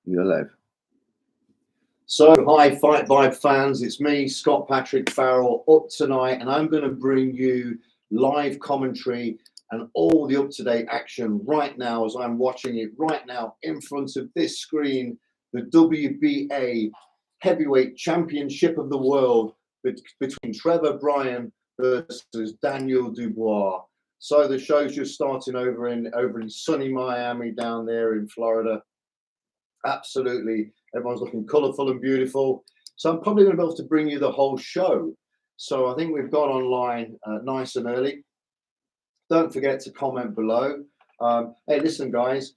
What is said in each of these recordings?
You're live. So, hi, Fight Vibe fans. It's me, Scott Patrick Farrell, up tonight, and I'm going to bring you live commentary and all the up-to-date action right now as I'm watching it right now in front of this screen, the WBA Heavyweight Championship of the World between Trevor Bryan versus Daniel Dubois. So the show's just starting over in sunny Miami down there in Florida. Absolutely, everyone's looking colourful and beautiful. So I'm probably going to be able to bring you the whole show. So I think we've got online nice and early. Don't forget to comment below. Hey, listen, guys,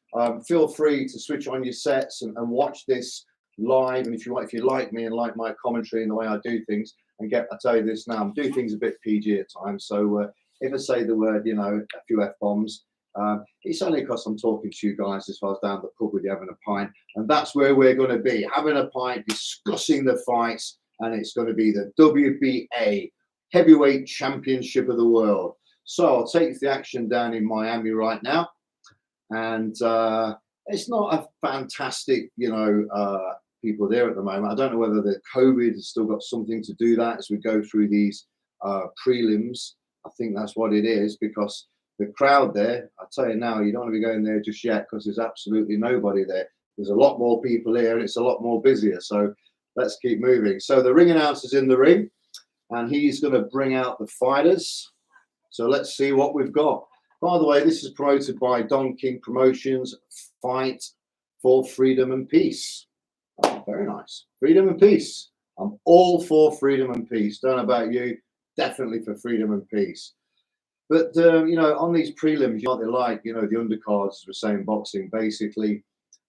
feel free to switch on your sets and watch this live. And if you like me and like my commentary and the way I do things, and I tell you this now, I'm doing things a bit PG at times. So if I say the word, a few F-bombs, it's only because I'm talking to you guys as far as down the pub with you having a pint. And that's where we're going to be, having a pint, discussing the fights. And it's going to be the WBA Heavyweight Championship of the World. So I'll take the action down in Miami right now. And it's not a fantastic, people there at the moment. I don't know whether the COVID has still got something to do that as we go through these prelims. I think that's what it is, because the crowd there, I tell you now, you don't want to be going there just yet because there's absolutely nobody there. There's a lot more people here and it's a lot more busier. So let's keep moving. So the ring announcer's in the ring and he's going to bring out the fighters. So let's see what we've got. By the way, this is promoted by Don King Promotions, Fight for Freedom and Peace. Oh, very nice. Freedom and peace. I'm all for freedom and peace. Don't know about you. Definitely for freedom and peace. But, on these prelims, what they like, the undercards, as we're saying, boxing, basically,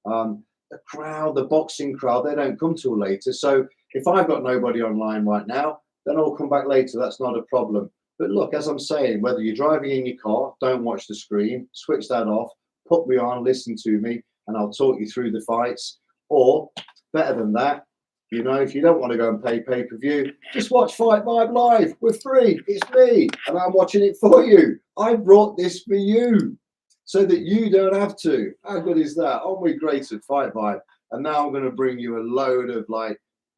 the crowd, the boxing crowd, they don't come till later. So if I've got nobody online right now, then I'll come back later. That's not a problem. But look, as I'm saying, whether you're driving in your car, don't watch the screen, switch that off, put me on, listen to me, and I'll talk you through the fights. Or, better than that, if you don't want to go and pay pay-per-view, just watch Fight Vibe live. We're free. It's me, and I'm watching it for you. I brought this for you so that you don't have to. How good is that? Aren't we great at Fight Vibe? And now I'm going to bring you a load of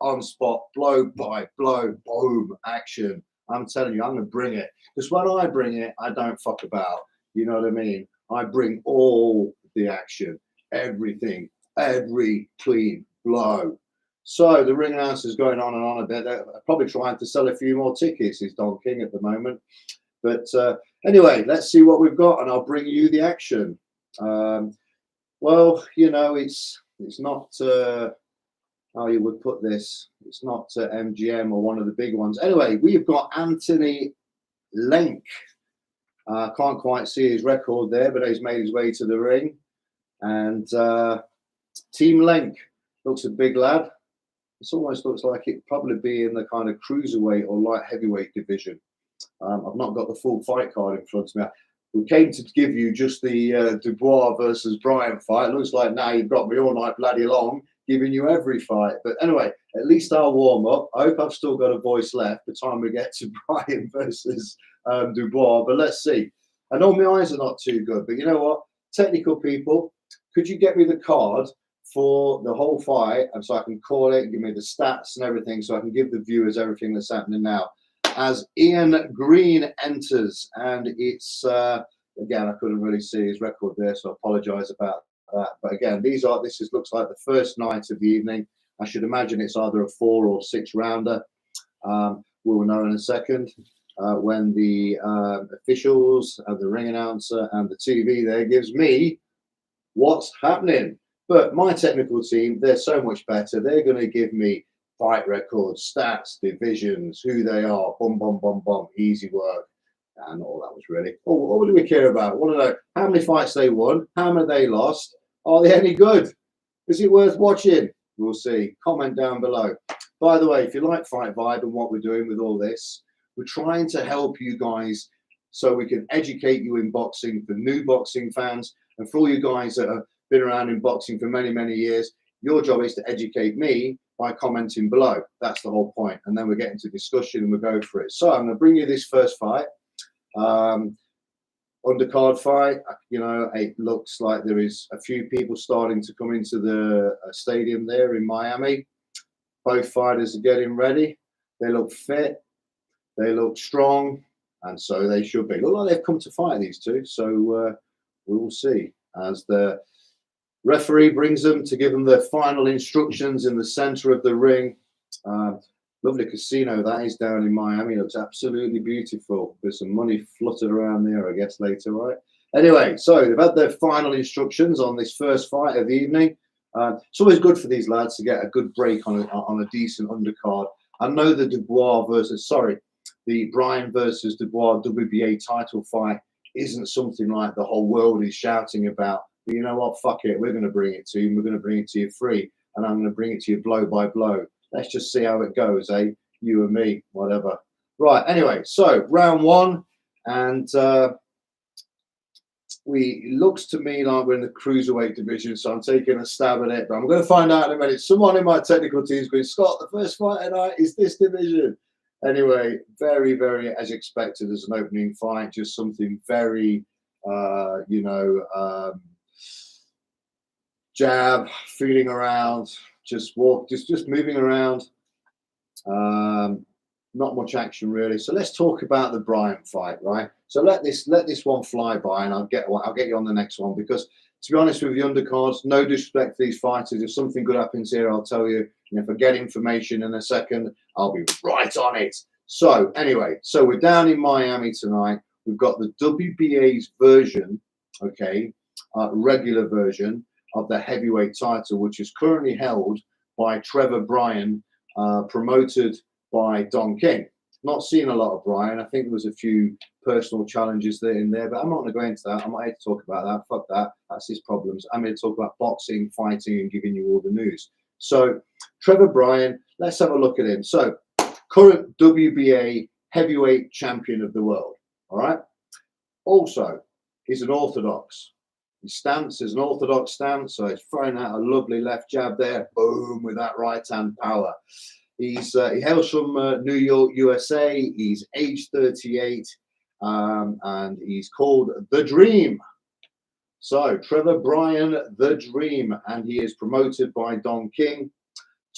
on-spot, blow by blow, boom action. I'm telling you, I'm going to bring it. Because when I bring it, I don't fuck about. You know what I mean? I bring all the action, everything, every clean blow. So the ring announcer's going on and on a bit. They're probably trying to sell a few more tickets, is Don King at the moment. But anyway, let's see what we've got, and I'll bring you the action. Well, it's not how you would put this. It's not MGM or one of the big ones. Anyway, we've got Anthony Lenk. Can't quite see his record there, but he's made his way to the ring. And Team Lenk looks a big lad. It almost looks like it'd probably be in the kind of cruiserweight or light heavyweight division. I've not got the full fight card in front of me. We came to give you just the Dubois versus Bryant fight. It looks like now you've got me all night bloody long, giving you every fight. But anyway, at least I'll warm up. I hope I've still got a voice left by the time we get to Bryant versus Dubois. But let's see. I know my eyes are not too good, but you know what? Technical people, could you get me the card for the whole fight, and so I can call it, give me the stats and everything, so I can give the viewers everything that's happening now. As Ian Green enters, and it's again, I couldn't really see his record there, so I apologise about that. But again, looks like the first night of the evening. I should imagine it's either a 4 or 6 rounder. We will know in a second when the officials, the ring announcer, and the TV there gives me what's happening. But my technical team, they're so much better. They're going to give me fight records, stats, divisions, who they are, bum, bum, bum, bum, easy work. And all that was really. Oh, what do we care about? I want to know how many fights they won, how many they lost, are they any good? Is it worth watching? We'll see. Comment down below. By the way, if you like Fight Vibe and what we're doing with all this, we're trying to help you guys so we can educate you in boxing for new boxing fans, and for all you guys that have been around in boxing for many, many years, your job is to educate me by commenting below. That's the whole point. And then we get into discussion and we'll go for it. So I'm going to bring you this first fight. undercard fight. You know, it looks like there is a few people starting to come into the stadium there in Miami. Both fighters are getting ready. They look fit. They look strong, and so they should be. Look like they've come to fight, these two. So we will see as the referee brings them to give them their final instructions in the center of the ring. Lovely casino that is down in Miami. Looks absolutely beautiful. There's some money fluttered around there, I guess, later, right? Anyway, so they've had their final instructions on this first fight of the evening. It's always good for these lads to get a good break on a decent undercard. I know the the Bryant versus Dubois WBA title fight isn't something like the whole world is shouting about. But you know what? Fuck it. We're going to bring it to you. We're going to bring it to you free. And I'm going to bring it to you blow by blow. Let's just see how it goes, eh? You and me, whatever. Right, anyway, so round one. And it looks to me like we're in the cruiserweight division, so I'm taking a stab at it. But I'm going to find out in a minute. Someone in my technical team is going, Scott, the first fight tonight is this division. Anyway, very, very as expected as an opening fight. Just something very, jab, feeling around, just moving around. Not much action really. So let's talk about the Bryant fight, right? So let this one fly by, and I'll get you on the next one, because to be honest with the undercards, no disrespect to these fighters. If something good happens here, I'll tell you. And if I get information in a second, I'll be right on it. So anyway, so we're down in Miami tonight. We've got the WBA's version, okay, regular version of the heavyweight title, which is currently held by Trevor Bryan, promoted by Don King. Not seen a lot of Bryan. I think there was a few personal challenges there in there, but I'm not going to go into that. I'm not here to talk about that. Fuck that. That's his problems. I'm here to talk about boxing, fighting, and giving you all the news. So Trevor Bryan, let's have a look at him. So current WBA heavyweight champion of the world. All right. Also, he's an orthodox. His stance is an orthodox stance, so he's throwing out a lovely left jab there, boom, with that right hand power. He hails from New York, USA. He's age 38, and he's called The Dream. So Trevor Bryan, The Dream, and he is promoted by Don King.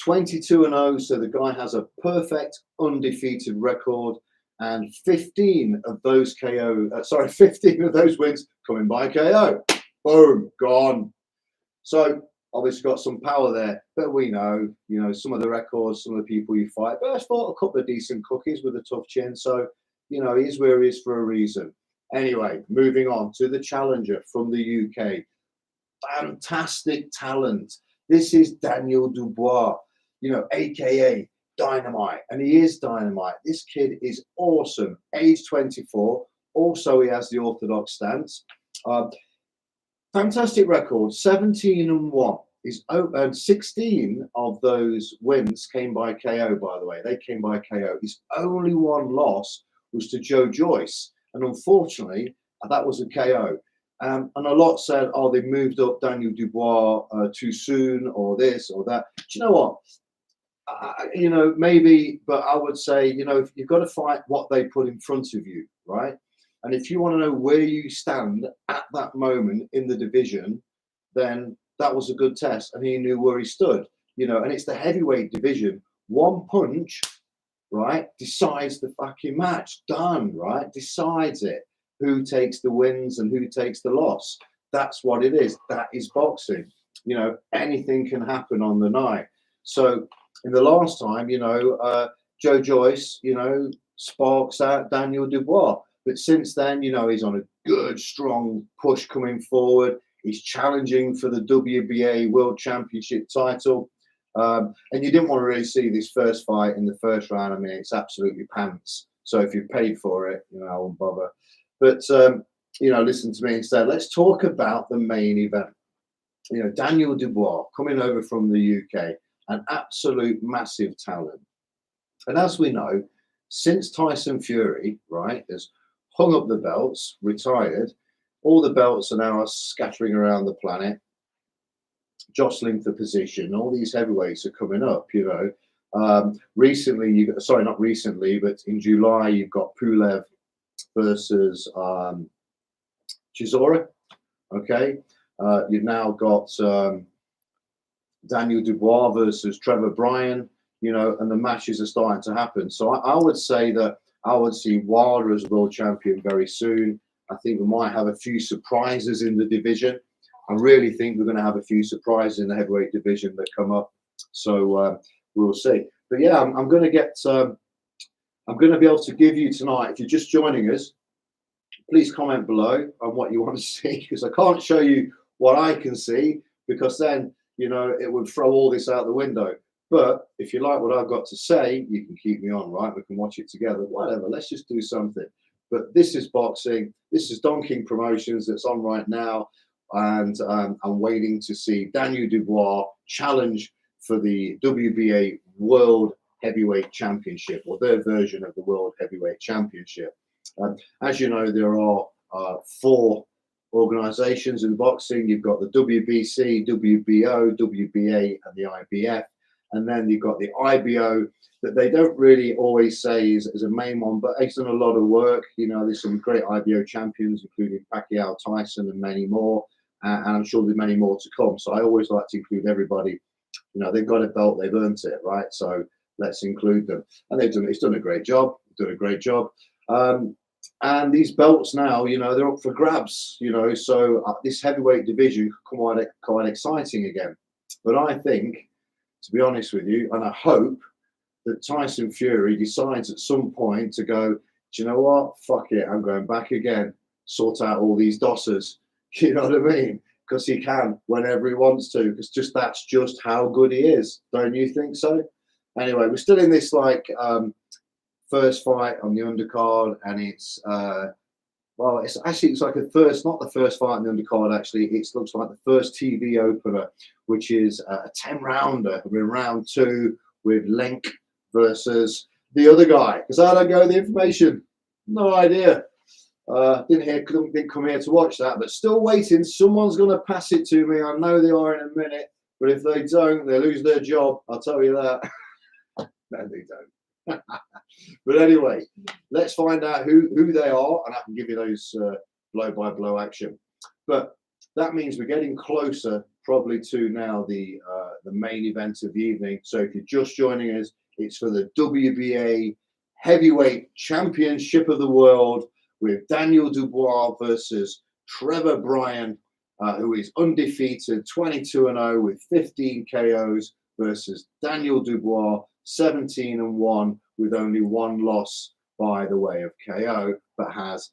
22-0, so the guy has a perfect undefeated record, and 15 of those 15 of those wins coming by KO. Boom, gone. So obviously got some power there, but we know, some of the records, some of the people you fight. But I fought a couple of decent cookies with a tough chin, so he's where he is for a reason. Anyway, moving on to the challenger from the UK. Fantastic talent. This is Daniel Dubois, aka Dynamite, and he is Dynamite. This kid is awesome. Age 24. Also, he has the orthodox stance. Fantastic record, 17-1. 16 of those wins came by KO, by the way. They came by KO. His only one loss was to Joe Joyce. And unfortunately, that was a KO. And a lot said, oh, they moved up Daniel Dubois too soon, or this or that. Do you know what? Maybe, but I would say, you've got to fight what they put in front of you, right? And if you want to know where you stand at that moment in the division, then that was a good test. And he knew where he stood, and it's the heavyweight division. One punch, right, decides the fucking match. Done, right? Decides it. Who takes the wins and who takes the loss. That's what it is. That is boxing. Anything can happen on the night. So in the last time, Joe Joyce, sparks out Daniel Dubois. But since then, he's on a good, strong push coming forward. He's challenging for the WBA World Championship title. And you didn't want to really see this first fight in the first round. I mean, it's absolutely pants. So if you paid for it, I won't bother. But, listen to me instead. Let's talk about the main event. Daniel Dubois coming over from the UK, an absolute massive talent. And as we know, since Tyson Fury, right, has hung up the belts, retired, all the belts are now scattering around the planet, jostling for position. All these heavyweights are coming up, recently, not recently, but in July, you've got Pulev versus Chisora. Okay, you've now got Daniel Dubois versus Trevor Bryan, you know, and the matches are starting to happen. So I would say that I would see Wilder as world champion very soon. I think we might have a few surprises in the division. I really think we're going to have a few surprises in the heavyweight division that come up. So we'll see. But yeah, I'm going to get. I'm going to be able to give you tonight. If you're just joining us, please comment below on what you want to see, because I can't show you what I can see, because then, you know, it would throw all this out the window. But if you like what I've got to say, you can keep me on, right? We can watch it together, whatever. Let's just do something. But this is boxing. This is Don King Promotions that's on right now. And I'm waiting to see Daniel Dubois challenge for the WBA World Heavyweight Championship, or their version of the World Heavyweight Championship. As you know, there are 4 organizations in boxing. You've got the WBC, WBO, WBA, and the IBF. And then you've got the IBO that they don't really always say is a main one, but it's done a lot of work. You know, there's some great IBO champions, including Pacquiao, Tyson, and many more. And I'm sure there's many more to come. So I always like to include everybody. You know, they've got a belt, they've earned it, right? So let's include them. And it's done a great job. They've done a great job. And these belts now, you know, they're up for grabs, you know, so this heavyweight division could come quite exciting again. But I think, to be honest with you, and I hope that Tyson Fury decides at some point to go, do you know what? Fuck it, I'm going back again, sort out all these dossers. You know what I mean? Because he can whenever he wants to, because that's just how good he is. Don't you think so? Anyway, we're still in this like first fight on the undercard, and it's well, it's like not the first fight on the undercard. Actually, it looks like the first TV opener, which is a 10-rounder. We're in round 2 with Lenk versus the other guy. Because I don't go the information, no idea. Didn't come here to watch that, but still waiting. Someone's going to pass it to me. I know they are in a minute, but if they don't, they lose their job. I'll tell you that. No, they don't. But anyway, let's find out who they are, and I can give you those blow-by-blow action. But that means we're getting closer, probably, to now the main event of the evening. So if you're just joining us, it's for the WBA Heavyweight Championship of the World, with Daniel Dubois versus Trevor Bryan, who is undefeated, 22-0 with 15 KOs, versus Daniel Dubois, 17-1 with only 1 loss by the way of KO, but has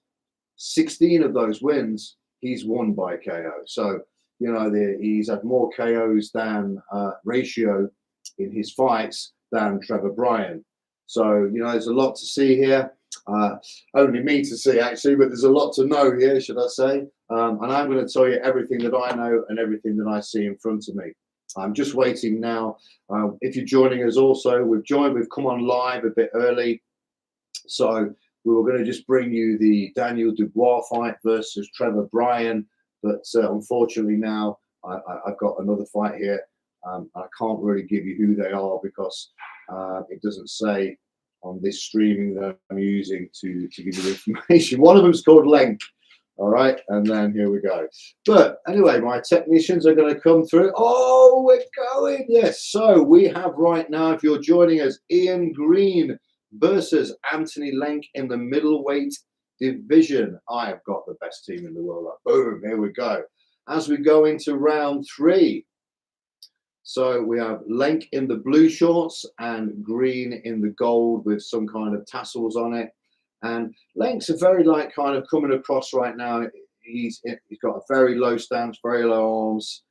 16 of those wins he's won by KO. So, you know, he's had more KOs than ratio in his fights than Trevor Bryan. So, you know, there's a lot to see here. Only me to see, actually, but there's a lot to know here, should I say. And I'm going to tell you everything that I know and everything that I see in front of me. I'm just waiting now. If you're joining us also, we've come on live a bit early. So we were going to just bring you the Daniel Dubois fight versus Trevor Bryan. But unfortunately now I've got another fight here. I can't really give you who they are because it doesn't say on this streaming that I'm using to give you the information. One of them's called Lenk. All right, and then here we go. But anyway, my technicians are going to come through. Oh, we're going. Yes, so we have right now, if you're joining us, Ian Green versus Anthony Lenk in the middleweight division. I've got the best team in the world. Boom, here we go. As we go into round 3. So we have Lenk in the blue shorts and Green in the gold with some kind of tassels on it. And Lenk's a very kind of coming across right now. He's got a very low stance, very low arms,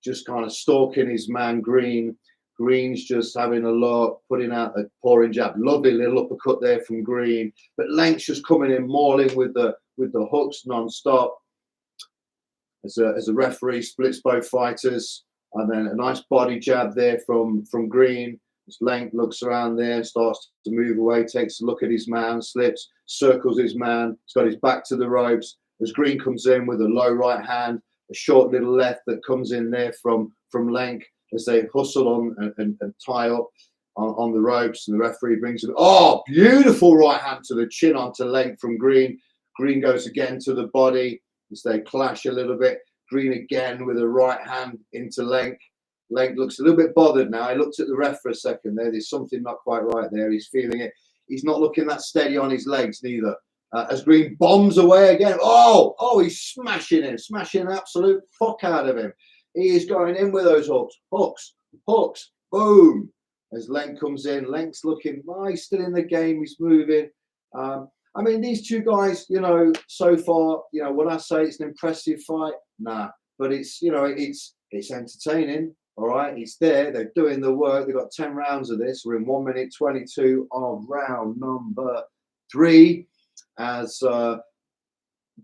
just kind of stalking his man Green. Green's just having a look, putting out a pouring jab. Lovely little uppercut there from Green. But Lenk's just coming in, mauling with the hooks non-stop. As a referee splits both fighters. And then a nice body jab there from Green. As Lenk looks around there, starts to move away, takes a look at his man, slips, circles his man. He's got his back to the ropes. As Green comes in with a low right hand, a short little left that comes in there from Lenk as they hustle on and tie up on the ropes. And the referee brings it. Oh, beautiful right hand to the chin onto Lenk from Green. Green goes again to the body as they clash a little bit. Green again with a right hand into Lenk. Lenk looks a little bit bothered now. He looked at the ref for a second there. There's something not quite right there. He's feeling it. He's not looking that steady on his legs neither. As Green bombs away again. Oh, he's smashing him, smashing the absolute fuck out of him. He is going in with those hooks, boom. As Lenk comes in, Lenk's looking nice, still in the game, he's moving. I mean, these two guys, you know, so far, you know, when I say it's an impressive fight, nah, but it's, you know, it's entertaining, all right? It's there, they're doing the work. They've got 10 rounds of this. We're in 1 minute 22 of round number 3 as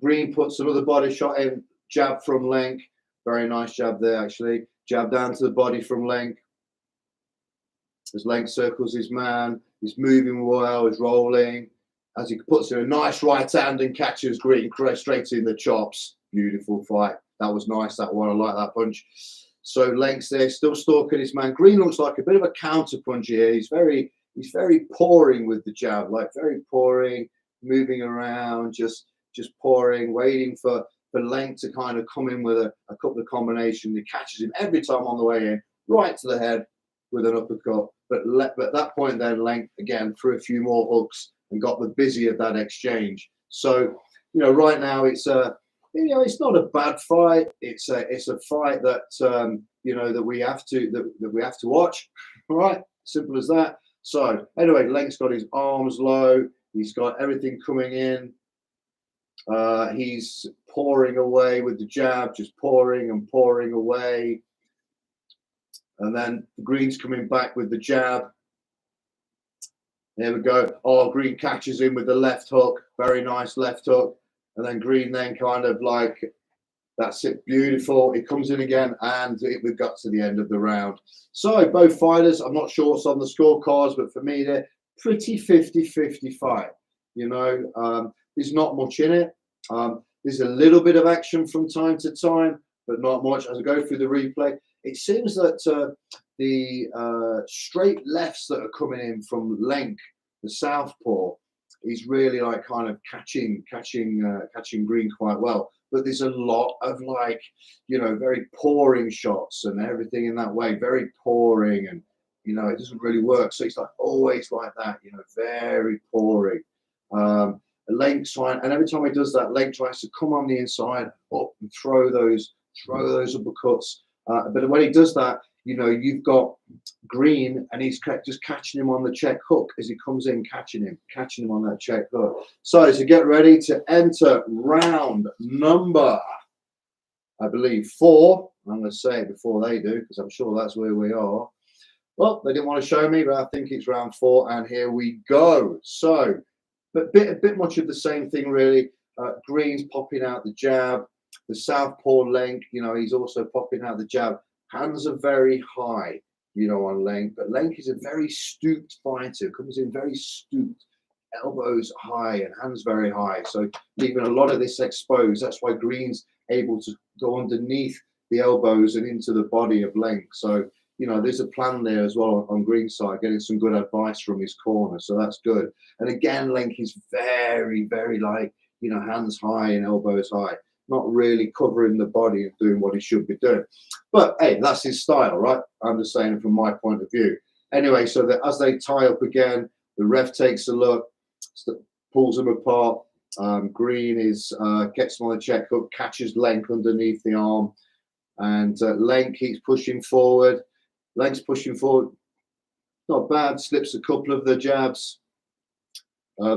Green puts another body shot in, jab from Lenk. Very nice jab there, actually. Jab down to the body from Lenk. As Lenk circles his man, he's moving well, he's rolling. As he puts in a nice right hand and catches Green straight in the chops. Beautiful fight. That was nice, that one. I like that punch. So Lenk's there, still stalking his man. Green looks like a bit of a counter puncher here. He's very pouring with the jab, like very pouring, moving around, just pouring, waiting for Lenk to kind of come in with a couple of combinations. He catches him every time on the way in, right to the head with an uppercut. But at that point then, Lenk again threw a few more hooks and got the busy of that exchange. So, you know, right now it's you know, it's not a bad fight. It's a fight that you know, that we have to watch. All right, simple as that. So anyway, Lenk's got his arms low. He's got everything coming in. He's pouring away with the jab, just pouring and pouring away. And then Green's coming back with the jab. There we go. Oh, Green catches him with the left hook. Very nice left hook. And then Green then kind of like, that's it, beautiful. He comes in again, and we've got to the end of the round. So both fighters, I'm not sure what's on the scorecards, but for me, they're pretty 50-50 fight. You know, there's not much in it. There's a little bit of action from time to time, but not much. As I go through the replay, it seems that the straight lefts that are coming in from Lenk, the southpaw, he's really like kind of catching Green quite well. But there's a lot of like, you know, very pouring shots and everything in that way, very pouring, and you know, it doesn't really work. So it's like always like that, you know, very pouring. Lenk trying, and every time he does that, Lenk tries to come on the inside up and throw those uppercuts. But when he does that, you know, you've got Green, and he's just catching him on the check hook as he comes in, catching him on that check hook. So to get ready to enter round number, I believe 4. I'm going to say it before they do, because I'm sure that's where we are. Well, they didn't want to show me, but I think it's round 4, and here we go. So, but a bit much of the same thing, really. Green's popping out the jab. The southpaw Lenk, you know, he's also popping out the jab. Hands are very high, you know, on Lenk, but Lenk is a very stooped fighter, comes in very stooped, elbows high and hands very high. So leaving a lot of this exposed. That's why Green's able to go underneath the elbows and into the body of Lenk. So, you know, there's a plan there as well on Green's side, getting some good advice from his corner. So that's good. And again, Lenk is very, very like, you know, hands high and elbows high, not really covering the body and doing what he should be doing. But hey, that's his style, right? I'm just saying from my point of view. Anyway, so that as they tie up again, the ref takes a look, pulls them apart. Green is gets him on the check hook, catches Lenk underneath the arm, and Lenk keeps pushing forward. Lenk's pushing forward, not bad. Slips a couple of the jabs.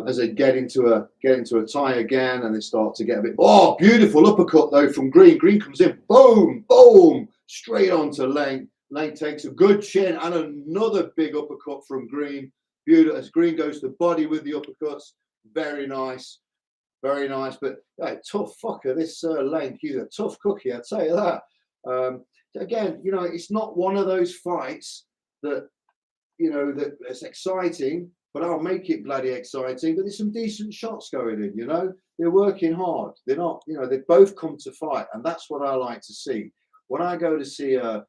As they get into a tie again, and they start to get a bit. Oh, beautiful uppercut though from Green. Green comes in, boom, boom, straight onto Lenk. Lenk takes a good chin and another big uppercut from Green. Beautiful. As Green goes to the body with the uppercuts, very nice, very nice. But hey, tough fucker, this Lenk. He's a tough cookie, I'd tell you that. Again, you know, it's not one of those fights that, you know, that it's exciting, but I'll make it bloody exciting. But there's some decent shots going in, you know. They're working hard. They're not, you know, they both come to fight. And that's what I like to see. When I go to see a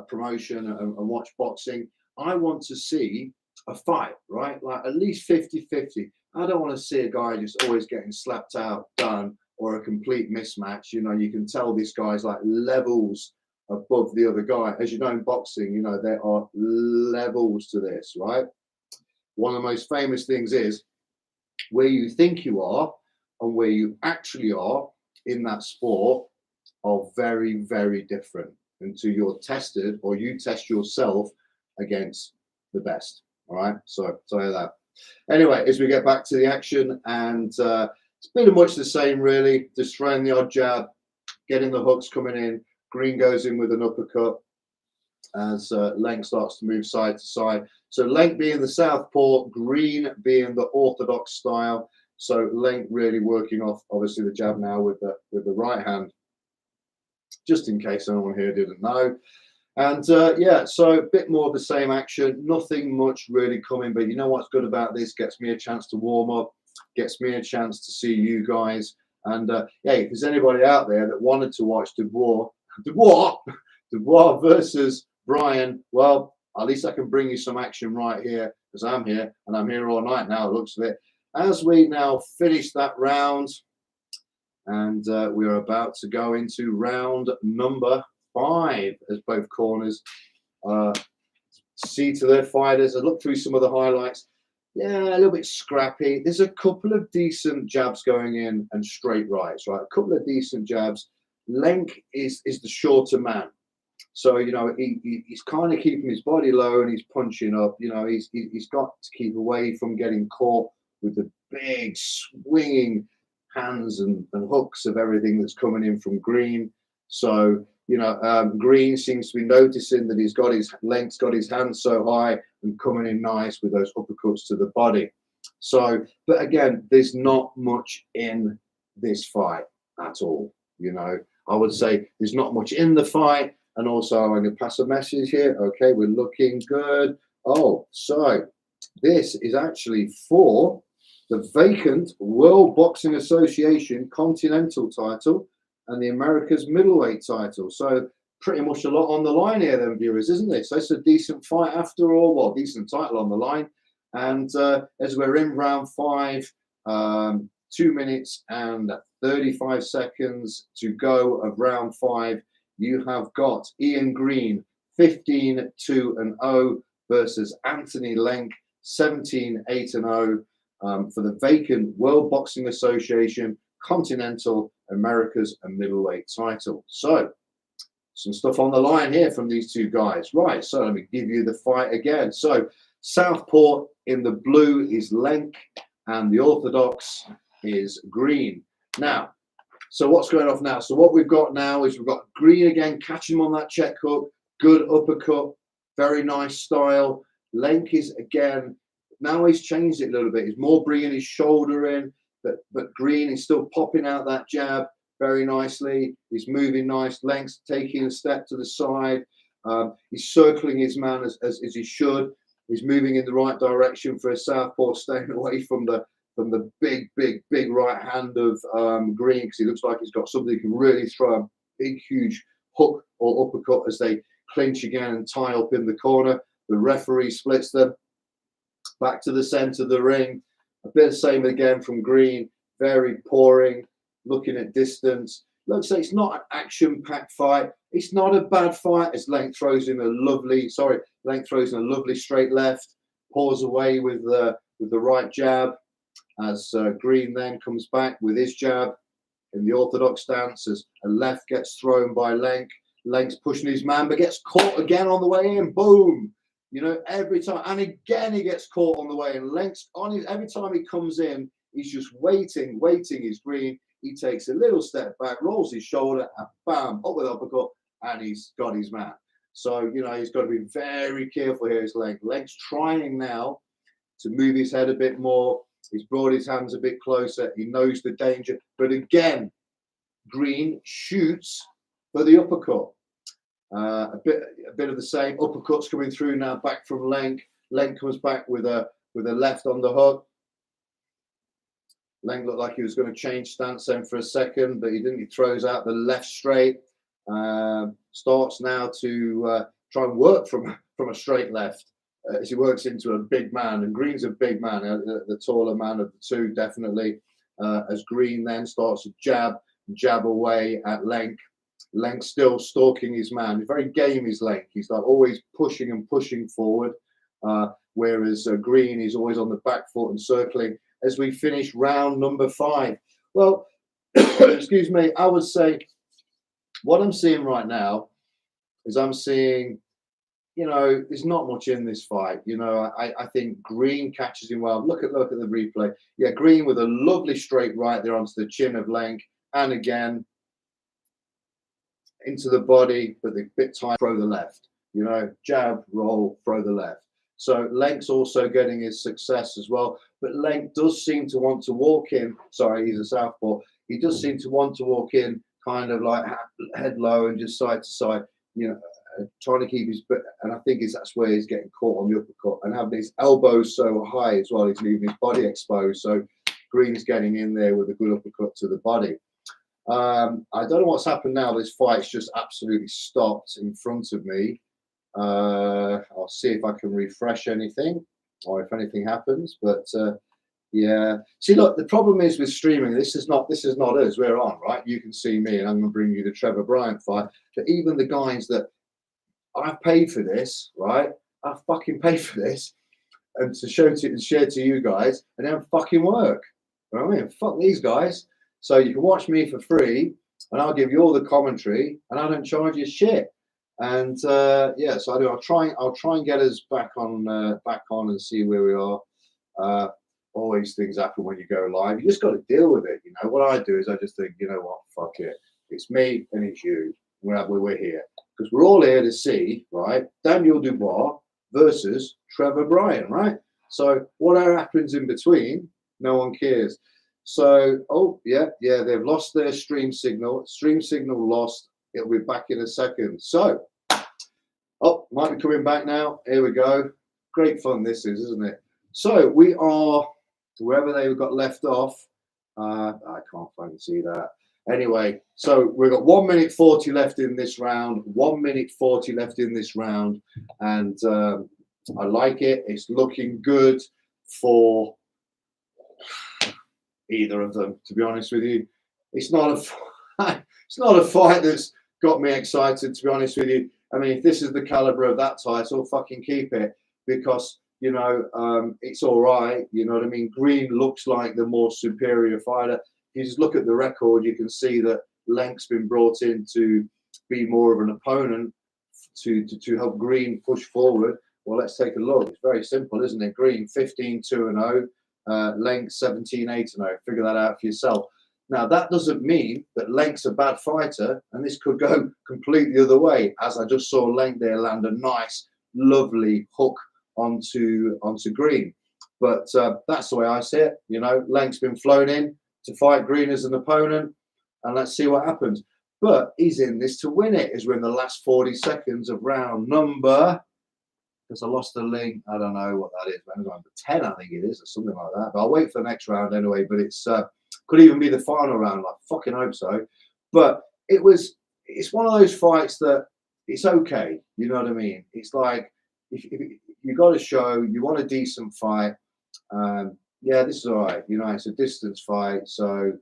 promotion and watch boxing, I want to see a fight, right? Like at least 50-50. I don't want to see a guy just always getting slapped out, done, or a complete mismatch. You know, you can tell this guy's like levels above the other guy. As you know, in boxing, you know, there are levels to this, right? One of the most famous things is where you think you are and where you actually are in that sport are very, very different until you're tested or you test yourself against the best. All right. So that. Anyway, as we get back to the action, and it's pretty much the same, really. Just throwing the odd jab, getting the hooks coming in. Green goes in with an uppercut as Lenk starts to move side to side. So Lenk being the southpaw, Green being the orthodox style. So Lenk really working off, obviously, the jab now with the right hand, just in case anyone here didn't know. And yeah, so a bit more of the same action, nothing much really coming. But you know what's good about this? Gets me a chance to warm up, gets me a chance to see you guys. And yeah, if there's anybody out there that wanted to watch Dubois versus Bryan, well, at least I can bring you some action right here, because I'm here and I'm here all night now, it looks of it. As we now finish that round, and we're about to go into round number 5 as both corners see to their fighters. I looked through some of the highlights. Yeah, a little bit scrappy. There's a couple of decent jabs going in and straight rights, right? A couple of decent jabs. Lenk is the shorter man. So, you know, he's kind of keeping his body low and he's punching up. You know, he's got to keep away from getting caught with the big swinging hands and hooks of everything that's coming in from Green. So, you know, Green seems to be noticing that Lenk's got his hands so high and coming in nice with those uppercuts to the body. So, but again, there's not much in this fight at all. You know, I would say there's not much in the fight. And also, I'm going to pass a message here. Okay, we're looking good. Oh, so this is actually for the vacant World Boxing Association Continental title and the America's middleweight title. So pretty much a lot on the line here then, viewers, isn't it? So it's a decent fight after all. Well, decent title on the line. And as we're in round 5, 2 minutes and 35 seconds to go of round 5, you have got Ian Green 15-2-0 versus Anthony Lenk 17-8-0 for the vacant World Boxing Association Continental, Americas and middleweight title. So some stuff on the line here from these two guys. Right, so let me give you the fight again. So southpaw in the blue is Lenk and the orthodox is Green. Now, so what's going off now? So what we've got now is we've got Green again, catching him on that check hook, good uppercut, very nice style. Lenk is again, now he's changed it a little bit. He's more bringing his shoulder in, but Green is still popping out that jab very nicely. He's moving nice. Lenk's taking a step to the side. He's circling his man as he should. He's moving in the right direction for a southpaw, staying away from the big right hand of Green, because he looks like he's got somebody who can really throw a big, huge hook or uppercut as they clinch again and tie up in the corner. The referee splits them back to the center of the ring. A bit of same again from Green, very pouring, looking at distance. Looks like it's not an action-packed fight. It's not a bad fight as Lenk throws in a lovely straight left, pours away with the right jab. As Green then comes back with his jab in the orthodox stance as a left gets thrown by Lenk. Lenk's pushing his man, but gets caught again on the way in. Boom! You know, every time. And again, he gets caught on the way in. Lenk's on his, every time he comes in, he's just waiting. He's Green. He takes a little step back, rolls his shoulder, and bam, up with uppercut, and he's got his man. So, you know, he's got to be very careful here, his Lenk. Lenk's trying now to move his head a bit more. He's brought his hands a bit closer. He knows the danger. But again, Green shoots for the uppercut. A bit of the same. Uppercuts coming through now, back from Lenk. Lenk comes back with a left on the hook. Lenk looked like he was going to change stance then for a second, but he didn't. He throws out the left straight. Starts now to try and work from a straight left as he works into a big man, and Green's a big man, the taller man of the two, definitely. As Green then starts to jab away at Lenk. Lenk still stalking his man. He's very game, is Lenk. He's like always pushing and pushing forward, whereas Green is always on the back foot and circling. As we finish round number 5, well, excuse me, I would say what I'm seeing right now is I'm seeing, you know, there's not much in this fight. You know, I think Green catches him well. Look at the replay. Yeah, Green with a lovely straight right there onto the chin of Lenk, and again into the body, but the bit tight, throw the left. You know, jab, roll, throw the left. So Lenk's also getting his success as well. But Lenk does seem to want to walk in. Sorry, he's a southpaw. He does seem to want to walk in kind of like head low and just side to side, you know, trying to keep his, and I think that's where he's getting caught on the uppercut, and having his elbows so high as well, he's leaving his body exposed. So Green's getting in there with a good uppercut to the body. I don't know what's happened now. This fight's just absolutely stopped in front of me. I'll see if I can refresh anything or if anything happens, but yeah. See, look, the problem is with streaming, this is not us. We're on, right? You can see me, and I'm going to bring you the Trevor Bryan fight. But even the guys that I've paid for this, right? I fucking paid for this, and to share to you guys, and then fucking work. You know what I mean? Fuck these guys. So you can watch me for free, and I'll give you all the commentary, and I don't charge you shit. And yeah, so I do. I'll try and get us back on and see where we are. Always things happen when you go live. You just got to deal with it. You know what I do is I just think, you know what, fuck it. It's me and it's you. We're here because we're all here to see, right? Daniel Dubois versus Trevor Bryan, right? So whatever happens in between, no one cares. So, oh yeah, they've lost their stream signal. Stream signal lost. It'll be back in a second. So, oh, might be coming back now. Here we go. Great fun this is, isn't it? So we are wherever they got left off. I can't fucking see that. Anyway, so we've got 1 minute 40 left in this round. 1 minute 40 left in this round, and I like it. It's looking good for either of them, to be honest with you. It's not a fight that's got me excited, to be honest with you. I mean, if this is the caliber of that title, fucking keep it, because you know it's all right. You know what I mean? Green looks like the more superior fighter. If you just look at the record, you can see that Lenk's been brought in to be more of an opponent to help Green push forward. Well, let's take a look. It's very simple, isn't it? Green 15-2-0, Lenk 17-8-0. Figure that out for yourself. Now, that doesn't mean that Lenk's a bad fighter, and this could go completely the other way, as I just saw Lenk there land a nice, lovely hook onto Green. But that's the way I see it. You know, Lenk's been flown in to fight Green as an opponent, and let's see what happens. But he's in this to win it, as we're in the last 40 seconds of round number, because I lost the link. I don't know what that is. Number 10, I think it is, or something like that. But I'll wait for the next round anyway. But it's could even be the final round. I fucking hope so. But it's one of those fights that it's okay. You know what I mean? It's like if you got a show, you want a decent fight. Yeah, this is all right. You know, it's a distance fight, so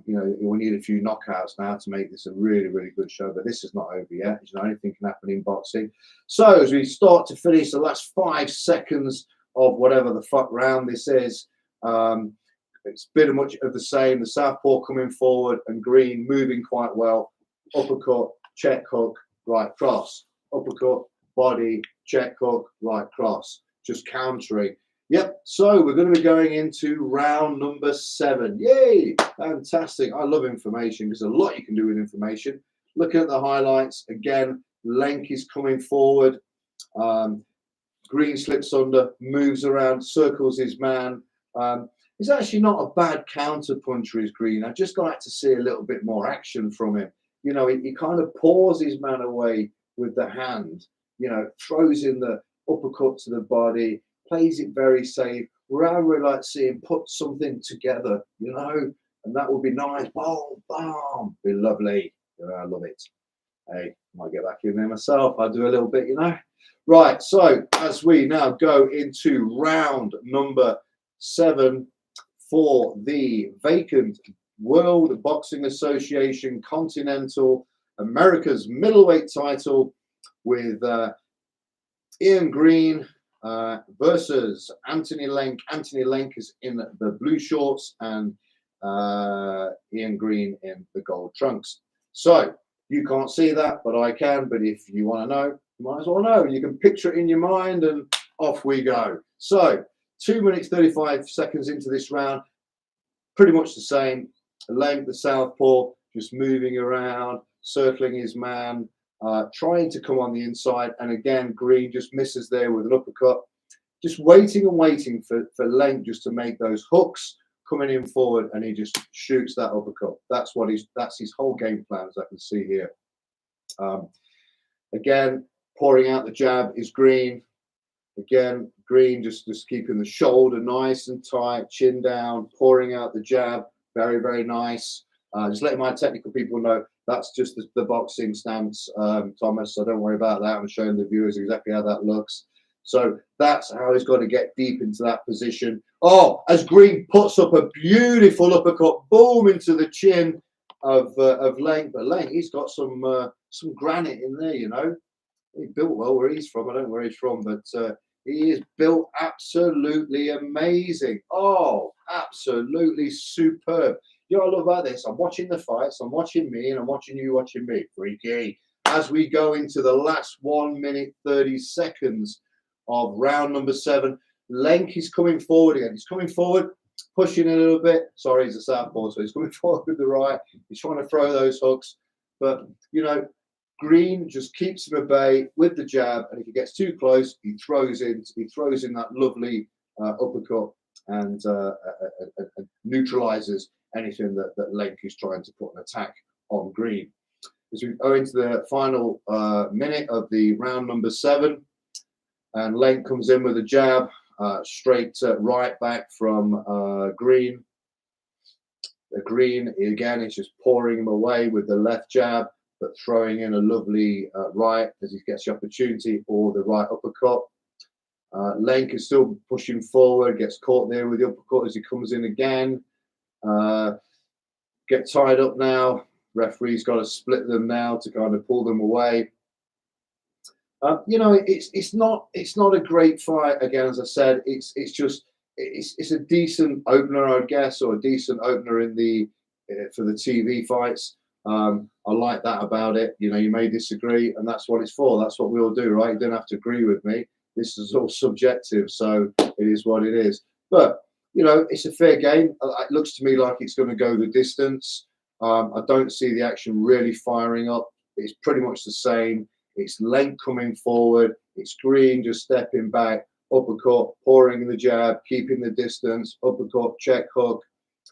you know, we need a few knockouts now to make this a really, really good show. But this is not over yet. You know, anything can happen in boxing. So as we start to finish the last 5 seconds of whatever the fuck round this is, it's pretty much of the same. The southpaw coming forward and Green moving quite well. Uppercut, check hook, right cross. Uppercut, body, check hook, right cross. Just countering. Yep, so we're going to be going into round number 7. Yay! Fantastic. I love information. There's a lot you can do with information. Looking at the highlights, again, Lenk is coming forward. Green slips under, moves around, circles his man. He's actually not a bad counter puncher, is Green. I'd just like to see a little bit more action from him. You know, he kind of paws his man away with the hand, you know, throws in the uppercut to the body, plays it very safe. I really like to see him put something together, you know, and that would be nice. Boom, boom, be lovely. I love it. Hey, might get back in there myself. I'll do a little bit, you know. Right, so as we now go into round number 7 for the vacant World Boxing Association Continental America's middleweight title, with Ian Green versus Anthony Lenk. Anthony Lenk is in the blue shorts and Ian Green in the gold trunks. So you can't see that, but I can. But if you want to know, you might as well know. You can picture it in your mind, and off we go. So 2 minutes 35 seconds into this round, pretty much the same. Lenk, the southpaw, just moving around, circling his man, trying to come on the inside. And again, Green just misses there with an uppercut. Just waiting and waiting for Lenk just to make those hooks, coming in forward, and he just shoots that uppercut. That's his whole game plan, as I can see here. Again, pouring out the jab is Green. Again, Green just keeping the shoulder nice and tight, chin down, pouring out the jab. Very, very nice. Just letting my technical people know that's just the boxing stance, Thomas. So don't worry about that. I'm showing the viewers exactly how that looks. So that's how he's got to get deep into that position. Oh, as Green puts up a beautiful uppercut, boom, into the chin of Lenk. But Lenk, he's got some granite in there, you know. He built well where he's from. I don't know where he's from, but he is built absolutely amazing. Oh, absolutely superb. You know what I love about this? I'm watching the fights, I'm watching me, and I'm watching you watching me. Freaky. As we go into the last 1 minute 30 seconds of round number 7, Lenk is coming forward again. He's coming forward, pushing a little bit. Sorry, he's a southpaw, so he's coming forward with the right. He's trying to throw those hooks. But, you know, Green just keeps him at bay with the jab, and if he gets too close, he throws in that lovely uppercut and neutralizes anything that Lenk is trying to put an attack on Green. As we go into the final minute of the round number 7, and Lenk comes in with a jab, straight right back from Green. Green again is just pouring him away with the left jab, but throwing in a lovely right as he gets the opportunity, or the right uppercut. Lenk is still pushing forward, gets caught there with the uppercut as he comes in again. Get tied up now. Referee's got to split them now to kind of pull them away. You know, it's not a great fight. Again, as I said, it's a decent opener, I guess, or a decent opener in the for the TV fights. I like that about it. You know, you may disagree, and that's what it's for. That's what we all do, right? You don't have to agree with me. This is all subjective, so it is what it is. But, you know, it's a fair game. It looks to me like it's going to go the distance. I don't see the action really firing up. It's pretty much the same. It's Lenk coming forward. It's Green just stepping back, uppercut, pouring the jab, keeping the distance, uppercut, check hook,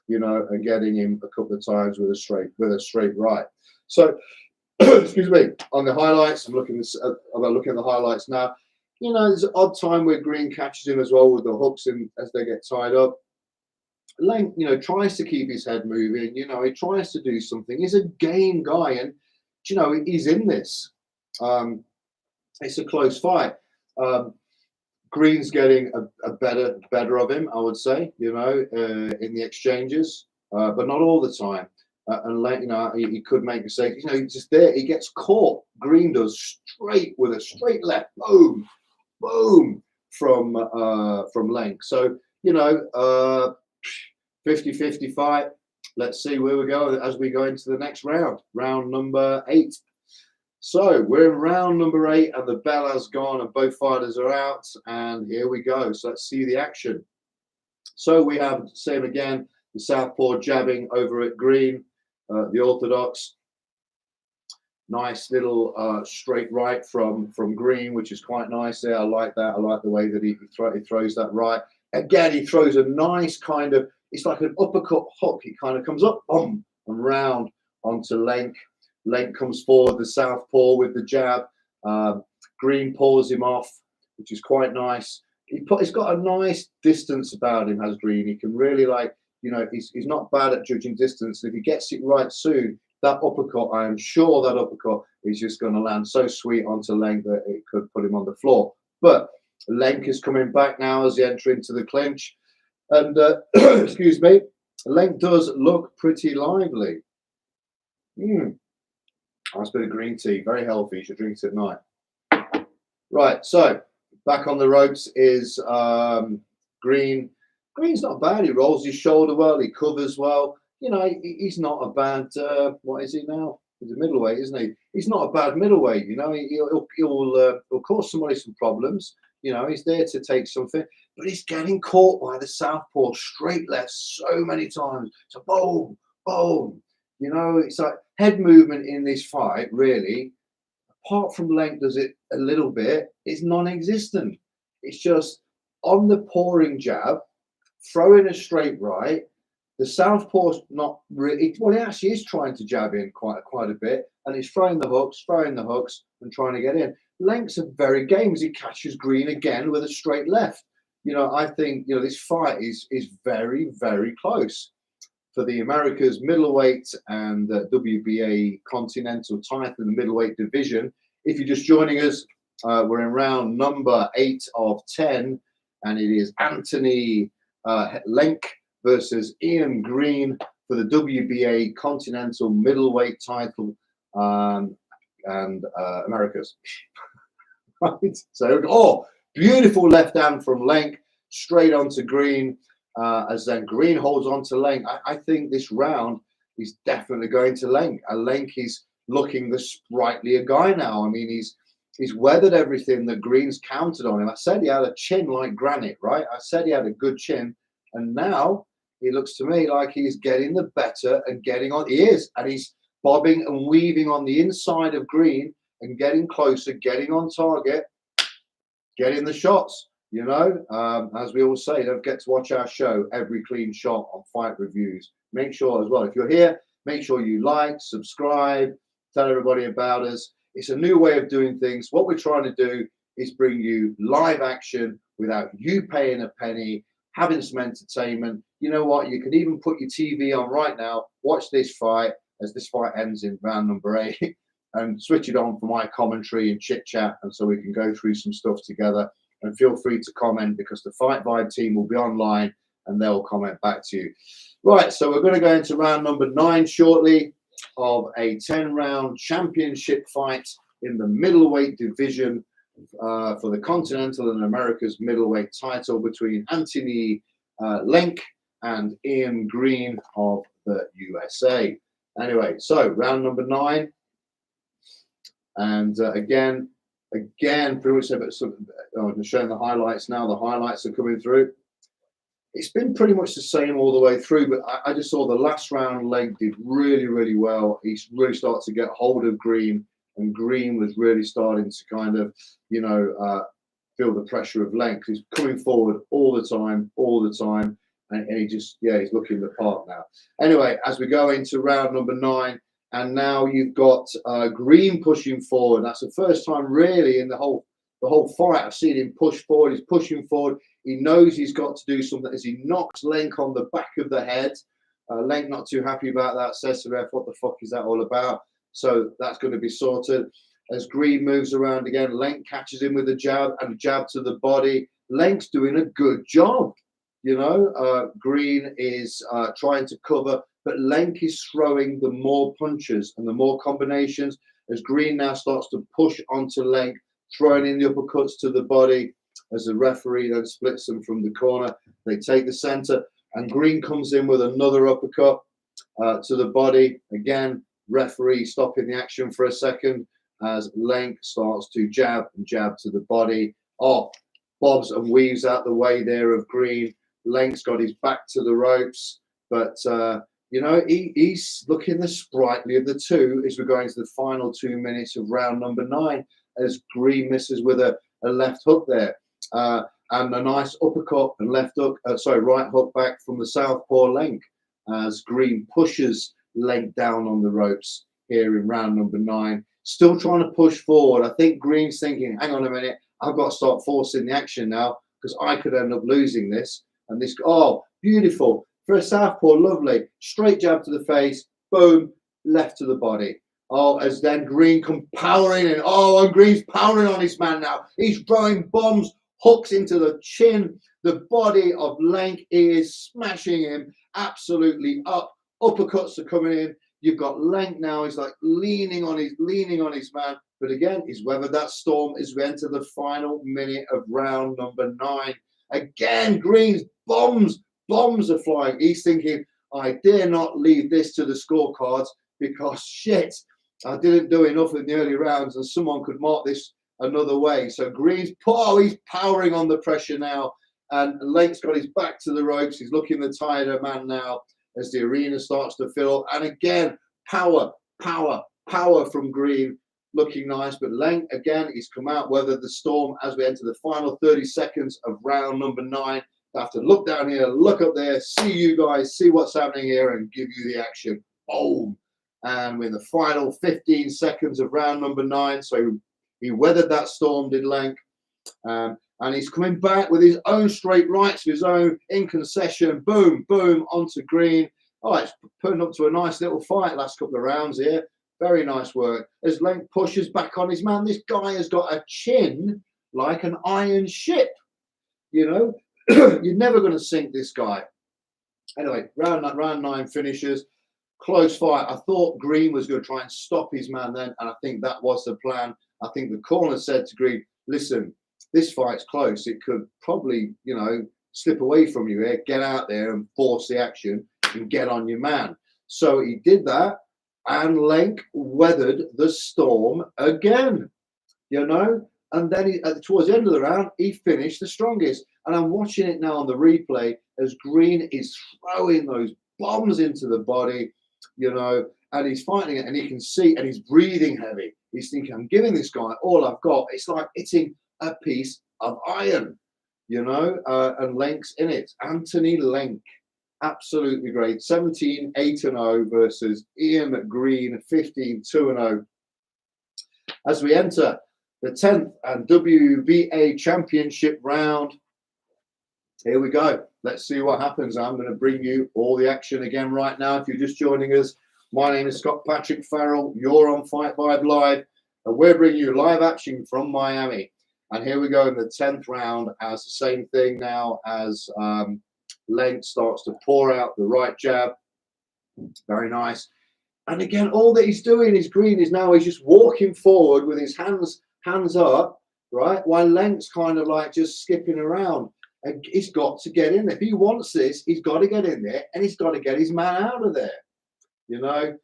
you know, and getting him a couple of times with a straight right. So, excuse me, on the highlights, I'm looking at the highlights now. You know, there's an odd time where Green catches him as well with the hooks in as they get tied up. Lenk, you know, tries to keep his head moving. You know, he tries to do something. He's a game guy, and you know, he's in this. It's a close fight. Green's getting a better of him, I would say. You know, in the exchanges, but not all the time. And Lenk, you know, he could make mistakes. You know, he's just there. He gets caught. Green does straight with a straight left. Boom, boom from Lenk. So, you know, 50-50 fight. Let's see where we go as we go into the next round, round number 8. So we're in round number 8, and the bell has gone, and both fighters are out. And here we go. So let's see the action. So we have, same again, the southpaw jabbing over at Green, the orthodox. Nice little straight right from Green, which is quite nice there. I like that. I like the way that he throws that right. Again, he throws a nice kind of, it's like an uppercut hook. He kind of comes up, boom, and round onto Lenk. Lenk comes forward, the southpaw with the jab. Green pulls him off, which is quite nice. He's got a nice distance about him, has Green. He can really, like, you know, he's not bad at judging distance. And if he gets it right soon, that uppercut, I am sure that uppercut is just going to land so sweet onto Lenk that it could put him on the floor. But Lenk is coming back now as he enters into the clinch. And, excuse me, Lenk does look pretty lively. Nice bit of green tea, very healthy. You should drink it at night. Right, so back on the ropes is Green. Green's not bad. He rolls his shoulder well. He covers well. You know, he's not a bad. What is he now? He's a middleweight, isn't he? He's not a bad middleweight. You know, he'll cause somebody some problems. You know, he's there to take something, but he's getting caught by the southpaw straight left so many times. So boom, boom. You know, it's like head movement in this fight, really, apart from Lenk does it a little bit, is non-existent. It's just on the pouring jab, throwing a straight right. The southpaw's not really, well, he actually is trying to jab in quite a bit, and he's throwing the hooks, and trying to get in. Lenk's a very game as he catches Green again with a straight left. You know, I think, you know, this fight is very, very close. For the Americas middleweight and WBA continental title in the middleweight division. If you're just joining us, we're in round number 8 of 10, and it is Anthony Lenk versus Ian Green for the WBA continental middleweight title and Americas. Right. So, beautiful left hand from Lenk straight onto Green. As then Green holds on to Lenk. I think this round is definitely going to Lenk. Lenk is looking the sprightlier guy now. I mean, he's weathered everything that Green's counted on him. I said he had a chin like granite, right? I said he had a good chin. And now he looks to me like he's getting the better and getting on. He is. And he's bobbing and weaving on the inside of Green and getting closer, getting on target, getting the shots. You know, as we always say, don't forget to watch our show, Every Clean Shot on Fight Reviews. Make sure as well, if you're here, make sure you like, subscribe, tell everybody about us. It's a new way of doing things. What we're trying to do is bring you live action without you paying a penny, having some entertainment. You know what? You can even put your TV on right now, watch this fight as this fight ends in round number 8 and switch it on for my commentary and chit chat. And so we can go through some stuff together. And feel free to comment because the Fight Vibe team will be online and they'll comment back to you. Right, so we're going to go into round number 9 shortly of a 10-round championship fight in the middleweight division for the Continental and America's middleweight title between Anthony Lenk and Ian Green of the USA. Anyway, so round number 9. And again, pretty much I'm showing the highlights now. The highlights are coming through. It's been pretty much the same all the way through, but I just saw the last round Lenk did really, really well. He's really started to get hold of Green, and Green was really starting to kind of, you know, feel the pressure of Lenk. He's coming forward all the time, and he just, he's looking the part now. Anyway, as we go into round number 9, and now you've got Green pushing forward. That's the first time really in the whole fight I've seen him push forward. He's pushing forward. He knows he's got to do something as he knocks Lenk on the back of the head. Lenk not too happy about that. Says to ref, what the fuck is that all about? So that's going to be sorted. As Green moves around again, Lenk catches him with a jab and a jab to the body. Lenk's doing a good job. You know, Green is trying to cover, but Lenk is throwing the more punches and the more combinations as Green now starts to push onto Lenk, throwing in the uppercuts to the body as the referee then splits them from the corner. They take the center, and Green comes in with another uppercut to the body. Again, referee stopping the action for a second as Lenk starts to jab and jab to the body. Bobs and weaves out the way there of Green. Lenk's got his back to the ropes, but you know, he's looking the sprightly of the two as we're going to the final 2 minutes of round number 9 as Green misses with a left hook there. And a nice uppercut and right hook back from the southpaw Lenk as Green pushes Lenk down on the ropes here in round number 9. Still trying to push forward. I think Green's thinking, hang on a minute, I've got to start forcing the action now because I could end up losing this. And this, beautiful. For a southpaw, lovely. Straight jab to the face, boom. left to the body. Oh, as then Green come powering in. Oh, and Green's powering on his man now. He's throwing bombs, hooks into the chin. The body of Lenk is smashing him absolutely up. Uppercuts are coming in. You've got Lenk now. He's like leaning on his man. But again, he's weathered that storm as we enter the final minute of round number 9. Again, Green's bombs are flying. He's thinking, I dare not leave this to the scorecards because shit, I didn't do enough in the early rounds and someone could mark this another way. So Green's he's powering on the pressure now, and Lenk's got his back to the ropes. He's looking the tireder man now as the arena starts to fill. And again, power from Green, looking nice. But Lenk, again, he's come out, weathered the storm as we enter the final 30 seconds of round number 9. I have to look down here, look up there, see you guys, see what's happening here, and give you the action. Boom. And we're in the final 15 seconds of round number 9. So he weathered that storm, did Lenk. And he's coming back with his own straight rights, his own in concession. Boom, boom, onto Green. Oh, it's putting up to a nice little fight last couple of rounds here. Very nice work. As Lenk pushes back on his man, this guy has got a chin like an iron ship. You know, you're never going to sink this guy. Anyway, round 9 finishes. Close fight. I thought Green was going to try and stop his man then, and I think that was the plan. I think the corner said to Green, listen, this fight's close. It could probably, you know, slip away from you here. Get out there and force the action and get on your man. So he did that, and Lenk weathered the storm again, you know. And then towards the end of the round, he finished the strongest. And I'm watching it now on the replay as Green is throwing those bombs into the body, you know, and he's fighting it, and he can see, and he's breathing heavy. He's thinking, I'm giving this guy all I've got. It's like hitting a piece of iron, you know, and Lenk's in it. Anthony Lenk, absolutely great. 17-8-0 versus Ian Green, 15-2-0. As we enter the 10th and WBA Championship round, here we go. Let's see what happens. I'm going to bring you all the action again right now. If you're just joining us, my name is Scott Patrick Farrell. You're on Fight Vibe Live, and we're bringing you live action from Miami. And here we go in the 10th round as the same thing now as Lenk starts to pour out the right jab. Very nice. And again, all that he's doing is Green is now, he's just walking forward with his hands up, right? While Lenk's kind of like just skipping around. And he's got to get in there. If he wants this, he's got to get in there, and he's got to get his man out of there. You know,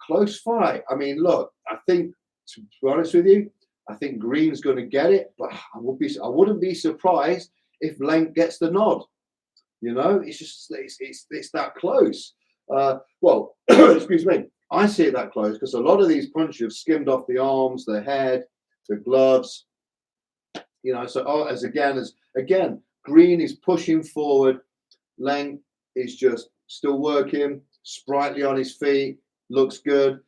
close fight. I mean, look, I think, to be honest with you, I think Green's going to get it, but I wouldn't be surprised if Lenk gets the nod. You know, it's just it's that close. Well, excuse me, I see it that close because a lot of these punches have skimmed off the arms, the head, the gloves. You know, so as again, Green is pushing forward. Lenk is just still working, sprightly on his feet, looks good.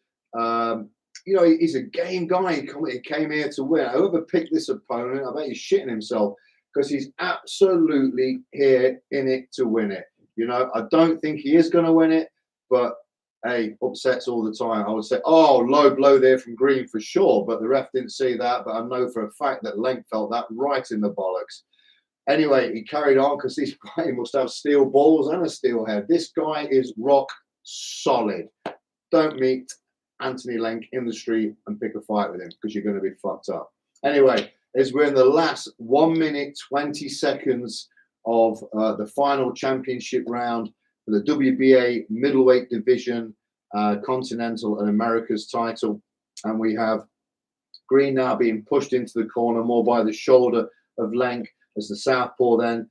You know, he's a game guy. He came here to win. Whoever picked this opponent, I bet he's shitting himself because he's absolutely here in it to win it. You know, I don't think he is going to win it, but hey, upsets all the time. I would say, oh, low blow there from Green for sure, but the ref didn't see that. But I know for a fact that Lenk felt that right in the bollocks. Anyway, he carried on because this guy must have steel balls and a steel head. This guy is rock solid. Don't meet Anthony Lenk in the street and pick a fight with him because you're going to be fucked up. Anyway, as we're in the last 1 minute, 20 seconds of the final championship round for the WBA middleweight division, Continental and America's title. And we have Green now being pushed into the corner more by the shoulder of Lenk as the southpaw then.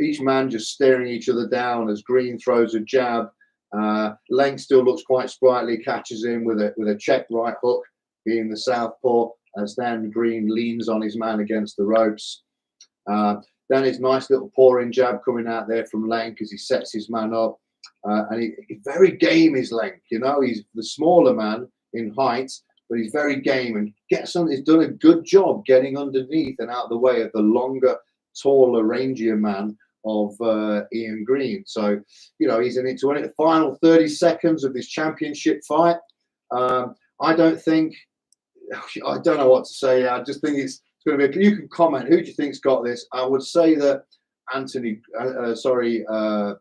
Each man just staring each other down as Green throws a jab. Lenk still looks quite sprightly, catches him with a check right hook, being the southpaw, as then Green leans on his man against the ropes. Then his nice little pouring jab coming out there from Lenk as he sets his man up. And he's very game, is Lenk. You know, he's the smaller man in height, but he's very game and he's done a good job getting underneath and out of the way of the longer, taller, rangier man of Ian Green. So, you know, he's in it to win it. The final 30 seconds of this championship fight. I don't know what to say. I just think it's going to be. You can comment. Who do you think's got this? I would say that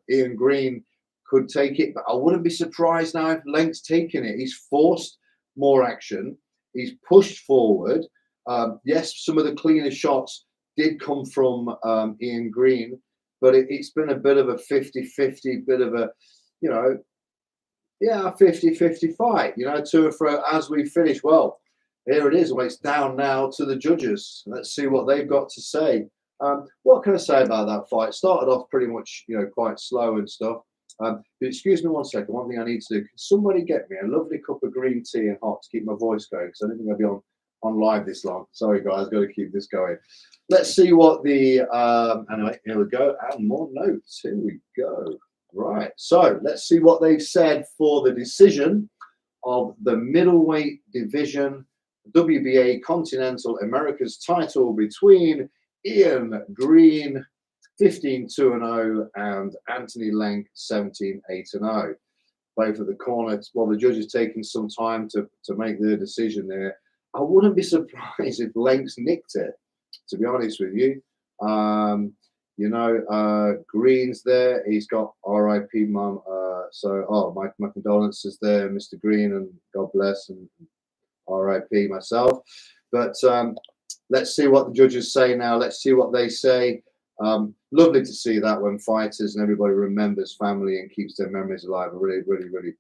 Ian Green could take it, but I wouldn't be surprised now if Lenk's taken it. He's forced more action. He's pushed forward. Yes, some of the cleaner shots did come from Ian Green, but it's been a bit of a 50-50, bit of a, you know, 50-50 fight, you know, to and fro as we finish. Well, here it is. Well, it's down now to the judges. Let's see what they've got to say. What can I say about that fight? It started off pretty much, you know, quite slow and stuff. But excuse me 1 second. One thing I need to do. Can somebody get me a lovely cup of green tea and hot to keep my voice going? Because I don't think I'll be on live this long. Sorry, guys. Got to keep this going. Let's see what the anyway. Here we go. And more notes. Here we go. Right. So let's see what they've said for the decision of the middleweight division, WBA Continental America's title between Ian Green, 15-2-0, and Anthony Lenk, 17-8-0. Both of the corners. Well, the judges taking some time to make their decision there. I wouldn't be surprised if Lenk's nicked it, to be honest with you. You know, Green's there. He's got R.I.P. Mum. My condolences there, Mr. Green, and God bless, and R.I.P. myself. But let's see what the judges say now. Let's see what they say. Lovely to see that when fighters and everybody remembers family and keeps their memories alive. I'm really, really, really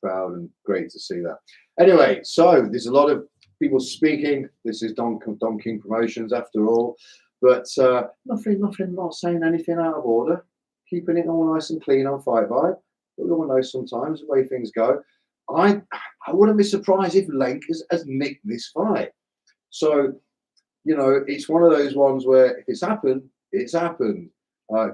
proud and great to see that. Anyway, so there's a lot of people speaking. This is Don King Promotions after all. But nothing, not saying anything out of order. Keeping it all nice and clean on Fight Vibe. But we all know sometimes the way things go. I wouldn't be surprised if Lenk has nicked this fight. So, you know, it's one of those ones where if it's happened, it's happened.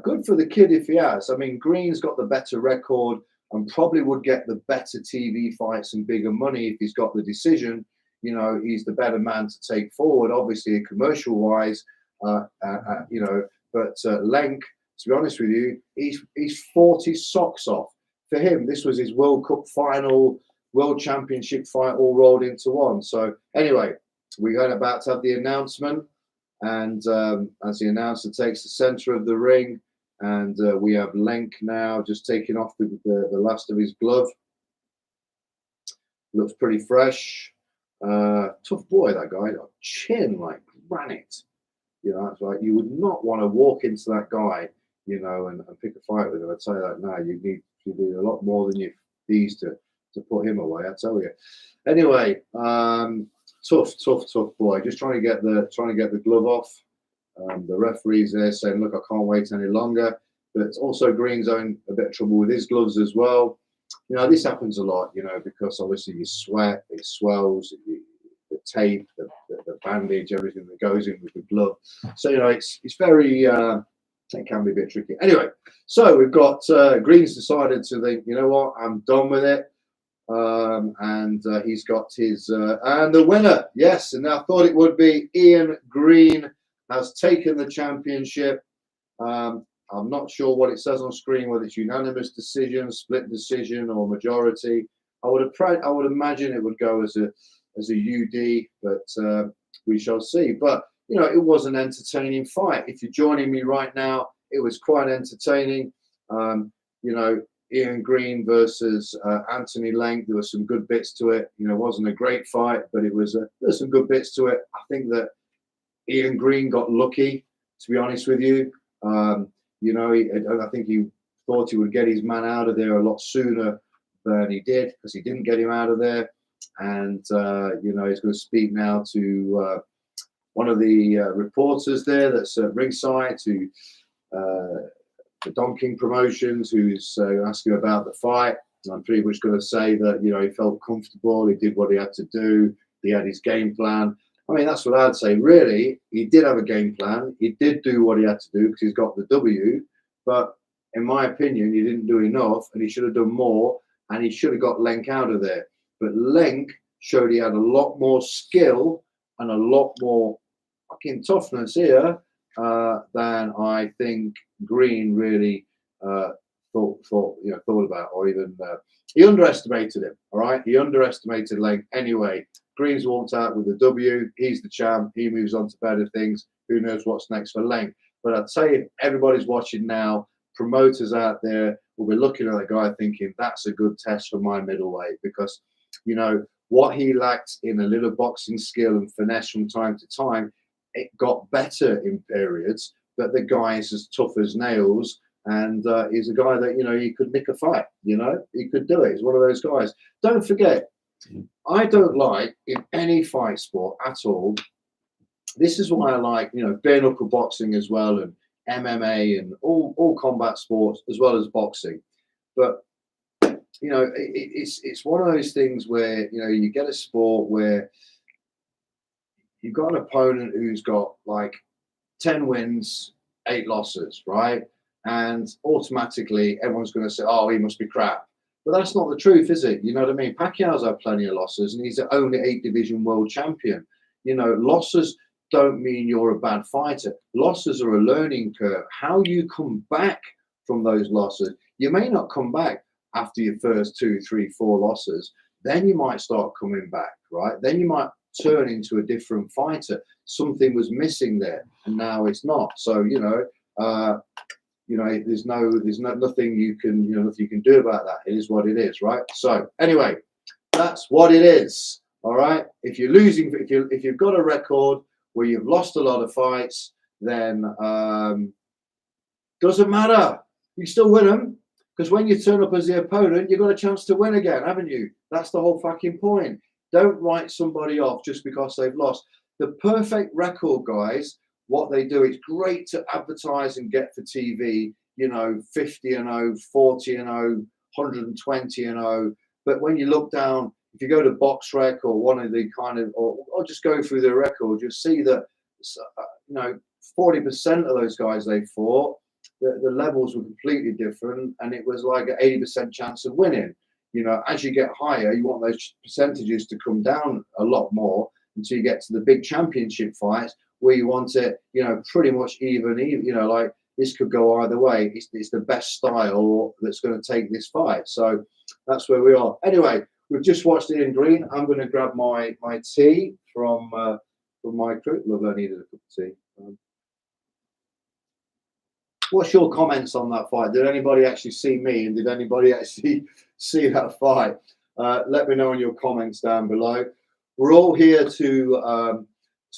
Good for the kid if he has. I mean, Green's got the better record and probably would get the better TV fights and bigger money if he's got the decision. You know, he's the better man to take forward, obviously, commercial-wise. You know, but Lenk, to be honest with you, he's 40 socks off. For him, this was his World Cup final, World Championship fight all rolled into one. So anyway, we're about to have the announcement, and as the announcer takes the center of the ring, and we have Lenk now just taking off the last of his glove. Looks pretty fresh. Tough boy, that guy. Chin like granite. You know, that's right. You would not want to walk into that guy, you know, and pick a fight with him. I'd tell you that now. You need a lot more than these to put him away. I tell you. Anyway, tough boy. Just trying to get the glove off. The referee's there saying, "Look, I can't wait any longer." But also Green's having a bit of trouble with his gloves as well. You know, this happens a lot. You know, because obviously you sweat, it swells. The tape, the bandage, everything that goes in with the glove. So, you know, it's very, it can be a bit tricky. Anyway, so we've got Green's decided to think, you know what, I'm done with it. And he's got his, and the winner, yes, and I thought it would be Ian Green has taken the championship. I'm not sure what it says on screen, whether it's unanimous decision, split decision, or majority. I would imagine it would go as a UD, but we shall see. But, you know, it was an entertaining fight. If you're joining me right now, it was quite entertaining. You know, Ian Green versus Anthony Lenk, there were some good bits to it. You know, it wasn't a great fight, but there's some good bits to it. I think that Ian Green got lucky, to be honest with you. You know, I think he thought he would get his man out of there a lot sooner than he did, because he didn't get him out of there. And, you know, he's going to speak now to one of the reporters there that's at ringside, to the Don King Promotions, who's asking about the fight. And I'm pretty much going to say that, you know, he felt comfortable, he did what he had to do, he had his game plan. I mean, that's what I'd say. Really, he did have a game plan. He did do what he had to do because he's got the W. But in my opinion, he didn't do enough, and he should have done more, and he should have got Lenk out of there. But Lenk showed he had a lot more skill and a lot more fucking toughness here. than I think Green really thought about, or even he underestimated him. All right, he underestimated Lang. Anyway, Green's walked out with a W. He's the champ. He moves on to better things. Who knows what's next for Lang? But I'd say if everybody's watching now, promoters out there will be looking at the guy thinking that's a good test for my middleweight, because you know what he lacked in a little boxing skill and finesse from time to time, it got better in periods. But the guy is as tough as nails. And he's a guy that, you know, he could nick a fight, you know, he could do it. He's one of those guys. Don't forget, I don't like in any fight sport at all. This is why I like, you know, bare knuckle boxing as well, and MMA and all combat sports as well as boxing. But, you know, it's one of those things where, you know, you get a sport where you've got an opponent who's got like 10 wins, 8 losses, right? And automatically everyone's going to say, oh, he must be crap. But that's not the truth, is it? You know what I mean? Pacquiao's had plenty of losses, and he's the only 8-division world champion. You know, losses don't mean you're a bad fighter. Losses are a learning curve. How you come back from those losses, you may not come back after your first 2, 3, 4 losses. Then you might start coming back, right? Then you might turn into a different fighter. Something was missing there, and now it's not. So, you know, there's nothing you can do about that. It is what it is, right? So anyway, that's what it is. All right. If you're losing, if you've got a record where you've lost a lot of fights, then doesn't matter. You still win them, because when you turn up as the opponent, you've got a chance to win again, haven't you? That's the whole fucking point. Don't write somebody off just because they've lost. The perfect record, guys, what they do, it's great to advertise and get for TV, you know, 50-0, 40-0, 120-0. But when you look down, if you go to BoxRec or one of the kind of, or just go through the record, you'll see that, you know, 40% of those guys they fought, the levels were completely different, and it was like an 80% chance of winning. You know, as you get higher, you want those percentages to come down a lot more until you get to the big championship fights, where you want it, you know, pretty much even, you know, like this could go either way. It's the best style that's going to take this fight. So that's where we are. Anyway, we've just watched it in Green. I'm going to grab my tea from my crew. Lovely, I needed a cup of tea. What's your comments on that fight? Did anybody actually see me, and did anybody actually see that fight? Let me know in your comments down below. We're all here to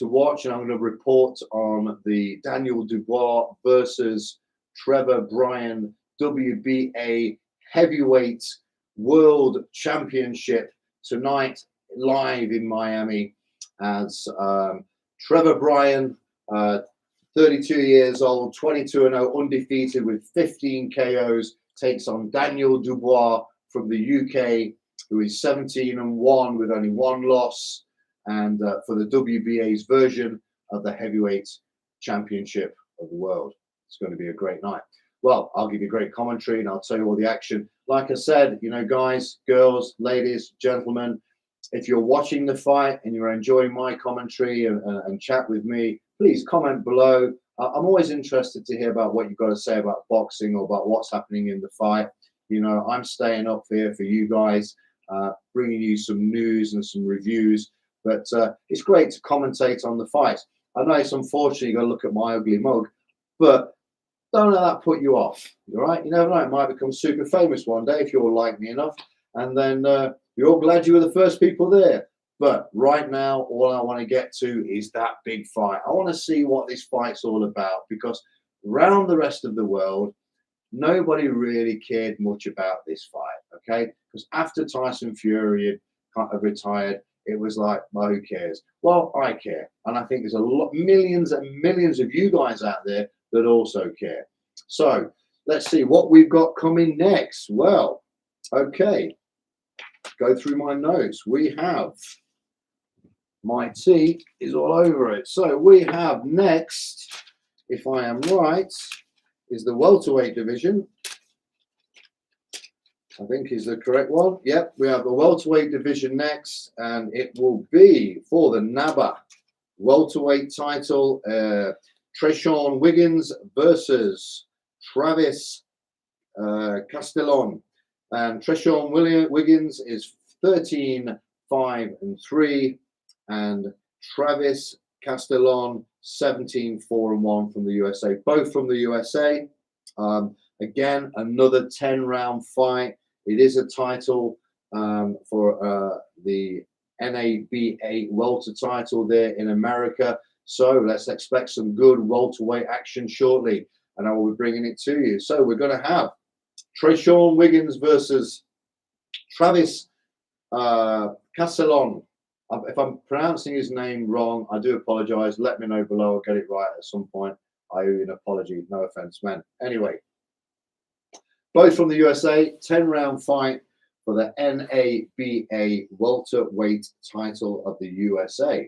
watch, and I'm going to report on the Daniel Dubois versus Trevor Bryan WBA Heavyweight World Championship tonight, live in Miami, as Trevor Bryan, 32 years old, 22-0, undefeated with 15 KOs, takes on Daniel Dubois from the UK, who is 17-1 with only 1 loss. And for the WBA's version of the heavyweight championship of the world. It's going to be a great night. Well, I'll give you great commentary, and I'll tell you all the action. Like I said, you know, guys, girls, ladies, gentlemen, if you're watching the fight and you're enjoying my commentary and chat with me, please comment below. I'm always interested to hear about what you've got to say about boxing or about what's happening in the fight. You know, I'm staying up here for you guys, bringing you some news and some reviews. But it's great to commentate on the fight. I know it's unfortunate you've got to look at my ugly mug, but don't let that put you off, all right? You never know, it might become super famous one day if you're like me enough, and then you're all glad you were the first people there. But right now, all I want to get to is that big fight. I want to see what this fight's all about, because around the rest of the world, nobody really cared much about this fight, okay? Because after Tyson Fury had kind of retired, it was like, well, who cares? Well, I care. And I think there's a lot, millions and millions of you guys out there that also care. So let's see what we've got coming next. Well, okay, go through my notes. We have, my tea is all over it. So we have next, if I am right, is the welterweight division. I think is the correct one. Yep, we have the welterweight division next, and it will be for the NABA welterweight title. Treyshawn Wiggins versus Travis Castellon. And Treyshawn Wiggins is 13-5-3, and Travis Castellon 17-4-1 from the USA. Both from the USA. Again, another 10-round fight. It is a title for the NABA welter title there in America. So let's expect some good welterweight action shortly, and I will be bringing it to you. So we're going to have Treyshawn Wiggins versus Travis Castellon. If I'm pronouncing his name wrong, I do apologize. Let me know below. I'll get it right at some point. I owe you an apology. No offense, man. Anyway, both from the USA, 10-round fight for the NABA welterweight title of the USA.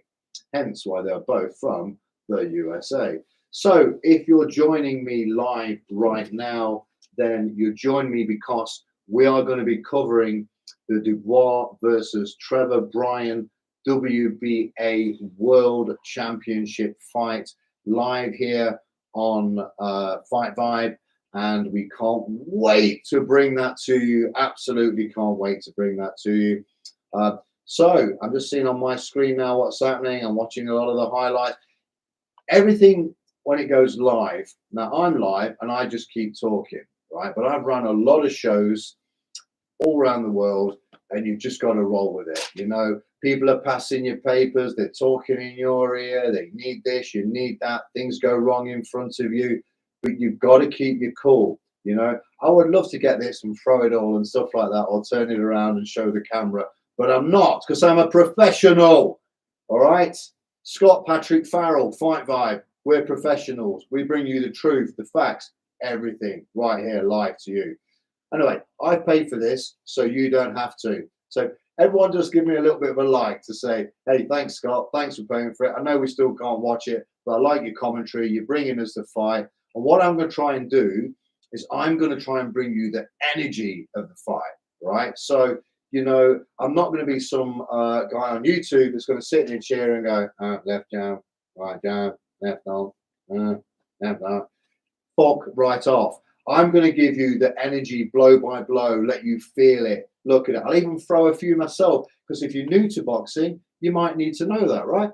Hence why they're both from the USA. So if you're joining me live right now, then you join me because we are going to be covering the Dubois versus Trevor Bryan WBA World Championship fight live here on Fight Vibe, and we can't wait to bring that to you. Absolutely can't wait to bring that to you. So I'm just seeing on my screen now what's happening. I'm watching a lot of the highlights. Everything when it goes live. Now I'm live and I just keep talking, right? But I've run a lot of shows all around the world, and you've just got to roll with it. You know, people are passing your papers, they're talking in your ear, they need this, you need that, things go wrong in front of you, but you've got to keep your cool. You know, I would love to get this and throw it all and stuff like that, or turn it around and show the camera, but I'm not, because I'm a professional. All right, Scott Patrick Farrell, Fight Vibe. We're professionals. We bring you the truth, the facts, everything right here live to you. Anyway, I pay for this, so you don't have to. So everyone just give me a little bit of a like to say, hey, thanks, Scott. Thanks for paying for it. I know we still can't watch it, but I like your commentary. You're bringing us the fight. And what I'm going to try and do is I'm going to try and bring you the energy of the fight, right? So, you know, I'm not going to be some guy on YouTube that's going to sit in a chair and go, left down, right down, left on, left on. Fuck right off. I'm going to give you the energy blow by blow, let you feel it, look at it. I'll even throw a few myself, because if you're new to boxing, you might need to know that, right?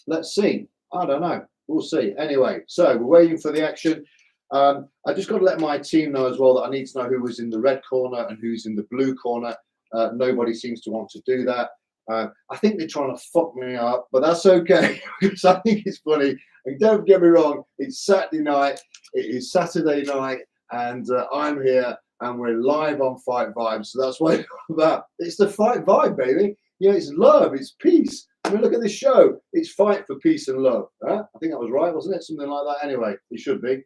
Let's see. I don't know. We'll see. Anyway, so we're waiting for the action. I just got to let my team know as well that I need to know who was in the red corner and who's in the blue corner. Nobody seems to want to do that. I think they're trying to fuck me up, but that's okay, because I think it's funny. And don't get me wrong, it's Saturday night. It is Saturday night. And I'm here, and we're live on Fight Vibe, so that's what it's all about. It's the Fight Vibe, baby. Yeah, it's love, it's peace. I mean, look at this show. It's fight for peace and love. Huh? I think that was right, wasn't it? Something like that. Anyway, it should be.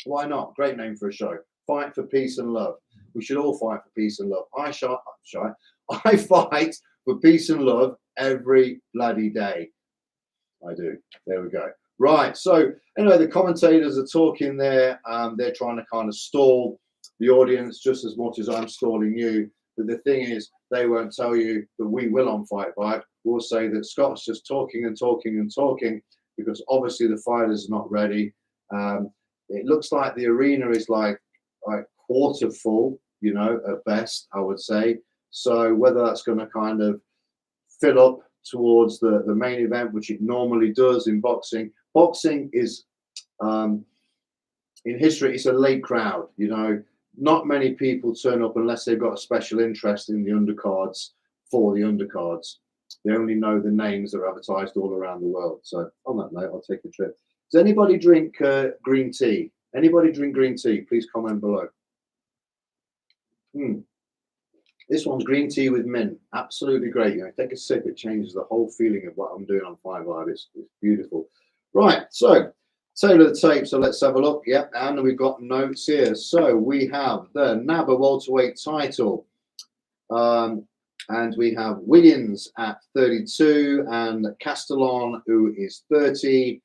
Why not? Great name for a show. Fight for peace and love. We should all fight for peace and love. I fight for peace and love every bloody day. I do. There we go. Right, so anyway, the commentators are talking there. They're trying to kind of stall the audience just as much as I'm stalling you. But the thing is, they won't tell you that we will on Fight Vibe. We'll say that Scott's just talking and talking and talking, because obviously the fighters are not ready. It looks like the arena is like quarter full, you know, at best, I would say. So whether that's going to kind of fill up towards the main event, which it normally does in boxing. Boxing is, in history, it's a late crowd. You know, not many people turn up unless they've got a special interest in the undercards for the undercards. They only know the names that are advertised all around the world. So on that note, I'll take a trip. Does anybody drink green tea? Anybody drink green tea? Please comment below. This one's green tea with mint. Absolutely great. You know, take a sip. It changes the whole feeling of what I'm doing on Fight Vibe. It's beautiful. Right. So, tail of the tape. So let's have a look. Yep. And we've got notes here. So we have the NABA welterweight title. And we have Wiggins at 32 and Castellon, who is 30.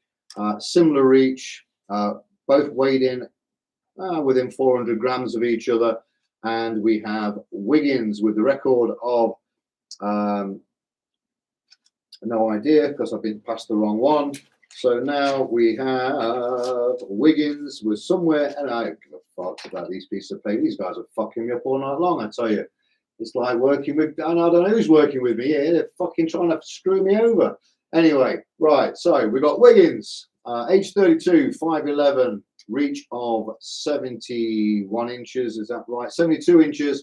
Similar reach. Both weighed in within 400 grams of each other. And we have Wiggins with the record of no idea, because I've been past the wrong one. So now we have Wiggins was somewhere, and I don't give a fuck about these pieces of paper. These guys are fucking me up all night long, I tell you. It's like working with, and I don't know who's working with me. Yeah, they're fucking trying to screw me over. Anyway, right, so we got Wiggins, age 32, 5'11", reach of 71 inches, is that right? 72 inches,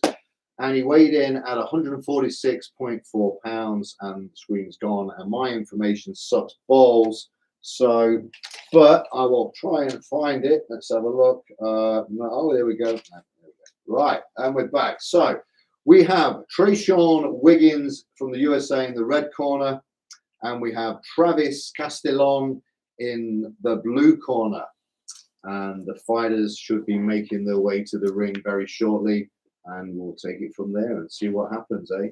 and he weighed in at 146.4 pounds, and the screen's gone, and my information sucks balls. So, but I will try and find it. Let's have a look. Oh, there we go. Right, and we're back. So, we have Treyshawn Wiggins from the USA in the red corner, and we have Travis Castellon in the blue corner. And the fighters should be making their way to the ring very shortly, and we'll take it from there and see what happens, eh?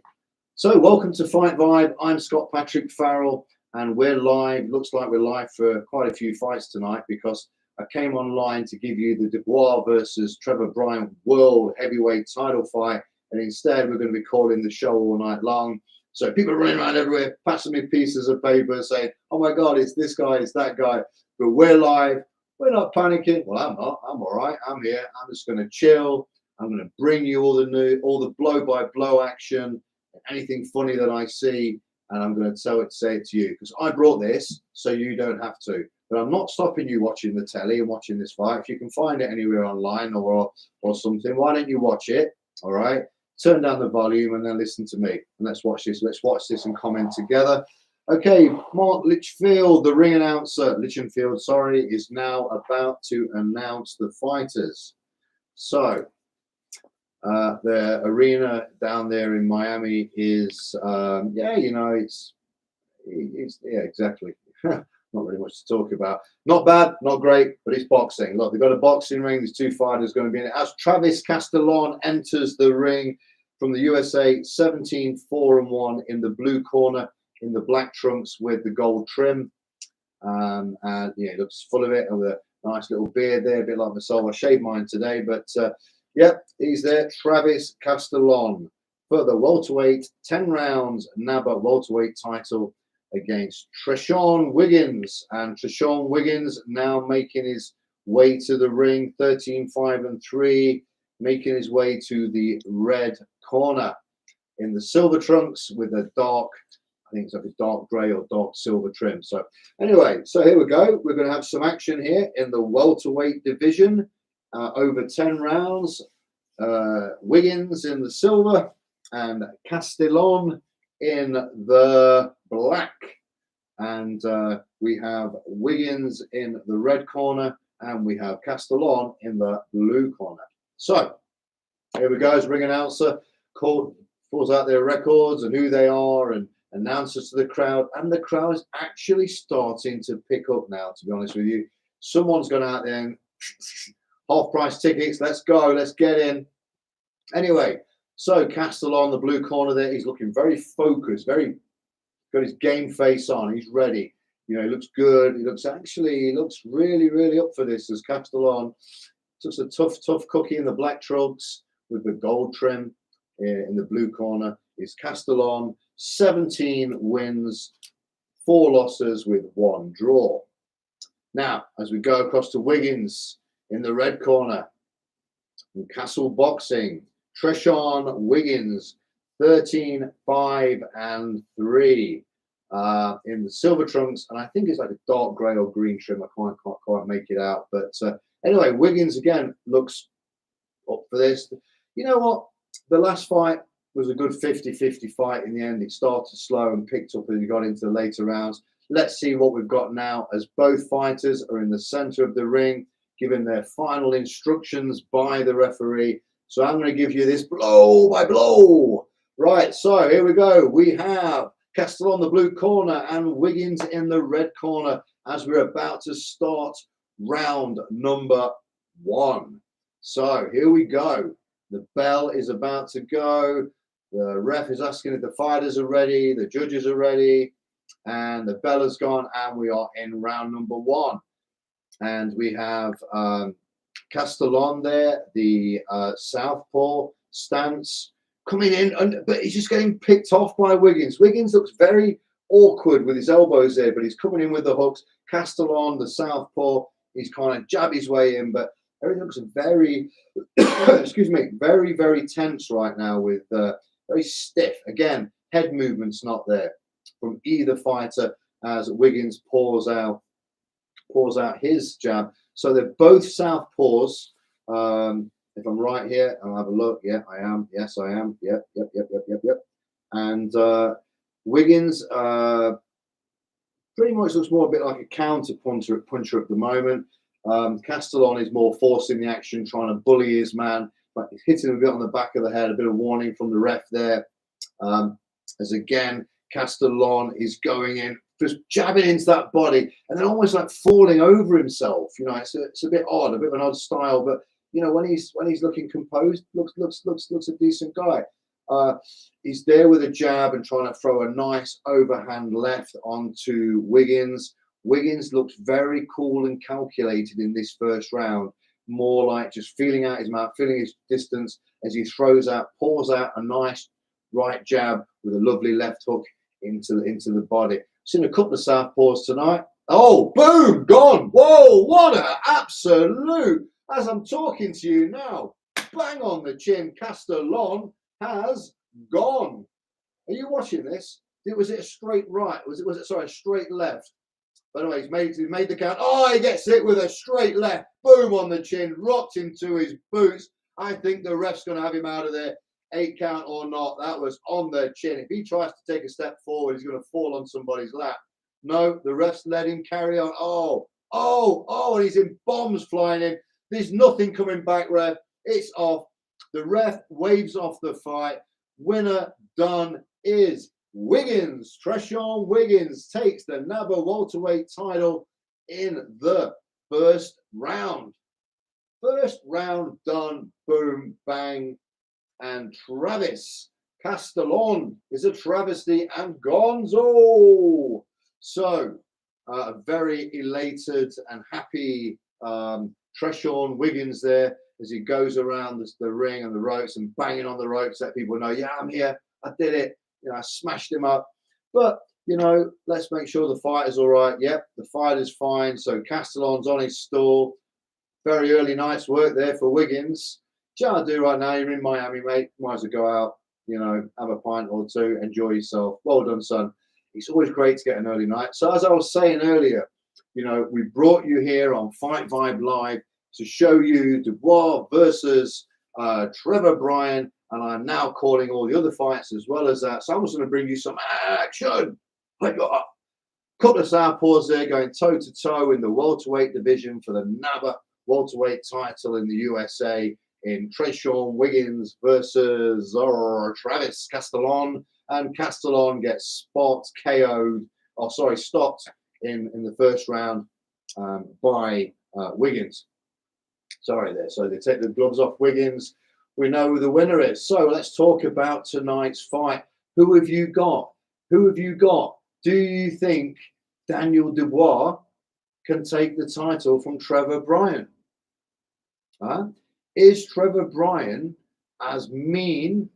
So, welcome to Fight Vibe. I'm Scott Patrick Farrell, and we're live. Looks like we're live for quite a few fights tonight because I came online to give you the Dubois versus Trevor Bryan World Heavyweight title fight. And instead, we're going to be calling the show all night long. So people are running around everywhere, passing me pieces of paper saying, oh my God, it's this guy, it's that guy. But we're live. We're not panicking. Well, I'm not. I'm all right. I'm here. I'm just going to chill. I'm going to bring you all the blow-by-blow action, anything funny that I see, and I'm going to say it to you. Because I brought this so you don't have to. But I'm not stopping you watching the telly and watching this fight. If you can find it anywhere online or something, why don't you watch it? All right? Turn down the volume and then listen to me. And let's watch this. Let's watch this and comment together. Okay, Mark Litchfield, the ring announcer, Litchfield, sorry, is now about to announce the fighters. So, the arena down there in Miami is, yeah, you know, it's yeah, exactly. Not really much to talk about. Not bad, not great, but it's boxing. Look, they've got a boxing ring. There's two fighters going to be in it. As Travis Castellon enters the ring from the USA, 17-4-1 in the blue corner, in the black trunks with the gold trim. And yeah, he looks full of it, with a nice little beard there, a bit like myself. I shaved mine today, but yep, he's there. Travis Castellon for the welterweight 10 rounds NABA welterweight title against Treyshawn Wiggins. And Treyshawn Wiggins now making his way to the ring, 13-5-3, making his way to the red corner in the silver trunks with a dark, I think it's like a dark grey or dark silver trim. So anyway, so here we go. We're going to have some action here in the welterweight division, over 10 rounds. Wiggins in the silver and Castellon in the black. And we have Wiggins in the red corner, and we have Castellon in the blue corner. So here we go. As ring announcer pulls out their records and who they are and announces to the crowd, and the crowd is actually starting to pick up now, to be honest with you. Someone's gone out there and half-price tickets, let's go, let's get in. Anyway, so Castellon, the blue corner there, he's looking very focused, very got his game face on, he's ready. You know, he looks good, he looks really, really up for this as Castellon. Just a tough cookie in the black trunks with the gold trim in the blue corner is Castellon. 17 wins, 4 losses with 1 draw. Now, as we go across to Wiggins in the red corner, in Castle Boxing, Treyshawn Wiggins, 13-5-3 in the silver trunks, and I think it's like a dark grey or green trim. I can't quite make it out, but anyway, Wiggins again looks up for this. You know what? The last fight was a good 50-50 fight in the end. It started slow and picked up as we got into the later rounds. Let's see what we've got now as both fighters are in the center of the ring, given their final instructions by the referee. So I'm going to give you this blow by blow. Right, so here we go. We have Castellon the blue corner and Wiggins in the red corner as we're about to start round number 1. So here we go. The bell is about to go. The ref is asking if the fighters are ready, the judges are ready, and the bell has gone, and we are in round number 1. And we have Castellon there, the southpaw stance, coming in, but he's just getting picked off by Wiggins. Wiggins looks very awkward with his elbows there, but he's coming in with the hooks. Castellon, the southpaw, he's kind of jab his way in, but everything looks very, excuse me, very, very tense right now with very stiff. Again, head movement's not there from either fighter as Wiggins pours out his jab. So they're both southpaws. If I'm right here, I'll have a look. Yeah, I am. Yes, I am. Yep. And Wiggins pretty much looks more a bit like a counter puncher at the moment. Castellon is more forcing the action, trying to bully his man, but he's hitting him a bit on the back of the head. A bit of warning from the ref there. As again, Castellon is going in, just jabbing into that body, and then almost like falling over himself. You know, it's a bit odd, a bit of an odd style, but you know, when he's looking composed, looks a decent guy. He's there with a jab and trying to throw a nice overhand left onto Wiggins. Wiggins looks very cool and calculated in this first round, more like just feeling out his mouth, feeling his distance as he pours out a nice right jab with a lovely left hook into the body. Seen a couple of southpaws tonight. Oh, boom, gone. Whoa, what an absolute, as I'm talking to you now, bang on the chin, Castellon has gone. Are you watching this? Was it a straight right? Was it sorry, a straight left? By the way, he's made the count. Oh, he gets hit with a straight left. Boom on the chin, rocked him to his boots. I think the ref's going to have him out of there. 8 count or not, that was on the chin. If he tries to take a step forward, he's going to fall on somebody's lap. No, the refs let him carry on. And he's in bombs flying in. There's nothing coming back, ref. It's off. The ref waves off the fight. Winner done is Wiggins. Treyshawn Wiggins takes the NABA welterweight title in the first round. First round done. Boom, bang. And Travis Castellon is a travesty and gonzo. So, very elated and happy Treyshawn Wiggins there as he goes around the ring and the ropes and banging on the ropes, let people know, yeah, I'm here, I did it, you know, I smashed him up. But, you know, let's make sure the fighter's all right. Yep, the fighter's fine. So Castellon's on his stall. Very early night's work there for Wiggins. Do you know what I do right now? You're in Miami, mate. Might as well go out, you know, have a pint or two, enjoy yourself. Well done, son. It's always great to get an early night. So as I was saying earlier, you know, we brought you here on Fight Vibe Live to show you Dubois versus Trevor Bryan, and I'm now calling all the other fights as well as that. So I'm just going to bring you some action. I got a couple of southpaws there going toe-to-toe in the welterweight division for the NABA welterweight title in the USA in Treyshawn Wiggins versus Travis Castellon. And Castellon gets stopped in the first round by Wiggins. Sorry there. So they take the gloves off Wiggins. We know who the winner is. So let's talk about tonight's fight. Who have you got? Who have you got? Do you think Daniel Dubois can take the title from Trevor Bryan? Is Trevor Bryan as mean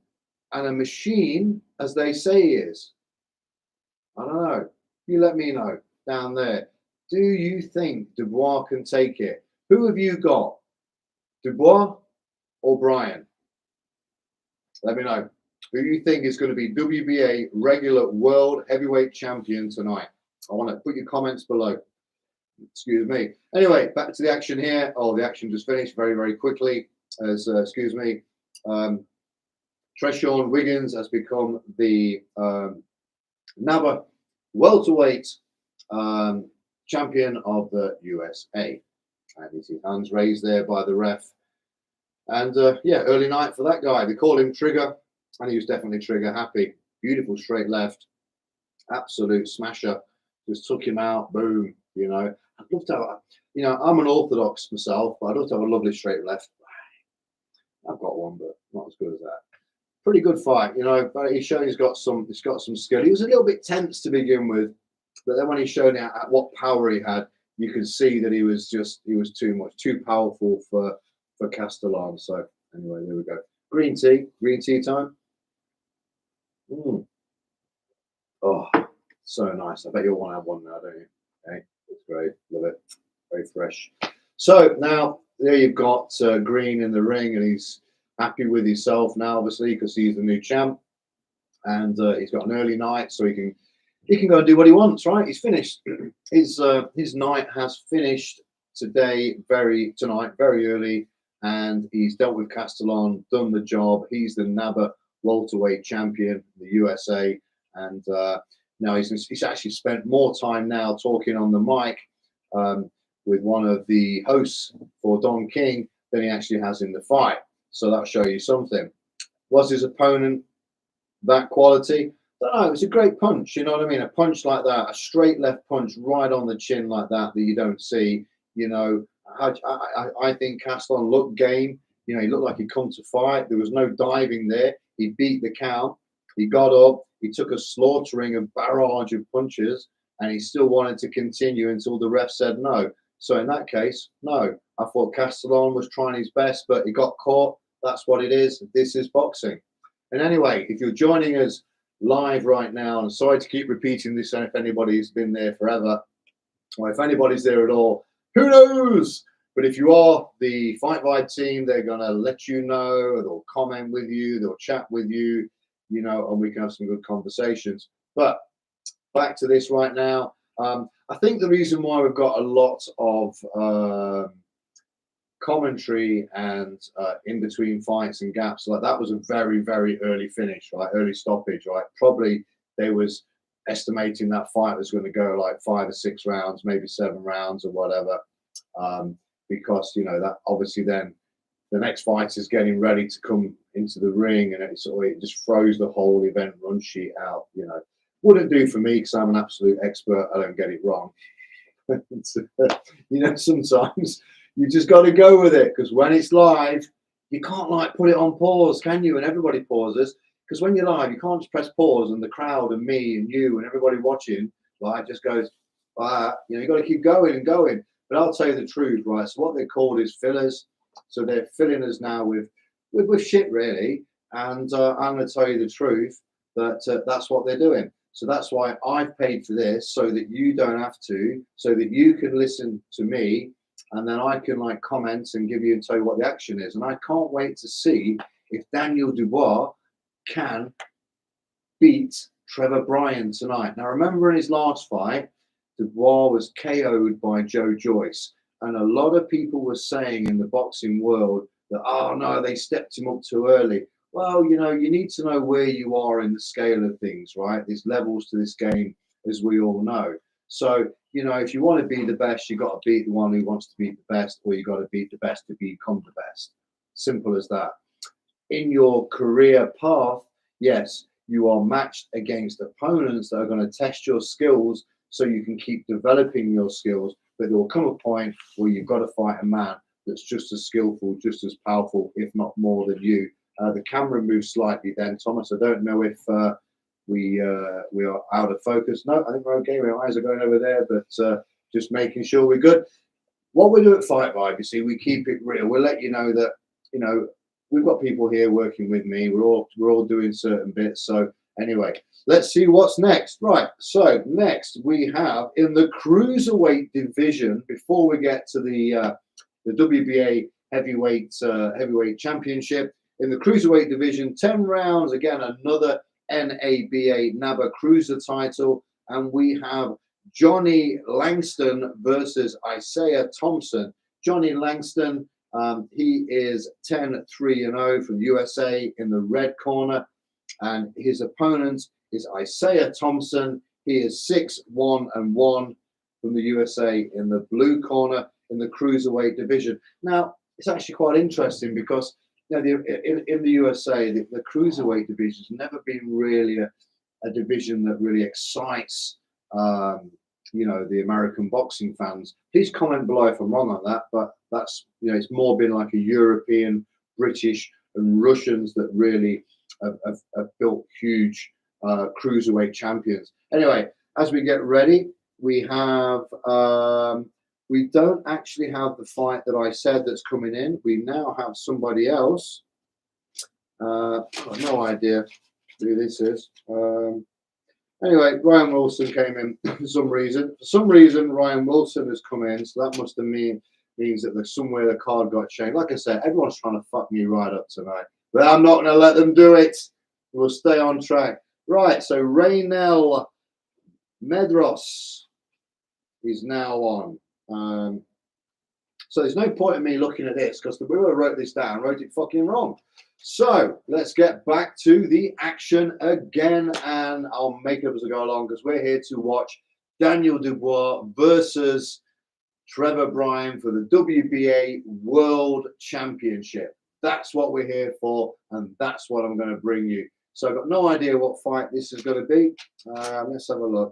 and a machine as they say he is? I don't know. You let me know down there. Do you think Dubois can take it? Who have you got? Dubois or Bryan? Let me know. Who you think is going to be WBA regular world heavyweight champion tonight? I want to put your comments below. Excuse me. Anyway, back to the action here. Oh, the action just finished very, very quickly. As Treyshawn Wiggins has become the NABA welterweight champion of the USA. And you see hands raised there by the ref. And yeah, early night for that guy. They call him Trigger, and he was definitely trigger happy. Beautiful straight left, absolute smasher. Just took him out. Boom. You know, I'd love to have. You know, I'm an orthodox myself, but I'd love to have a lovely straight left. I've got one, but not as good as that. Pretty good fight, you know. But he's shown he's got some skill. He was a little bit tense to begin with, but then when he showed at what power he had, you could see that he was too powerful for Castellon. So anyway, there we go. Green tea time. Oh, so nice. I bet you'll want to have one now, don't you? Okay. It's great. Love it. Very fresh. So now there you've got Green in the ring, and he's happy with himself now, obviously, because he's the new champ, and he's got an early night, so he can go and do what he wants. Right? He's finished. His night has finished tonight, very early, and he's dealt with Castellon, done the job. He's the NABA welterweight champion, the USA, and now he's actually spent more time now talking on the mic with one of the hosts for Don King than he actually has in the fight. So that'll show you something. Was his opponent that quality? I don't know. It was a great punch. You know what I mean? A punch like that, a straight left punch right on the chin like that you don't see. You know, I think Castellon looked game. You know, he looked like he'd come to fight. There was no diving there. He beat the count. He got up. He took a slaughtering of barrage of punches, and he still wanted to continue until the ref said no. So in that case, no. I thought Castellon was trying his best, but he got caught. That's what it is. This is boxing. And anyway, if you're joining us live right now, and sorry to keep repeating this, and if anybody's been there forever, or if anybody's there at all, who knows? But if you are the Fight Vibe team, they're going to let you know, they'll comment with you, they'll chat with you, you know, and we can have some good conversations. But back to this right now. I think the reason why we've got a lot of commentary and in between fights and gaps, like that was a very, very early finish, right? Early stoppage, right? Probably they was estimating that fight was going to go like 5 or 6 rounds, maybe 7 rounds or whatever. Because, you know, that obviously then the next fight is getting ready to come into the ring, and it just throws the whole event run sheet out, you know. Wouldn't do for me because I'm an absolute expert. I don't get it wrong. You know, sometimes you just got to go with it, because when it's live, you can't like put it on pause, can you? And everybody pauses, because when you're live, you can't just press pause and the crowd and me and you and everybody watching like just goes, you know, you got to keep going and going. But I'll tell you the truth, right? So what they're called is fillers. So they're filling us now with shit, really. And I'm going to tell you the truth that that's what they're doing. So that's why I've paid for this, so that you don't have to, so that you can listen to me, and then I can like comment and give you and tell you what the action is. And I can't wait to see if Daniel Dubois can beat Trevor Bryan tonight. Now, remember in his last fight, Dubois was KO'd by Joe Joyce. And a lot of people were saying in the boxing world that, oh no, they stepped him up too early. Well, you know, you need to know where you are in the scale of things, right? There's levels to this game, as we all know. So, you know, if you want to be the best, you've got to beat the one who wants to beat the best, or you've got to beat the best to become the best. Simple as that. In your career path, yes, you are matched against opponents that are going to test your skills so you can keep developing your skills. But there will come a point where you've got to fight a man that's just as skillful, just as powerful, if not more than you. The camera moves slightly then, Thomas. I don't know if we are out of focus. No, I think we're okay. My eyes are going over there, but just making sure we're good. What we do at Fight Vibe, you see, we keep it real. We'll let you know that, you know, we've got people here working with me. We're all doing certain bits. So anyway, let's see what's next. Right. So next we have in the cruiserweight division, before we get to the WBA heavyweight championship. In the cruiserweight division, 10 rounds, again, another NABA cruiser title. And we have Johnny Langston versus Isaiah Thompson. Johnny Langston, he is 10-3-0 from USA in the red corner. And his opponent is Isaiah Thompson. He is 6-1-1 from the USA in the blue corner in the cruiserweight division. Now, it's actually quite interesting because, you know, in the USA, the cruiserweight division has never been really a division that really excites, you know, the American boxing fans. Please comment below if I'm wrong on that, but that's, you know, it's more been like a European, British, and Russians that really have built huge cruiserweight champions. Anyway, as we get ready, we have. We don't actually have the fight that I said that's coming in. We now have somebody else. I've got no idea who this is. Anyway, Ryan Wilson came in for some reason. For some reason, Ryan Wilson has come in, so that must have means that there's somewhere the card got changed. Like I said, everyone's trying to fuck me right up tonight, but I'm not going to let them do it. We'll stay on track. Right, so Raynel Medros is now on. So there's no point in me looking at this because the whoever wrote this down wrote it fucking wrong. So let's get back to the action again, and I'll make it as I go along because we're here to watch Daniel Dubois versus Trevor Bryan for the WBA World Championship. That's what we're here for, and that's what I'm going to bring you. So I've got no idea what fight this is going to be. Let's have a look.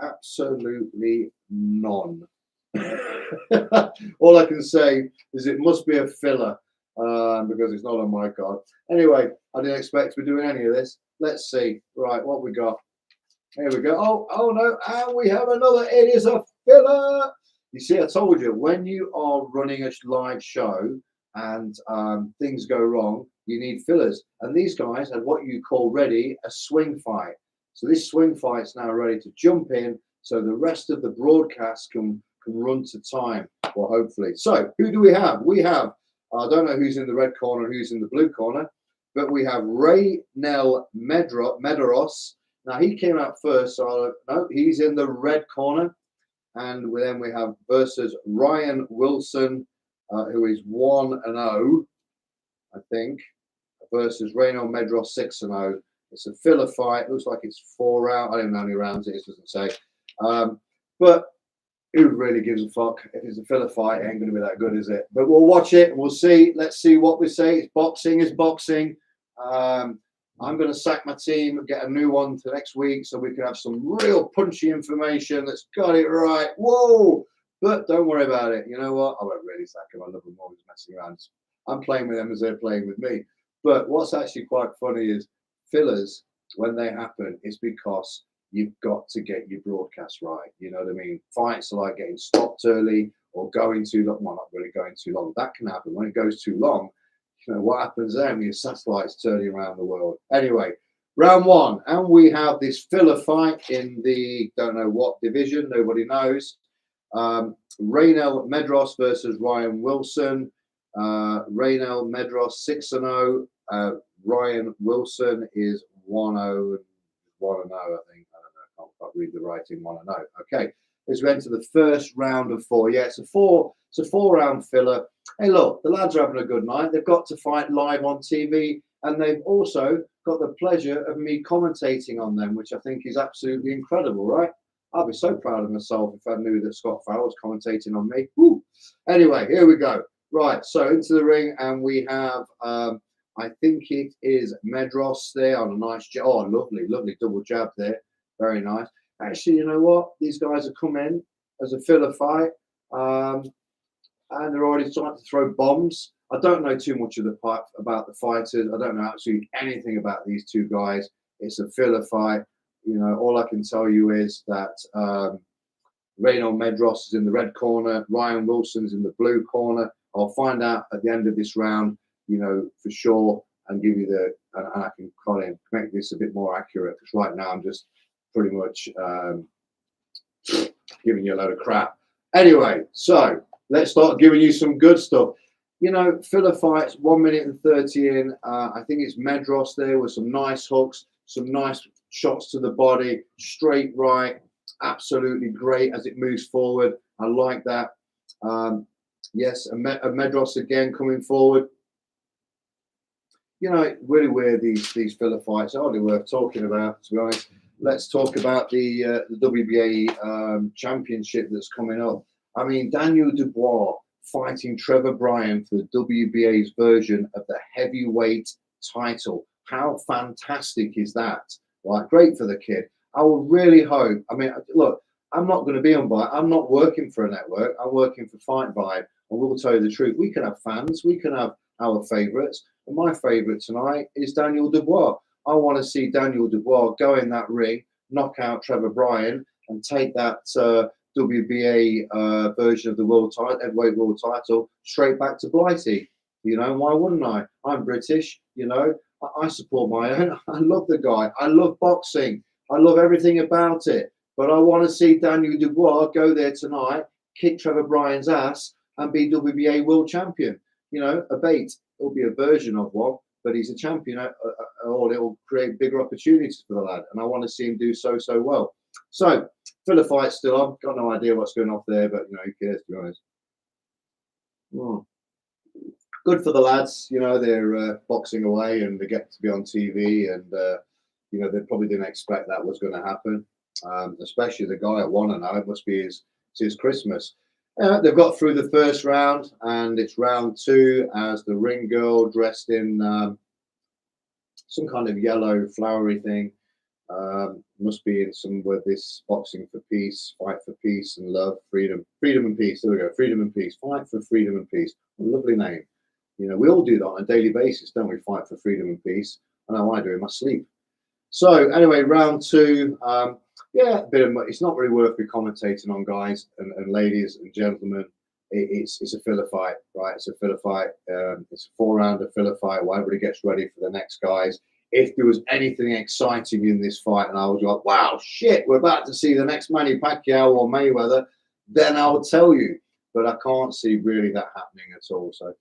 Absolutely none. All I can say is it must be a filler because it's not on my card. Anyway, I didn't expect to be doing any of this. Let's see. Right, what we got? Here we go. Oh no, and we have another. It is a filler. You see, I told you, when you are running a live show and things go wrong, you need fillers. And these guys had what you call ready a swing fight. So this swing fight's now ready to jump in so the rest of the broadcast can run to time, well, hopefully. So who do we have? We have, I don't know who's in the red corner and who's in the blue corner, but we have Raynel Medros. Now, he came out first, so no, he's in the red corner. And then we have versus Ryan Wilson, who is 1-0, I think, versus Raynel Medros 6-0. It's a filler fight. Looks like it's 4 rounds. I don't know how many rounds it is, doesn't say. But who really gives a fuck? If it's a filler fight, it ain't going to be that good, is it? But we'll watch it and we'll see. Let's see what we say. It's boxing is boxing. I'm going to sack my team and get a new one for next week so we can have some real punchy information that's got it right. Whoa! But don't worry about it. You know what? I won't really sack them. I love them always messing around. I'm playing with them as they're playing with me. But what's actually quite funny is fillers, when they happen, it's because you've got to get your broadcast right. You know what I mean? Fights are like getting stopped early or going too long. Well, not really going too long. That can happen. When it goes too long, you know what happens then? Your satellite's turning around the world. Anyway, round one. And we have this filler fight in the, don't know what division, nobody knows. Raynel Medros versus Ryan Wilson. Raynel Medros 6-0. Ryan Wilson is 1-0, I think. I don't know. I can't read the writing. 1-0. Okay, let's go into the first round of 4. Yeah, it's a 4-round filler. Hey, look, the lads are having a good night. They've got to fight live on TV, and they've also got the pleasure of me commentating on them, which I think is absolutely incredible, right? I'll be so proud of myself if I knew that Scott Farrell was commentating on me. Woo. Anyway, here we go. Right, so into the ring, and we have, I think it is Medros there on a nice jab. Oh, lovely double jab there. Very nice. Actually, you know what? These guys have come in as a filler fight, and they're already starting to throw bombs. I don't know too much about the fighters. I don't know absolutely anything about these two guys. It's a filler fight. You know, all I can tell you is that Raynel Medros is in the red corner. Ryan Wilson's in the blue corner. I'll find out at the end of this round, you know, for sure, and give you and I can kind of make this a bit more accurate, because right now I'm just pretty much giving you a load of crap. Anyway, so let's start giving you some good stuff. You know, filler fights, 1 minute and 30 in. I think it's Medros there with some nice hooks, some nice shots to the body, straight right, absolutely great as it moves forward. I like that. Yes, a Medros again coming forward. You know, really weird, these filler fights. Hardly worth talking about, to be honest. Let's talk about the WBA championship that's coming up. I mean, Daniel Dubois fighting Trevor Bryan for the WBA's version of the heavyweight title. How fantastic is that? Right, great for the kid. I will really hope. I mean, look, I'm not going to be on Bryant. I'm not working for a network. I'm working for Fight Vibe. And we'll tell you the truth. We can have fans. We can have our favourites. And my favourite tonight is Daniel Dubois. I want to see Daniel Dubois go in that ring, knock out Trevor Bryan, and take that WBA version of the heavyweight world title straight back to Blighty. You know, why wouldn't I? I'm British. You know, I support my own. I love the guy. I love boxing. I love everything about it. But I want to see Daniel Dubois go there tonight, kick Trevor Bryan's ass, and be WBA World Champion. You know, a bait. It'll be a version of one, but he's a champion, or it'll create bigger opportunities for the lad. And I want to see him do so well. So, filler fight still on. Got no idea what's going off there, but, you know, who cares, to be honest. Good for the lads. You know, they're boxing away and they get to be on TV, and, you know, they probably didn't expect that was going to happen. Especially the guy at 1-0. It must be his Christmas. They've got through the first round, and it's round 2 as the ring girl dressed in some kind of yellow flowery thing. Must be in some with this boxing for peace, fight for peace and love, freedom and peace. There we go, freedom and peace, fight for freedom and peace. What a lovely name. You know, we all do that on a daily basis, don't we? Fight for freedom and peace. I know I do in my sleep. So anyway, round 2. Yeah, a bit of. It's not really worth me commentating on, guys and ladies and gentlemen. It's a filler fight, right? It's a filler fight. It's a 4-rounder filler fight while everybody gets ready for the next guys. If there was anything exciting in this fight, and I was like, "Wow, shit, we're about to see the next Manny Pacquiao or Mayweather," then I would tell you. But I can't see really that happening at all. So,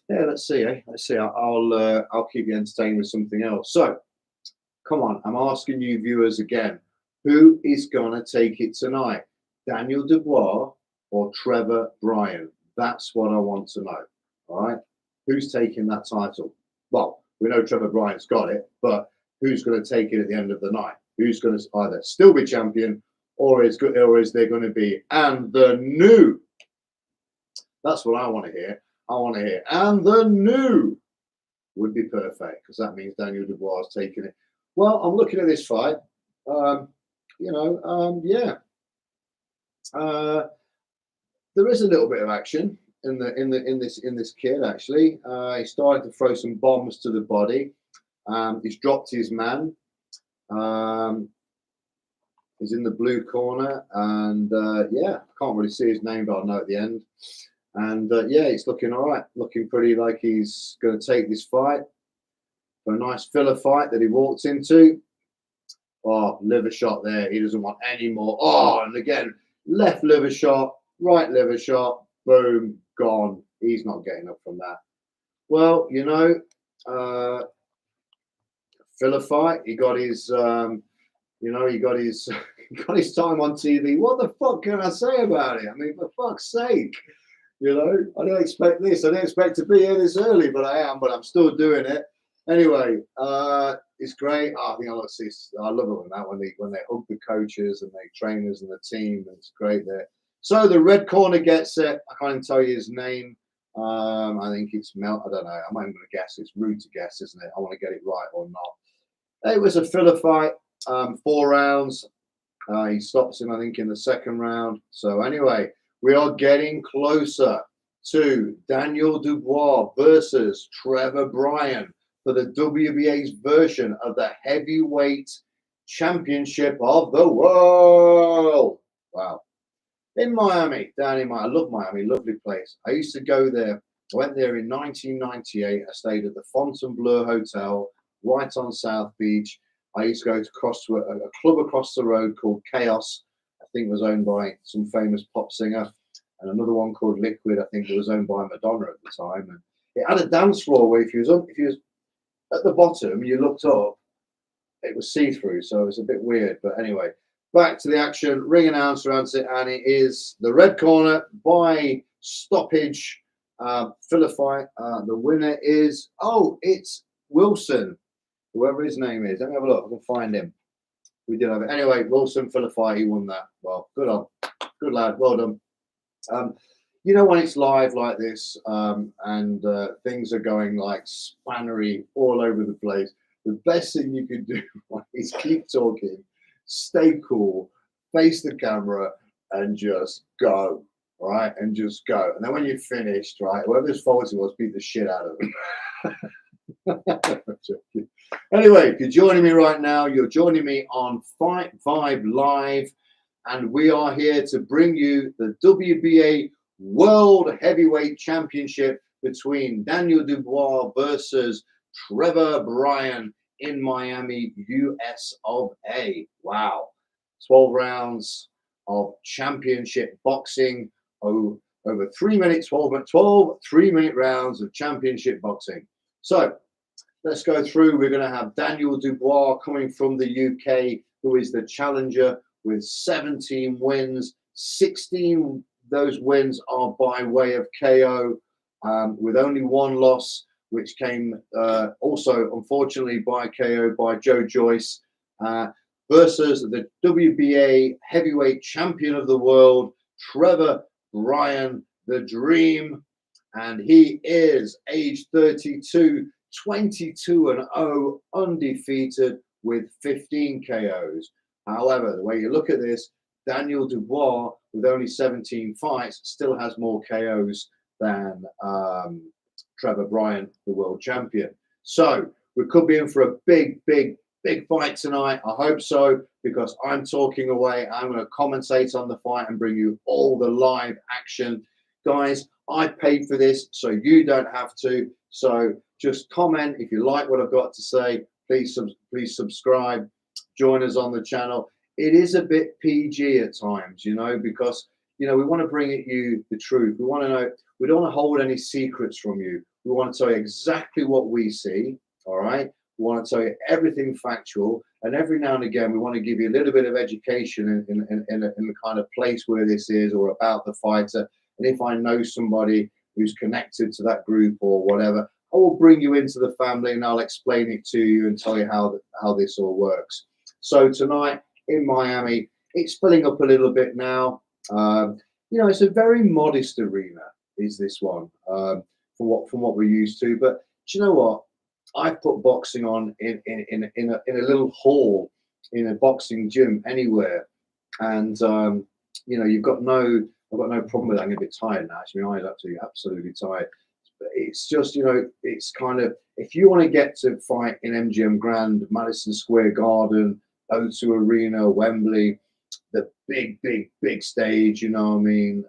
yeah, let's see. Let's see. I'll keep you entertained with something else. So, come on, I'm asking you viewers again. Who is going to take it tonight? Daniel Dubois or Trevor Bryan? That's what I want to know. All right. Who's taking that title? Well, we know Trevor Bryan's got it, but who's going to take it at the end of the night? Who's going to either still be champion, or is there going to be and the new? That's what I want to hear. I want to hear and the new would be perfect, because that means Daniel Dubois is taking it. Well, I'm looking at this fight. Yeah. There is a little bit of action in this kid, actually. He started to throw some bombs to the body. He's dropped his man. He's in the blue corner, and yeah, I can't really see his name, but I'll know at the end. And yeah, he's looking all right, looking pretty like he's going to take this fight for a nice filler fight that he walked into. Oh, liver shot there. He doesn't want any more. Oh, and again, left liver shot, right liver shot, boom, gone. He's not getting up from that. Well, you know, filler fight. He got his, he got his time on TV. What the fuck can I say about it? I mean, for fuck's sake, you know, I didn't expect this. I didn't expect to be here this early, but I am. But I'm still doing it. Anyway, it's great. Oh, I think I love this. I love it when they hug the coaches and the trainers and the team. And it's great there. So the red corner gets it. I can't even tell you his name. I think it's Mel. I don't know. I'm not even going to guess. It's rude to guess, isn't it? I want to get it right or not. It was a filler fight. 4 rounds. He stops him, I think, in the 2nd round. So anyway, we are getting closer to Daniel Dubois versus Trevor Bryan for the WBA's version of the heavyweight championship of the world. Wow. In Miami, down in Miami. I love Miami, lovely place. I used to go there. I went there in 1998. I stayed at the Fontainebleau Hotel right on South Beach. I used to go to a club across the road called Chaos. I think it was owned by some famous pop singer. And another one called Liquid. I think it was owned by Madonna at the time. And it had a dance floor where if you was at the bottom, you looked up, it was see-through, so it was a bit weird. But anyway, back to the action. Ring announcer answer, and it is the red corner by stoppage filler fight. The winner is, it's Wilson, whoever his name is. Let me have a look. I can find him. We did have it. Anyway, Wilson filler fight. He won that. Well, good lad. Well done. You know, when it's live like this and things are going like spannery all over the place, the best thing you can do is keep talking, stay cool, face the camera, and just go, right? And just go. And then when you're finished, right, whoever's fault it was, beat the shit out of them. Anyway, if you're joining me right now, you're joining me on Fight Vibe Live, and we are here to bring you the WBA World Heavyweight Championship between Daniel Dubois versus Trevor Bryan in Miami, US of A. Wow. 12 rounds of championship boxing. Oh, over 3 minutes, 12 3-minute rounds of championship boxing. So let's go through. We're going to have Daniel Dubois coming from the UK, who is the challenger with 17 wins. 16 those wins are by way of KO, with only one loss, which came also, unfortunately, by KO by Joe Joyce, versus the WBA Heavyweight Champion of the World, Trevor Bryan, the Dream. And he is age 32, 22-0, undefeated with 15 KOs. However, the way you look at this, Daniel Dubois, with only 17 fights, still has more KOs than Trevor Bryan, the world champion. So we could be in for a big fight tonight. I hope so, because I'm talking away. I'm going to commentate on the fight and bring you all the live action. Guys, I paid for this, so you don't have to. So just comment if you like what I've got to say. Please subscribe. Join us on the channel. It is a bit PG at times, you know, because, you know, we want to bring you the truth. We want to know, we don't want to hold any secrets from you. We want to tell you exactly what we see, all right? We want to tell you everything factual. And every now and again, we want to give you a little bit of education in the kind of place where this is, or about the fighter. And if I know somebody who's connected to that group or whatever, I will bring you into the family and I'll explain it to you and tell you how this all works. So tonight in Miami, it's filling up a little bit now. You know, it's a very modest arena, is this one, from what we're used to. But do you know what? I put boxing on in a little hall in a boxing gym anywhere, and you know, I've got no problem with that. I'm a bit tired now. Actually, my eyes are absolutely tired. But it's just, you know, it's kind of, if you want to get to fight in MGM Grand, Madison Square Garden, O2 Arena, Wembley, the big stage, you know what I mean,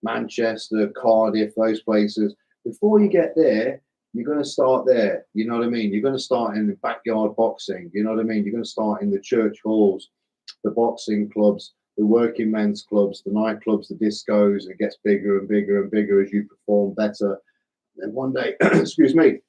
Manchester, Cardiff, those places. Before you get there, you're going to start there. You know what I mean? You're going to start in the backyard boxing. You know what I mean? You're going to start in the church halls, the boxing clubs, the working men's clubs, the nightclubs, the discos. And it gets bigger and bigger and bigger as you perform better. And one day, excuse me,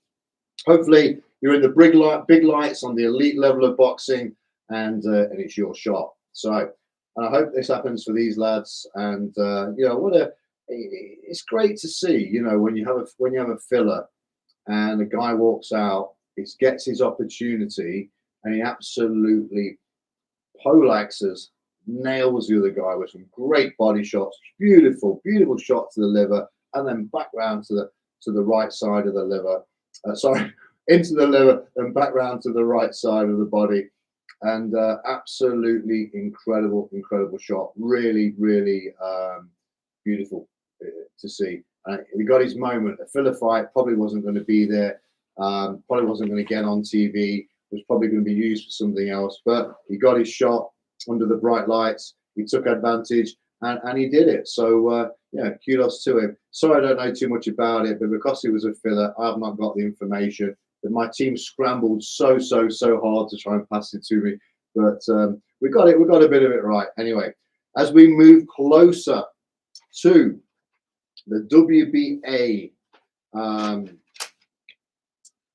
hopefully you're in the big lights on the elite level of boxing, and it's your shot. So, and I hope this happens for these lads. And you know, it's great to see. You know, when you have a filler, and a guy walks out, he gets his opportunity, and he absolutely poleaxes, nails the other guy with some great body shots, beautiful shot to the liver, and then back round to the right side of the liver. Into the liver and back round to the right side of the body. And absolutely incredible shot. Really beautiful to see. He got his moment. A filler fight probably wasn't going to be there. Probably wasn't going to get on TV. Was probably going to be used for something else. But he got his shot under the bright lights. He took advantage, and he did it. So yeah, kudos to him. Sorry, I don't know too much about it, but because it was a filler, I have not got the information. But my team scrambled so hard to try and pass it to me. But we got it. We got a bit of it right. Anyway, as we move closer to the WBA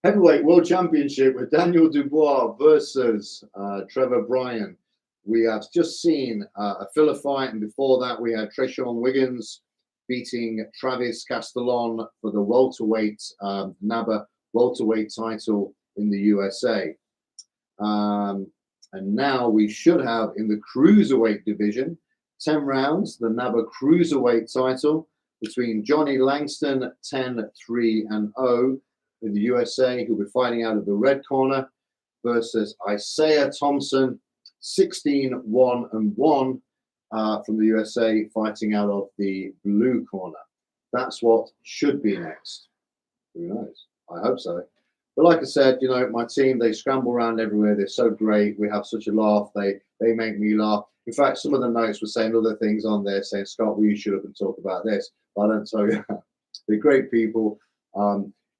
Heavyweight World Championship with Daniel Dubois versus Trevor Bryan. We have just seen a filler fight, and before that we had Treyshawn Wiggins beating Travis Castellon for the welterweight NABA welterweight title in the USA. And now we should have in the cruiserweight division 10 rounds, the NABA cruiserweight title between Johnny Langston, 10-3-0 in the USA, who'll be fighting out of the red corner, versus Isaiah Thompson, 16-1-1 from the USA, fighting out of the blue corner. That's what should be next. Who knows? I hope so. But like I said, you know, my team, they scramble around everywhere. They're so great. We have such a laugh. They make me laugh. In fact, some of the notes were saying other things on there, saying, Scott, well, you should have been talking about this. But I don't tell you. They're great people.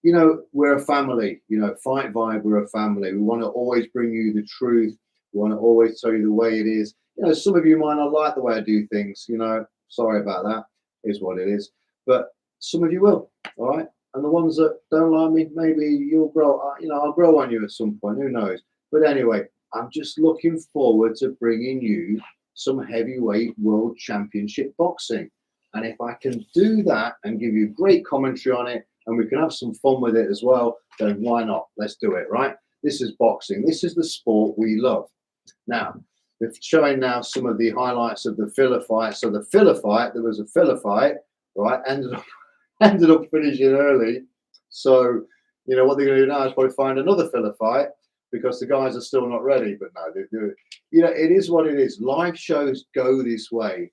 you know, we're a family. You know, Fight Vibe, we're a family. We want to always bring you the truth. We want to always tell you the way it is. You know, some of you might not like the way I do things. You know, sorry about that. Is what it is. But some of you will. All right. And the ones that don't like me, maybe you'll grow. You know, I'll grow on you at some point. Who knows? But anyway, I'm just looking forward to bringing you some heavyweight world championship boxing. And if I can do that and give you great commentary on it, and we can have some fun with it as well, then why not? Let's do it, right? This is boxing. This is the sport we love. Now, we're showing now some of the highlights of the filler fight. So the filler fight, there was a filler fight, right? Ended up finishing early. So, you know, what they're going to do now is probably find another filler fight because the guys are still not ready. But no, they do it. You know, it is what it is. Live shows go this way.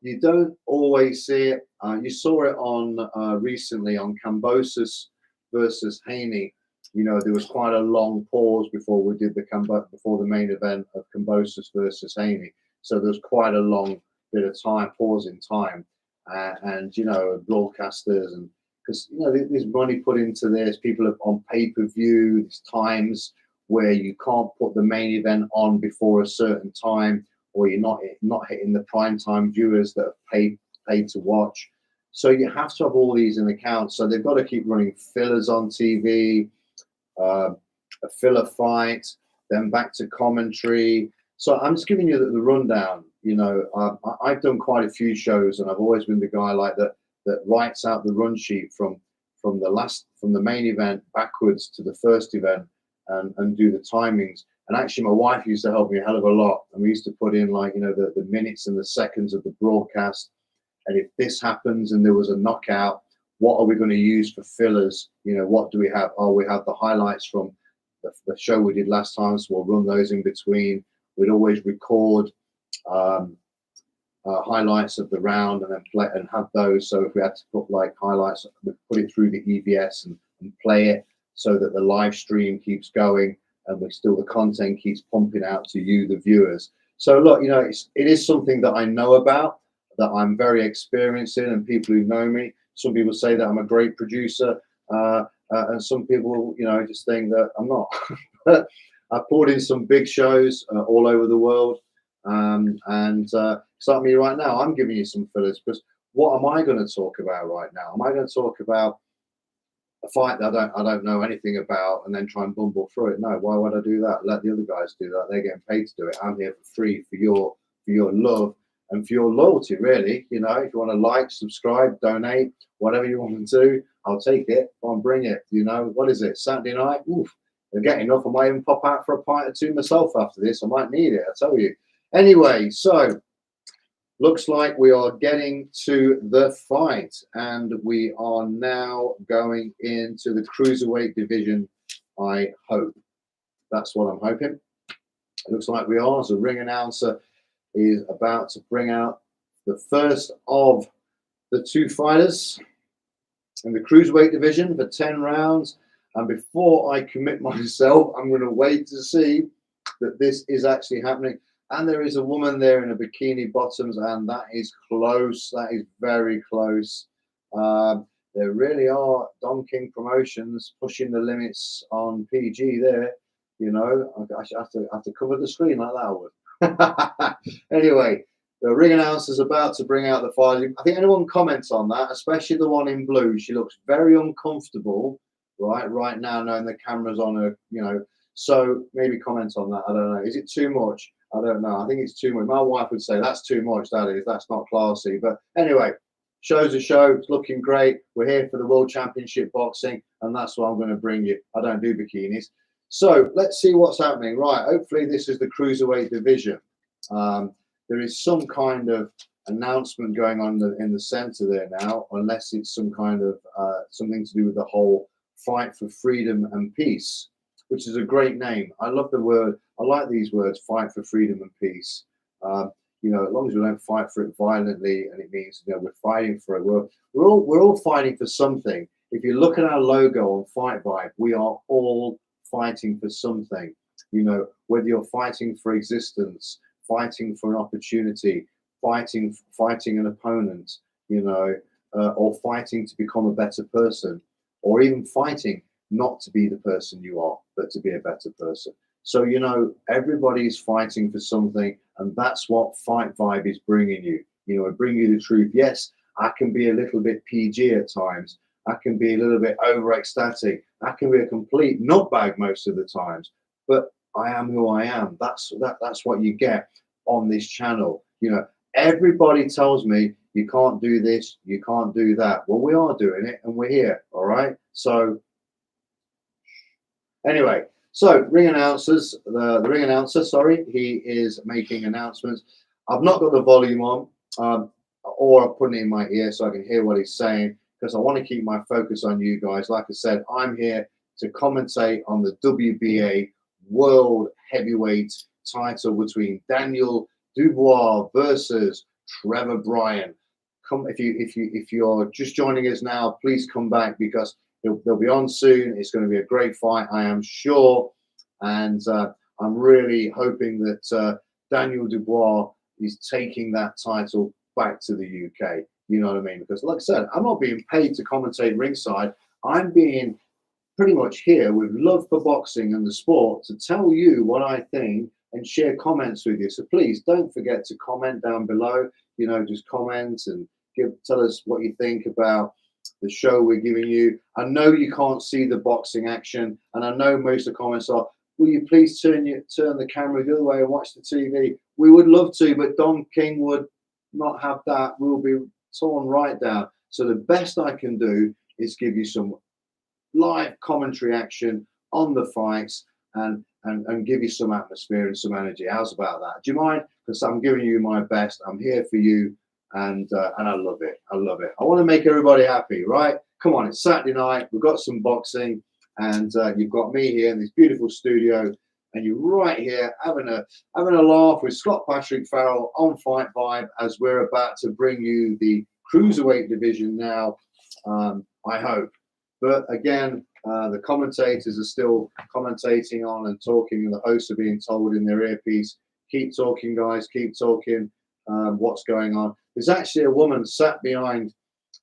You don't always see it. You saw it on recently on Kambosos versus Haney. You know, there was quite a long pause before we did before the main event of Kambosos versus Haney. So there's quite a long bit of time, pause in time, and you know, broadcasters and because you know there's money put into this. People are on pay-per-view. There's times where you can't put the main event on before a certain time, or you're not hitting the prime time viewers that have paid to watch. So you have to have all these in account. So they've got to keep running fillers on TV. A filler fight, then back to commentary. So I'm just giving you the rundown. You know, I've done quite a few shows, and I've always been the guy like that writes out the run sheet from the main event backwards to the first event and do the timings. And actually, my wife used to help me a hell of a lot, and we used to put in like, you know, the minutes and the seconds of the broadcast. And if this happens and there was a knockout, what are we going to use for fillers? You know, what do we have? Oh, we have the highlights from the show we did last time, so we'll run those in between. We'd always record highlights of the round and then play and have those. So if we had to put like highlights, we'd put it through the EBS and play it so that the live stream keeps going and the content keeps pumping out to you, the viewers. So look, you know, it is something that I know about, that I'm very experienced in, and people who know me. Some people say that I'm a great producer, and some people, you know, just think that I'm not. But I poured in some big shows all over the world, and it's like me right now. I'm giving you some fillers because what am I going to talk about right now? Am I going to talk about a fight that I don't know anything about and then try and bumble through it? No, why would I do that? Let the other guys do that. They're getting paid to do it. I'm here for free for your love and for your loyalty, really. You know, if you want to like, subscribe, donate, whatever you want to do, I'll take it. Go and bring it. You know, what is it? Saturday night? Oof, they're getting enough. I might even pop out for a pint or two myself after this. I might need it, I tell you. Anyway, so looks like we are getting to the fight, and we are now going into the cruiserweight division. I hope. That's what I'm hoping. It looks like we are. So, ring announcer is about to bring out the first of the two fighters in the cruiserweight division for 10 rounds. And before I commit myself, I'm going to wait to see that this is actually happening. And there is a woman there in a bikini bottoms, and that is close. That is very close. There really are Don King Promotions pushing the limits on PG there. You know, I should have to cover the screen like that. I would. Anyway, the ring announcer is about to bring out the fight. I think anyone comments on that, especially the one in blue. She looks very uncomfortable right now, knowing the camera's on her. You know, so maybe comment on that. I don't know. Is it too much? I don't know. I think it's too much. My wife would say that's too much. That is. That's not classy. But anyway, show's a show. It's looking great. We're here for the World Championship Boxing, and that's what I'm going to bring you. I don't do bikinis. So let's see what's happening. Right. Hopefully this is the cruiserweight division. There is some kind of announcement going on in the center there now, unless it's some kind of something to do with the whole fight for freedom and peace, which is a great name. I love the word. I like these words, fight for freedom and peace. You know, as long as we don't fight for it violently, and it means, you know, we're fighting for it. We're all fighting for something. If you look at our logo on Fight Vibe, we are all fighting for something. You know, whether you're fighting for existence, fighting for an opportunity, fighting an opponent, you know, or fighting to become a better person. or even fighting not to be the person you are, but to be a better person. So, you know, everybody's fighting for something, and that's what Fight Vibe is bringing you. You know, I bring you the truth. Yes, I can be a little bit PG at times. I can be a little bit over ecstatic. I can be a complete nutbag most of the times, but I am who I am. That's what you get on this channel. You know, everybody tells me you can't do this, you can't do that. Well, we are doing it, and we're here. All right. So anyway, so ring announcers, the ring announcer, sorry, he is making announcements. I've not got the volume on, or I'm putting it in my ear so I can hear what he's saying, because I want to keep my focus on you guys. Like I said, I'm here to commentate on the WBA World Heavyweight title between Daniel Dubois versus Trevor Bryan. Come, if you're just joining us now, please come back, because they'll be on soon. It's going to be a great fight, I am sure, and I'm really hoping that Daniel Dubois is taking that title back to the UK. You know what I mean? Because, like I said, I'm not being paid to commentate ringside. I'm being pretty much here with love for boxing and the sport to tell you what I think and share comments with you. So please don't forget to comment down below. You know, just comment and tell us what you think about the show we're giving you. I know you can't see the boxing action, and I know most of the comments are, will you please turn the camera the other way and watch the TV? We would love to, but Don King would not have that. We'll be torn right down. So the best I can do is give you some live commentary action on the fights and give you some atmosphere and some energy. How's about that? Do you mind? Because I'm giving you my best. I'm here for you, and I love it. I love it. I want to make everybody happy, right? Come on, it's Saturday night. We've got some boxing, and you've got me here in this beautiful studio, and you're right here having a laugh with Scott Patrick Farrell on Fight Vibe, as we're about to bring you the cruiserweight division now. I hope. But again, the commentators are still commentating on and talking, and the hosts are being told in their earpiece, keep talking, guys, keep talking. What's going on? There's actually a woman sat behind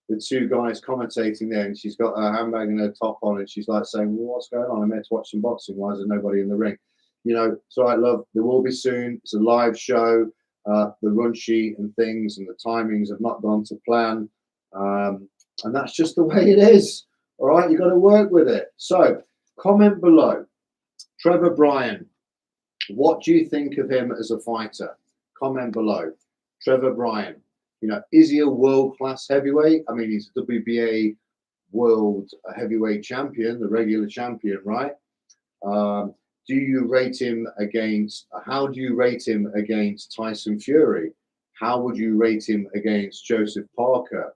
the two guys commentating there, and she's got her handbag and her top on, and she's like saying, well, what's going on? I'm here to watch some boxing. Why is there nobody in the ring? You know, so I love, there will be soon. It's a live show. The run sheet and things and the timings have not gone to plan. And that's just the way it is. All right, you've got to work with it. So comment below. Trevor Bryan, what do you think of him as a fighter? Comment below. Trevor Bryan, you know, is he a world-class heavyweight? I mean, he's a WBA World Heavyweight champion, the regular champion, right? Do you rate him against, how do you rate him against Tyson Fury? How would you rate him against Joseph Parker?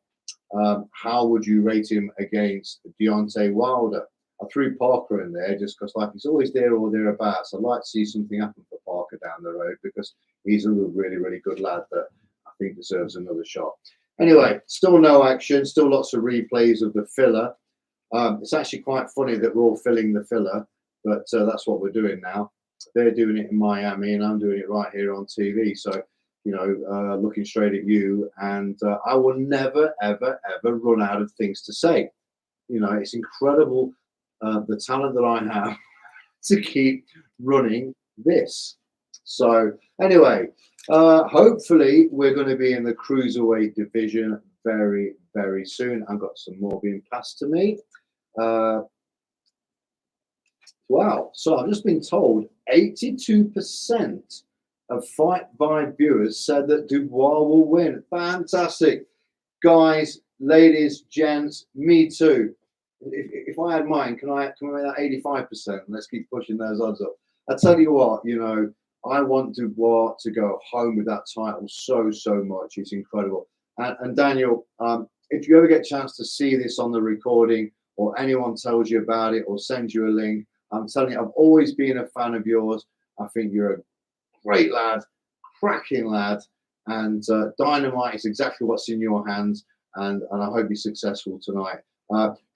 How would you rate him against Deontay Wilder? I threw Parker in there just because, like, he's always there or thereabouts. I'd like to see something happen for Parker down the road, because he's a really, really good lad that I think deserves another shot. Anyway, still no action, still lots of replays of the filler. It's actually quite funny that we're all filling the filler, but that's what we're doing now. They're doing it in Miami, and I'm doing it right here on TV. So, you know, looking straight at you, and I will never, ever, ever run out of things to say. You know, it's incredible the talent that I have to keep running this. So anyway, hopefully we're going to be in the cruiserweight division very, very soon. I've got some more being passed to me. Wow. So I've just been told 82% of Fight Vibe viewers said that Dubois will win. Fantastic. Guys, ladies, gents, me too. If I had mine, can I make that 85%? Let's keep pushing those odds up. I tell you what, you know, I want Dubois to go home with that title so much. It's incredible. And Daniel, if you ever get a chance to see this on the recording, or anyone tells you about it or sends you a link, I'm telling you, I've always been a fan of yours. I think you're a great lad, cracking lad, and dynamite is exactly what's in your hands. And I hope you're successful tonight.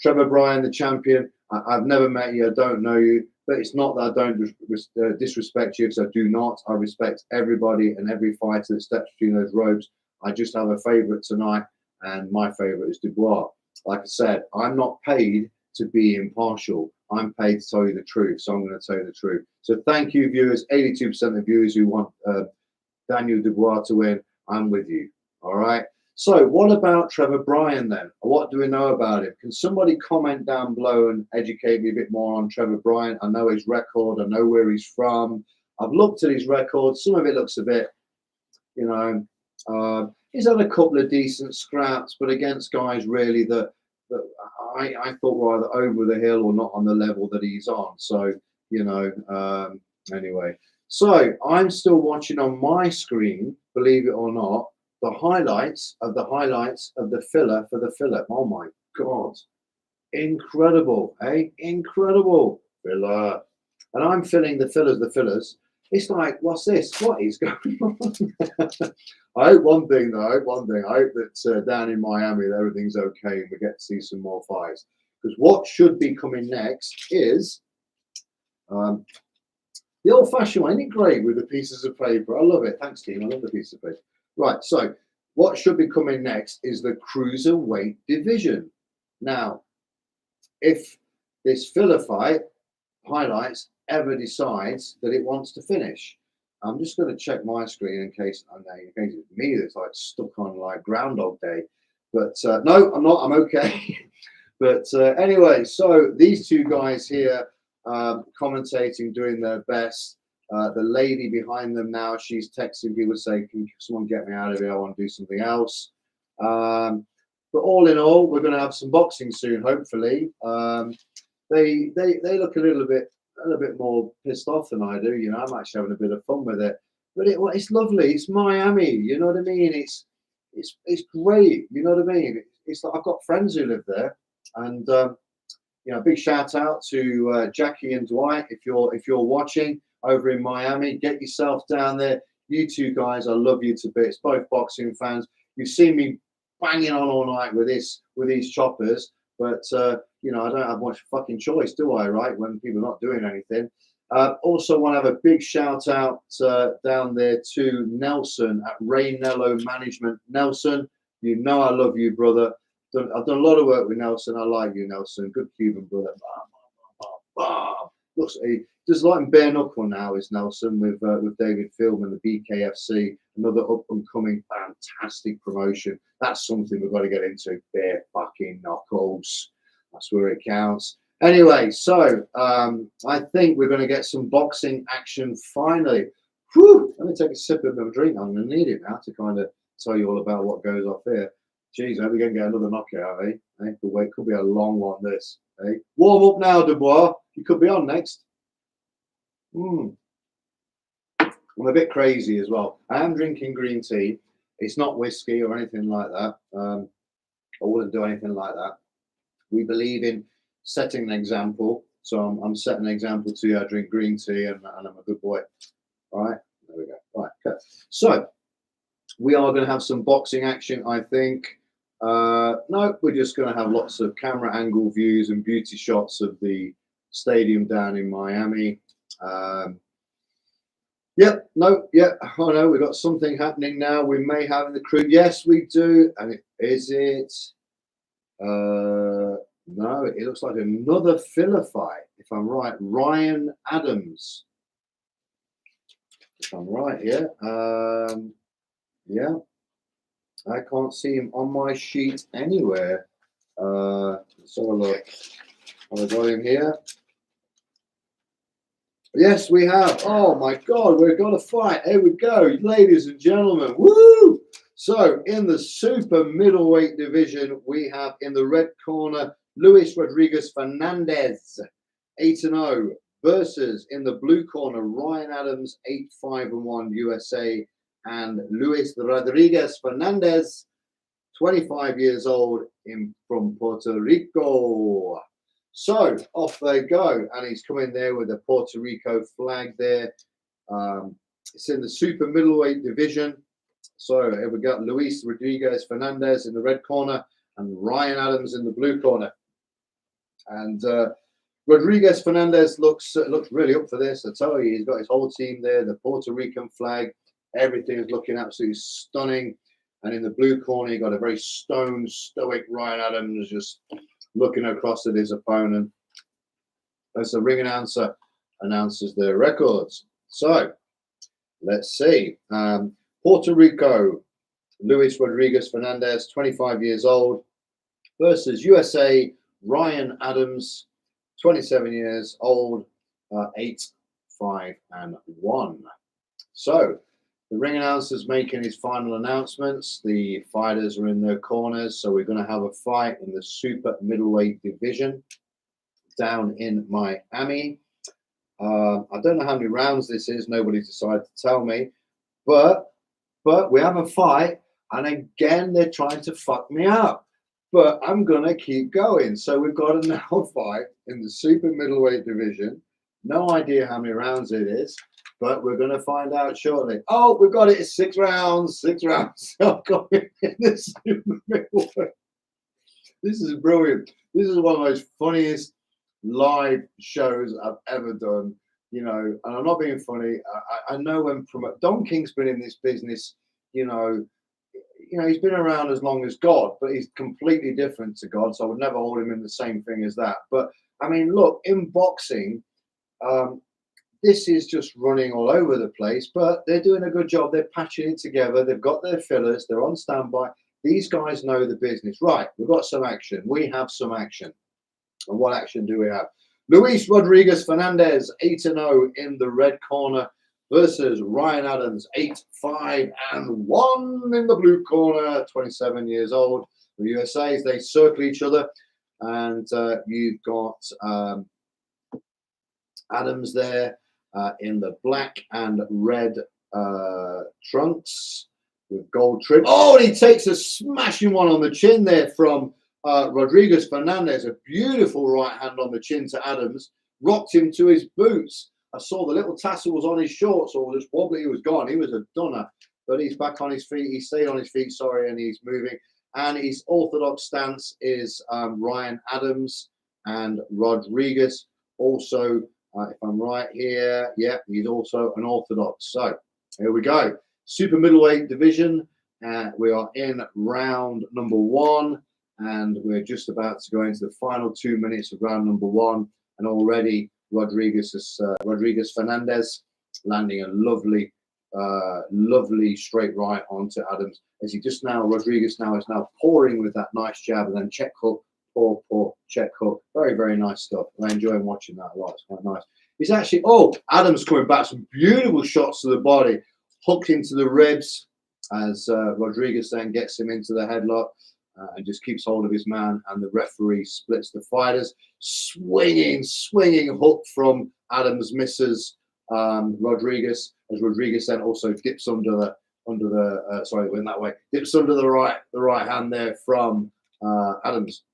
Trevor Bryan, the champion. I've never met you. I don't know you. But it's not that I don't disrespect you, because I do not. I respect everybody and every fighter that steps between those ropes. I just have a favourite tonight, and my favourite is Dubois. Like I said, I'm not paid to be impartial. I'm paid to tell you the truth, so I'm going to tell you the truth. So thank you, viewers. 82% of viewers who want Daniel Dubois to win. I'm with you. All right. So what about Trevor Bryan then? What do we know about him? Can somebody comment down below and educate me a bit more on Trevor Bryan? I know his record. I know where he's from. I've looked at his record. Some of it looks a bit, you know, he's had a couple of decent scraps, but against guys really that I thought were either over the hill or not on the level that he's on. So, you know, anyway. So I'm still watching on my screen, believe it or not, the highlights of the filler for the filler. Oh my God. Incredible, eh? Incredible filler. And I'm filling the fillers. It's like, what's this? What is going on? I hope one thing, though. I hope that down in Miami, everything's okay and we get to see some more fights. Because what should be coming next is the old-fashioned one. Isn't it great with the pieces of paper? I love it. Thanks, team. I love the piece of paper. Right. So what should be coming next is the cruiserweight division. Now, if this filler fight highlights ever decides that it wants to finish, I'm just going to check my screen in case it's me that's like stuck on like Groundhog Day. But no, I'm not. I'm okay. But anyway, so these two guys here commentating, doing their best. The lady behind them now, she's texting people saying, "Can someone get me out of here? I want to do something else." But all in all, we're going to have some boxing soon, hopefully. They look a little bit more pissed off than I do. You know, I'm actually having a bit of fun with it. But it's lovely. It's Miami. You know what I mean? It's great. You know what I mean? It's like I've got friends who live there, and you know, big shout out to Jackie and Dwight. If you're watching over in Miami, get yourself down there. You two guys, I love you to bits. Both boxing fans. You've seen me banging on all night with these choppers, but you know, I don't have much fucking choice, do I? Right, when people are not doing anything. Also, want to have a big shout out down there to Nelson at Raynello Management. Nelson, you know I love you, brother. I've done a lot of work with Nelson. I like you, Nelson. Good Cuban brother. Looks, he just like bare knuckle now is Nelson with David Fieldman, the BKFC, another up and coming fantastic promotion. That's something we've got to get into. Bare fucking knuckles. That's where it counts. Anyway, so I think we're going to get some boxing action finally. Whew, let me take a sip of my drink. I'm going to need it now to kind of tell you all about what goes off here. Jeez, are we going to get another knockout, eh? It could be a long one, this. Eh? Warm up now, Dubois. You could be on next. I'm a bit crazy as well. I am drinking green tea. It's not whiskey or anything like that. I wouldn't do anything like that. We believe in setting an example. So I'm setting an example to you. I drink green tea and I'm a good boy. All right, there we go. All right, okay. So we are going to have some boxing action, I think. No, we're just going to have lots of camera angle views and beauty shots of the stadium down in Miami. Yep, no, yeah, oh no, we've got something happening now. We may have in the crew. Yes, we do. And is it? No, it looks like another filler fight, if I'm right. Ryan Adams. If I'm right, yeah. Yeah. I can't see him on my sheet anywhere. Let's have a look. Have I got him here? Yes, we have. Oh my God, we've got a fight. Here we go, ladies and gentlemen. Woo! So in the super middleweight division, we have in the red corner Luis Rodriguez Fernandez, 8-0, versus in the blue corner Ryan Adams, 8-5-1 USA, and Luis Rodriguez Fernandez, 25 years old, from Puerto Rico. So off they go, and he's coming there with a Puerto Rico flag there. It's in the super middleweight division. So here we got Luis Rodriguez Fernandez in the red corner and Ryan Adams in the blue corner. And Rodriguez Fernandez looks really up for this. I tell you, he's got his whole team there, the Puerto Rican flag. Everything is looking absolutely stunning. And in the blue corner, you got a very stoic Ryan Adams, just looking across at his opponent as the ring announcer announces their records. So let's see. Puerto Rico, Luis Rodriguez Fernandez, 25 years old, versus USA, Ryan Adams, 27 years old, 8-5-1. So the ring announcer's making his final announcements. The fighters are in their corners. So we're going to have a fight in the super middleweight division down in Miami. I don't know how many rounds this is. Nobody's decided to tell me. But we have a fight. And again, they're trying to fuck me up. But I'm going to keep going. So we've got a now fight in the super middleweight division. No idea how many rounds it is, but we're going to find out shortly. Oh, we've got it. It's 6 rounds. 6 rounds. I've got it in the super middleweight. This is brilliant. This is one of the most funniest live shows I've ever done. You know, and I'm not being funny. I know when Don King's been in this business, you know, he's been around as long as God, but he's completely different to God. So I would never hold him in the same thing as that. But I mean, look, in boxing, this is just running all over the place, but they're doing a good job. They're patching it together. They've got their fillers. They're on standby. These guys know the business. Right, we've got some action. We have some action. And what action do we have? Luis Rodriguez Fernandez, 8-0 in the red corner, versus Ryan Adams, 8-5-1 in the blue corner, 27 years old. The USA's, they circle each other. And you've got Adams there in the black and red trunks with gold trim. Oh, and he takes a smashing one on the chin there from Rodriguez Fernandez. A beautiful right hand on the chin to Adams. Rocked him to his boots. I saw the little tassels on his shorts, or just wobbly. He was gone. He was a dunner. But he's back on his feet. He stayed on his feet, sorry, and he's moving. And his orthodox stance is Ryan Adams and Rodriguez. Also, if I'm right here, yeah, he's also an orthodox. So here we go. Super middleweight division. We are in round number 1, and we're just about to go into the final 2 minutes of round number 1. And already Rodriguez Fernandez landing a lovely straight right onto Adams, as he just now, Rodriguez now is now pouring with that nice jab, and then check hook, pour, check hook. Very, very nice stuff. I enjoy watching that a lot. It's quite nice. He's actually, Adams coming back, some beautiful shots to the body, hooked into the ribs, as Rodriguez then gets him into the headlock and just keeps hold of his man, and the referee splits the fighters. Swinging hook from Adams misses Rodriguez, as Rodriguez then also dips under the went that way, dips under the right hand there from Adams.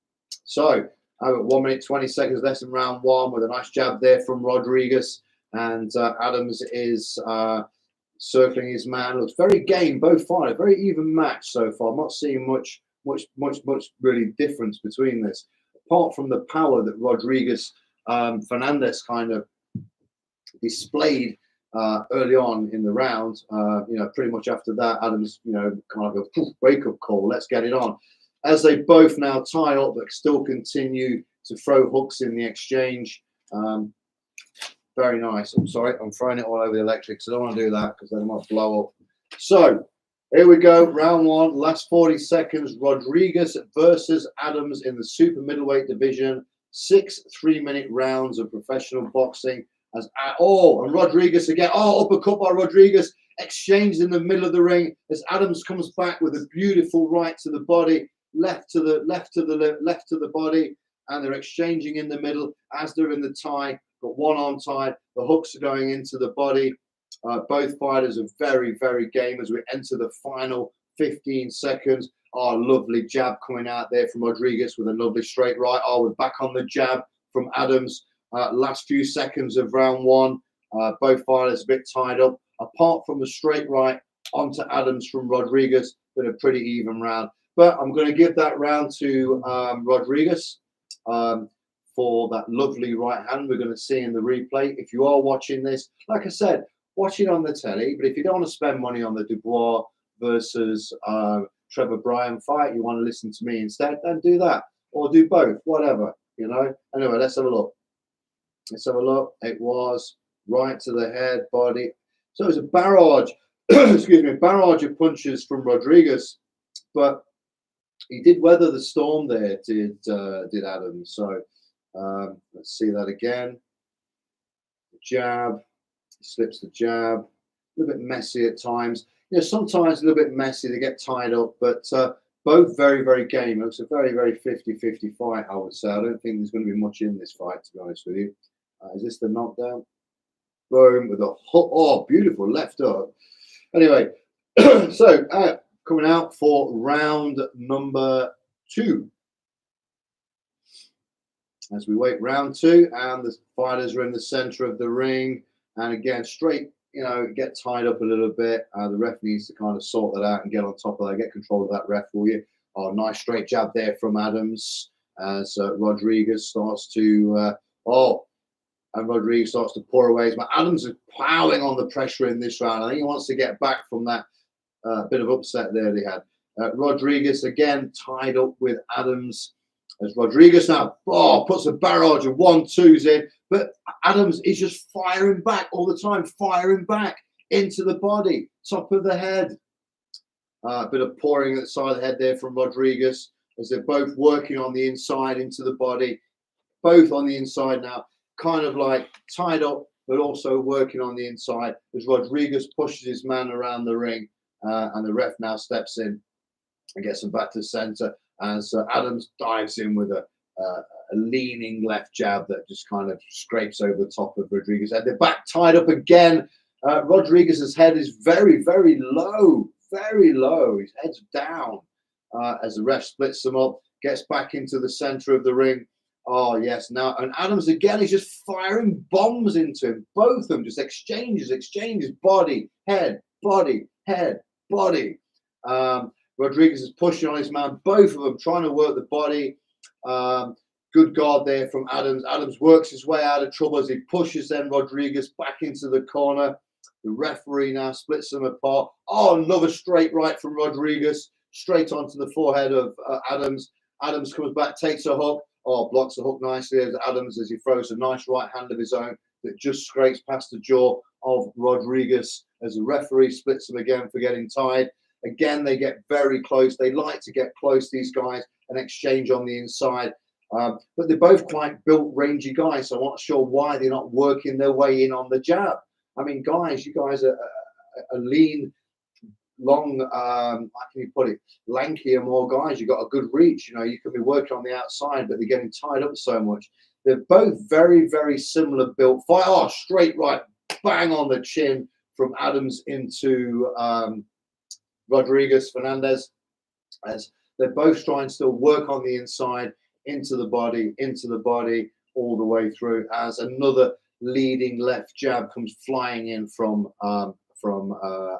So 1 minute 20 seconds less in round 1, with a nice jab there from Rodriguez, and Adams is circling his man. Looks very game, both fighters, very even match so far. I'm not seeing much really difference between this, apart from the power that Rodriguez Fernandez kind of displayed early on in the round. Pretty much after that, Adams, kind of a wake-up call. Let's get it on. As they both now tie up, but still continue to throw hooks in the exchange. Very nice. I'm sorry, I'm throwing it all over the electrics. I don't want to do that because then it might blow up. So here we go. Round 1, last 40 seconds. Rodriguez versus Adams in the super middleweight division. 6 3-minute rounds of professional boxing. And Rodriguez again. Uppercut by Rodriguez. Exchanged in the middle of the ring as Adams comes back with a beautiful right to the body, left to the body, and they're exchanging in the middle as they're in the tie. Got one arm tied. The hooks are going into the body. Both fighters are very, very game as we enter the final 15 seconds. Lovely jab coming out there from Rodriguez with a lovely straight right. We're back on the jab from Adams. Last few seconds of round 1. Both fighters a bit tied up. Apart from the straight right onto Adams from Rodriguez, been a pretty even round. But I'm going to give that round to Rodriguez for that lovely right hand we're going to see in the replay. If you are watching this, like I said, watch it on the telly. But if you don't want to spend money on the Dubois versus Trevor Bryan fight, you want to listen to me instead, then do that. or do both, whatever, you know. Anyway, let's have a look. Let's have a look. It was right to the head, body. So it was a barrage, excuse me, barrage of punches from Rodriguez, but he did weather the storm there, did Adams. So let's see that again. The jab, he slips the jab, a little bit messy at times. You know, sometimes a little bit messy, they get tied up, but both very, very game. It looks a very, very 50-50 fight, I would say. I don't think there's going to be much in this fight, to be honest with you. Is this the knockdown? Boom, with a hook. Oh, beautiful left hook. Anyway, so coming out for round number 2. As we wait round 2, and the fighters are in the center of the ring. And again, straight, you know, get tied up a little bit. The ref needs to kind of sort that out and get on top of that, get control of that ref for you. Oh, nice straight jab there from Adams as Rodriguez starts to, and Rodriguez starts to pour away. Adams is plowing on the pressure in this round. I think he wants to get back from that bit of upset there they had. Rodriguez again tied up with Adams as Rodriguez now puts a barrage of 1-2s in, but Adams is just firing back all the time, firing back into the body, top of the head. A bit of pouring at the side of the head there from Rodriguez as they're both working on the inside into the body, both on the inside now, kind of like tied up, but also working on the inside as Rodriguez pushes his man around the ring, and the ref now steps in and gets him back to the center as Adams dives in with a leaning left jab that just kind of scrapes over the top of Rodriguez's head. They're back tied up again. Rodriguez's head is very, very low, very low. His head's down as the ref splits them up, gets back into the center of the ring. Oh, yes. Now, and Adams again is just firing bombs into him. Both of them just exchanges, body, head, body, head, body. Rodriguez is pushing on his man, both of them trying to work the body. Good guard there from Adams. Adams works his way out of trouble as he pushes then Rodriguez back into the corner. The referee now splits them apart. Oh, another straight right from Rodriguez, straight onto the forehead of Adams. Adams comes back, takes a hook. Oh, blocks the hook nicely as Adams as he throws a nice right hand of his own that just scrapes past the jaw of Rodriguez as the referee splits them again for getting tied. Again, they get very close. They like to get close, these guys, and exchange on the inside. But they're both quite built, rangy guys, so I'm not sure why they're not working their way in on the jab. I mean, guys, you guys are lean, long, how can you put it, lankier, more guys. You've got a good reach. You know, you can be working on the outside, but they're getting tied up so much. They're both very, very similar built. Fight, oh, straight right, bang on the chin from Adams into Rodriguez Fernandez, as they're both trying to still work on the inside into the body, all the way through as another leading left jab comes flying in from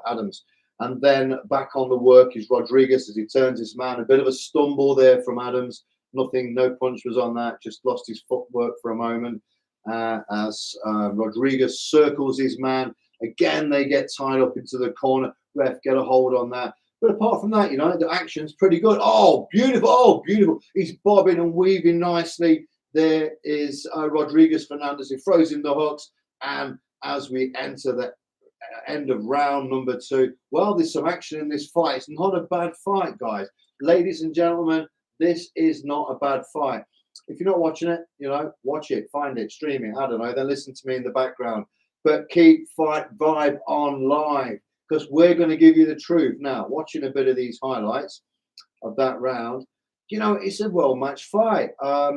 Adams. And then back on the work is Rodriguez as he turns his man. A bit of a stumble there from Adams. Nothing, no punch was on that. Just lost his footwork for a moment as Rodriguez circles his man. Again, they get tied up into the corner. Ref, get a hold on that. But apart from that, you know, the action's pretty good. Oh, beautiful. Oh, beautiful. He's bobbing and weaving nicely. There is Rodriguez Fernandez who throws in the hooks. And as we enter the end of round number 2, well, there's some action in this fight. It's not a bad fight, guys. Ladies and gentlemen, this is not a bad fight. If you're not watching it, you know, watch it, find it, stream it, I don't know, then listen to me in the background. But keep Fight Vibe on live, because we're going to give you the truth. Now, watching a bit of these highlights of that round, you know, it's a well-matched fight. I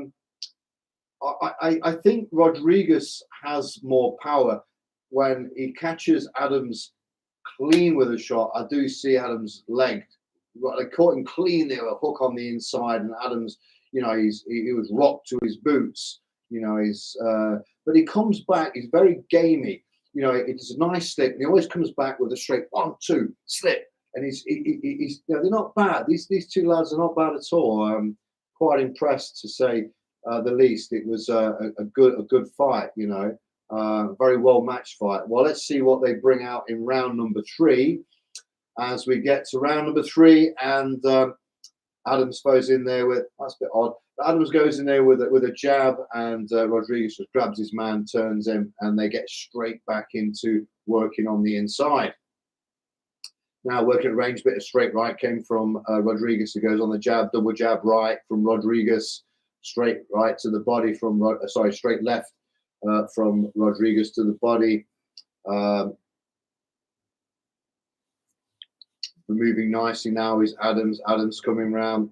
think Rodriguez has more power when he catches Adams clean with a shot. I do see Adams' leg. They caught him clean there, a hook on the inside, and Adams, you know, he was rocked to his boots. You know, but he comes back. He's very gamey. You know, it's a nice slip, and he always comes back with a straight 1-2 slip. And he's you know, they're not bad. These two lads are not bad at all. I'm quite impressed, to say the least. It was a good fight. You know, very well matched fight. Well, let's see what they bring out in round number 3 as we get to round number 3, and Adams goes in there with, that's a bit odd. But Adams goes in there with a jab, and Rodriguez just grabs his man, turns him, and they get straight back into working on the inside. Now working at range, bit of straight right came from Rodriguez, who goes on the jab, double jab right from Rodriguez, straight right to the body from, straight left from Rodriguez to the body. Moving nicely now is Adams. Adams coming round.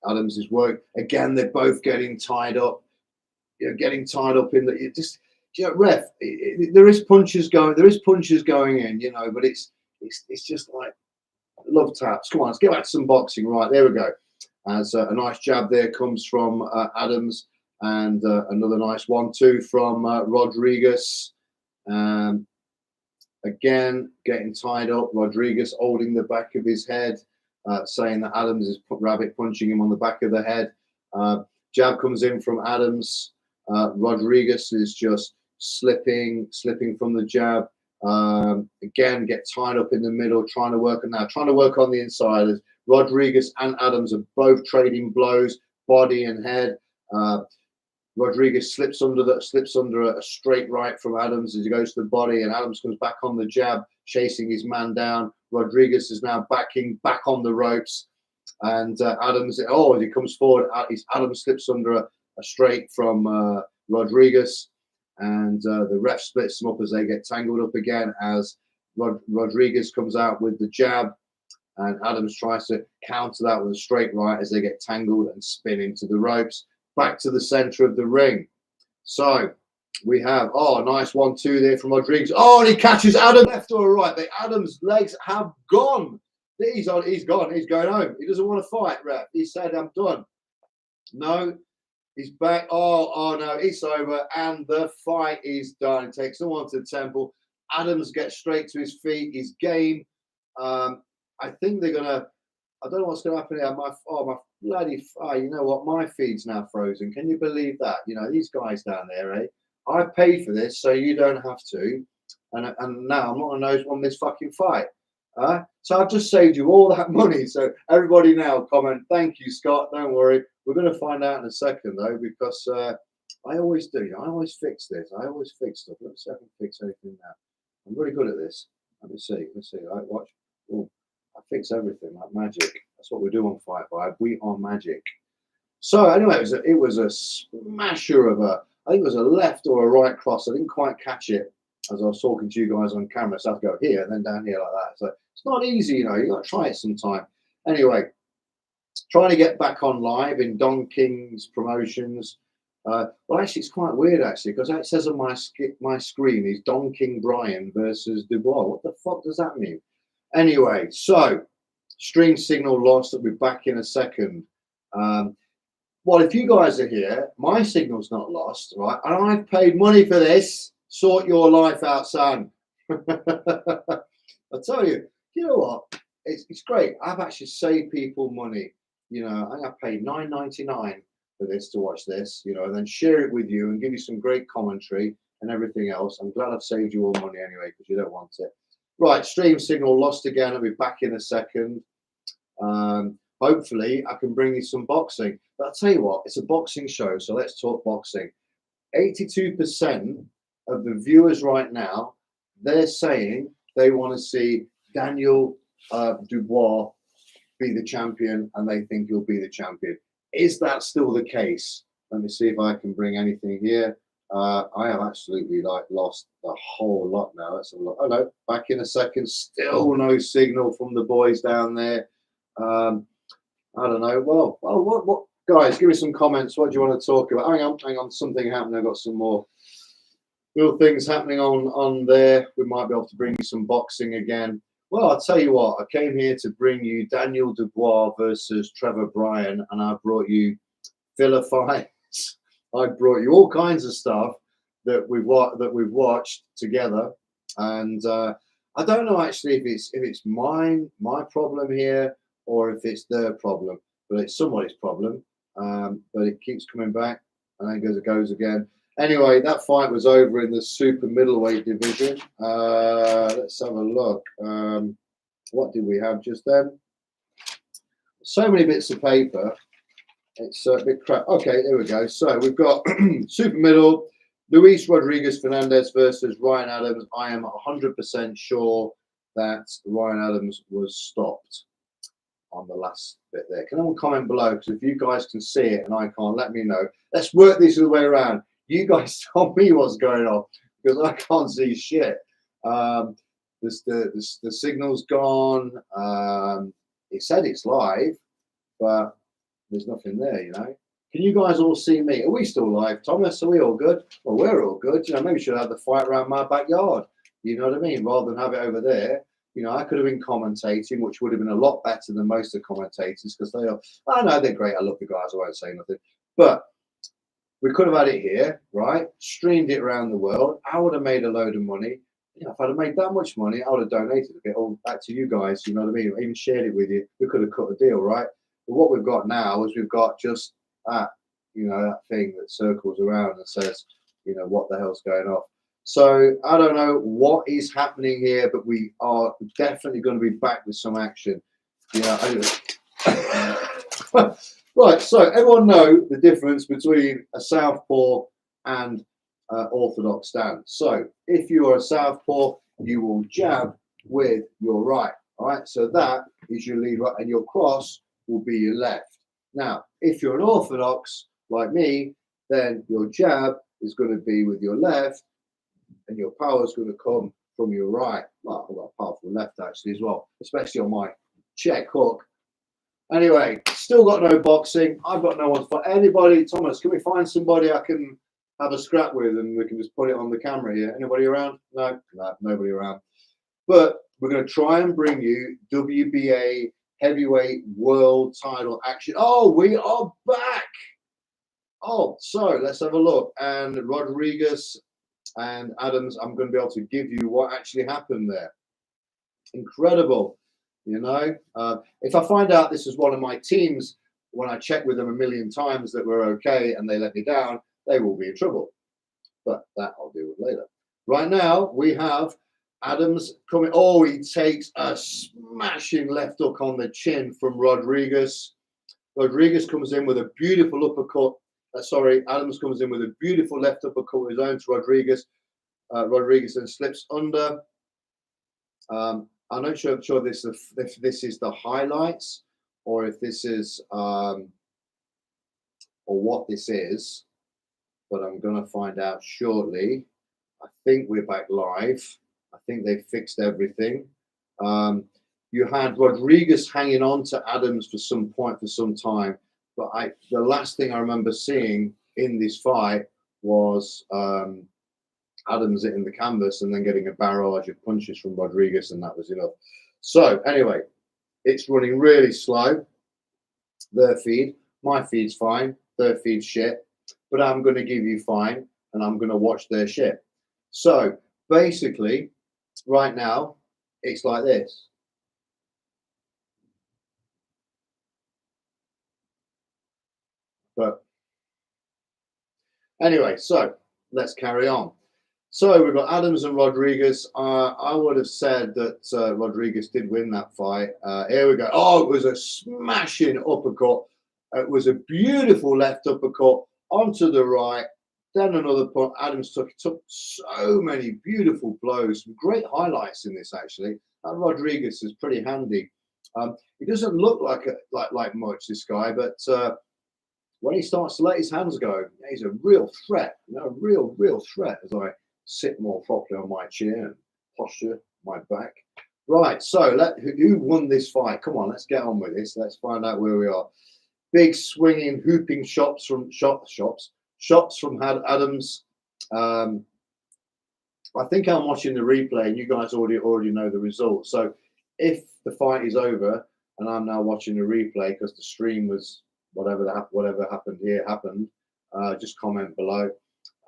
Adams is work again. They're both getting tied up. Getting tied up in the ref. There is punches going. There is punches going in. But it's just like love taps. Come on, let's get back to some boxing. Right, there we go. As a nice jab there comes from Adams, and another nice 1-2 from Rodriguez. Again, getting tied up. Rodriguez holding the back of his head, saying that Adams is rabbit punching him on the back of the head. Jab comes in from Adams. Rodriguez is just slipping from the jab. Again, get tied up in the middle, trying to work on the inside. As Rodriguez and Adams are both trading blows, body and head. Rodriguez slips under a straight right from Adams as he goes to the body, and Adams comes back on the jab, chasing his man down. Rodriguez is now backing back on the ropes, and Adams, as he comes forward, Adams slips under a straight from Rodriguez, and the ref splits them up as they get tangled up again, as Rodriguez comes out with the jab, and Adams tries to counter that with a straight right as they get tangled and spin into the ropes. Back to the center of the ring. So we have, a nice 1-2 there from Rodriguez. And he catches Adams left or right. The Adams legs have gone. He's gone. He's going home. He doesn't want to fight, ref. He said, I'm done. No, he's back. Oh no, it's over. And the fight is done. It takes someone to the temple. Adams gets straight to his feet. He's game. I think they're going to, I don't know what's going to happen here. My bloody, you know what? My feed's now frozen. Can you believe that? These guys down there, eh? I paid for this, so you don't have to. And now I'm not going to won this fucking fight. So I've just saved you all that money. So everybody now comment, thank you, Scott. Don't worry. We're going to find out in a second, though, because I always do. I always fix this. I always fix stuff. Let's see if I can fix anything now. I'm really good at this. Let me see. All right, watch. Ooh. I fix everything like magic. That's what we do on Fight Vibe. We are magic. So anyway, it was a smasher of I think it was a left or a right cross. I didn't quite catch it as I was talking to you guys on camera. So I have to go here and then down here like that. So it's not easy, you got to try it sometime. Anyway, trying to get back on live in Don King's promotions. Well, actually, it's quite weird, actually, because it says on my screen is Don King Bryan versus Dubois. What the fuck does that mean? Anyway, so stream signal lost. I'll be back in a second. Well, if you guys are here, my signal's not lost, right? And I've paid money for this. Sort your life out, son. I tell you, you know what? It's great. I've actually saved people money. I think I paid $9.99 for this to watch this, and then share it with you and give you some great commentary and everything else. I'm glad I've saved you all money anyway, because you don't want it. Right, stream signal lost again. I'll be back in a second. Hopefully, I can bring you some boxing. But I'll tell you what, it's a boxing show, so let's talk boxing. 82% of the viewers right now, they're saying they want to see Daniel Dubois be the champion, and they think he'll be the champion. Is that still the case? Let me see if I can bring anything here. I have absolutely lost a whole lot now. Let's have a look. Oh no, back in a second. Still no signal from the boys down there. I don't know. Well, what guys? Give me some comments. What do you want to talk about? Hang on. Something happened. I've got some more little things happening on there. We might be able to bring you some boxing again. Well, I'll tell you what. I came here to bring you Daniel Dubois versus Trevor Bryan, and I brought you filler fights. I brought you all kinds of stuff that we've watched together, and I don't know actually if it's my problem here or if it's their problem, but it's somebody's problem. But it keeps coming back, and then it goes again. Anyway, that fight was over in the super middleweight division. Let's have a look. What did we have just then? so many bits of paper. It's a bit crap. Okay, there we go. So we've got super middle, Luis Rodriguez Fernandez versus Ryan Adams. I am 100% sure that Ryan Adams was stopped on the last bit there. Can anyone comment below? Because if you guys can see it and I can't, let me know. Let's work this the way around. You guys tell me what's going on because I can't see shit. The signal's gone. It said it's live, but there's nothing there, you know. Can you guys all see me? Are we still live, Thomas? Are we all good? Well, we're all good. You know, maybe we should have the fight around my backyard. You know what I mean? Rather than have it over there. You know, I could have been commentating, which would have been a lot better than most of the commentators because they are, I know they're great. I love the guys. I won't say nothing. But we could have had it here, right? Streamed it around the world. I would have made a load of money. You know, if I'd have made that much money, I would have donated a bit all back to you guys. You know what I mean? I even shared it with you. We could have cut a deal, right? But what we've got now is we've got just that, you know, that thing that circles around and says, you know, what the hell's going on. So I don't know what is happening here, but we are definitely going to be back with some action. Yeah, right. So everyone know the difference between a southpaw and orthodox stance. So if you are a southpaw, you will jab with your right. All right. So that is your lead right, and your cross will be your left. Now, if you're an orthodox like me, then your jab is going to be with your left. And your power is going to come from your right. Well, I've got a powerful left actually as well, especially on my check hook. Anyway, still got no boxing. I've got no one for anybody. Thomas, can we find somebody I can have a scrap with and we can just put it on the camera here? Anybody around? No, nobody around. But we're going to try and bring you WBA Heavyweight World Title action. Oh, we are back. Oh, so let's have a look. And Rodriguez and Adams, I'm going to be able to give you what actually happened there. Incredible, you know. If I find out this is one of my teams, when I check with them a million times that we're okay and they let me down, they will be in trouble. But that I'll deal with later. Right now, we have Adams coming. Oh, he takes a smashing left hook on the chin from Rodriguez. Rodriguez comes in with a beautiful uppercut. Adams comes in with a beautiful left uppercut of his own to Rodriguez. Rodriguez then slips under. I'm not sure if this is the highlights or if this is or what this is, but I'm going to find out shortly. I think we're back live. I think they fixed everything. You had Rodriguez hanging on to Adams for some time. But the last thing I remember seeing in this fight was Adams hitting the canvas and then getting a barrage of punches from Rodriguez, and that was enough. So anyway, it's running really slow. Their feed, my feed's fine. Their feed's shit. But I'm going to give you fine, and I'm going to watch their shit. So basically, right now, it's like this. But anyway, so let's carry on. So we've got Adams and Rodriguez. I would have said that Rodriguez did win that fight. Here we go. Oh, it was a smashing uppercut. It was a beautiful left uppercut onto the right. Then another punch. Adams took so many beautiful blows. Some great highlights in this actually. And Rodriguez is pretty handy. He doesn't look like much, this guy, but when he starts to let his hands go, he's a real threat. You know, a real threat as I sit more properly on my chair and posture my back. Right, so who won this fight? Come on, let's get on with this. Let's find out where we are. Big swinging, hooping shots from Adams. I think I'm watching the replay, and you guys already know the result. So if the fight is over and I'm now watching the replay because the stream was whatever happened here happened, just comment below.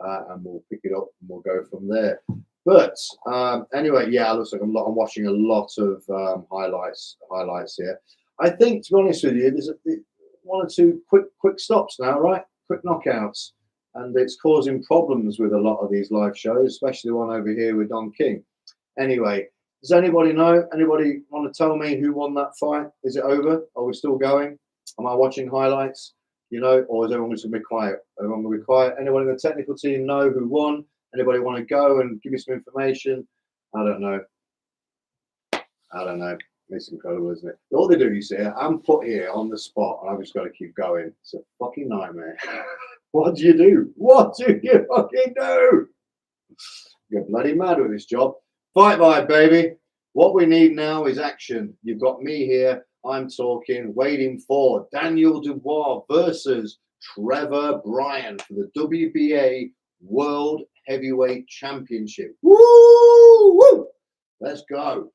And we'll pick it up and we'll go from there. But anyway, yeah, it looks like I'm watching a lot of highlights here. I think, to be honest with you, there's one or two quick stops now, right? Quick knockouts, and it's causing problems with a lot of these live shows, especially the one over here with Don King. Anyway, Does anybody know? Anybody want to tell me who won that fight? Is it over? Are we still going? Am I watching highlights? You know, or is everyone just going to be quiet? Everyone going to be quiet? Anyone in the technical team know who won? Anybody want to go and give me some information? I don't know. I don't know. It's incredible, isn't it? All they do, you see, I'm put here on the spot and I've just got to keep going. It's a fucking nightmare. What do you do? What do you fucking do? You're bloody mad with this job. Fight vibe, baby. What we need now is action. You've got me here. I'm talking, waiting for Daniel Dubois versus Trevor Bryan for the WBA World Heavyweight Championship. Woo! Woo! Let's go.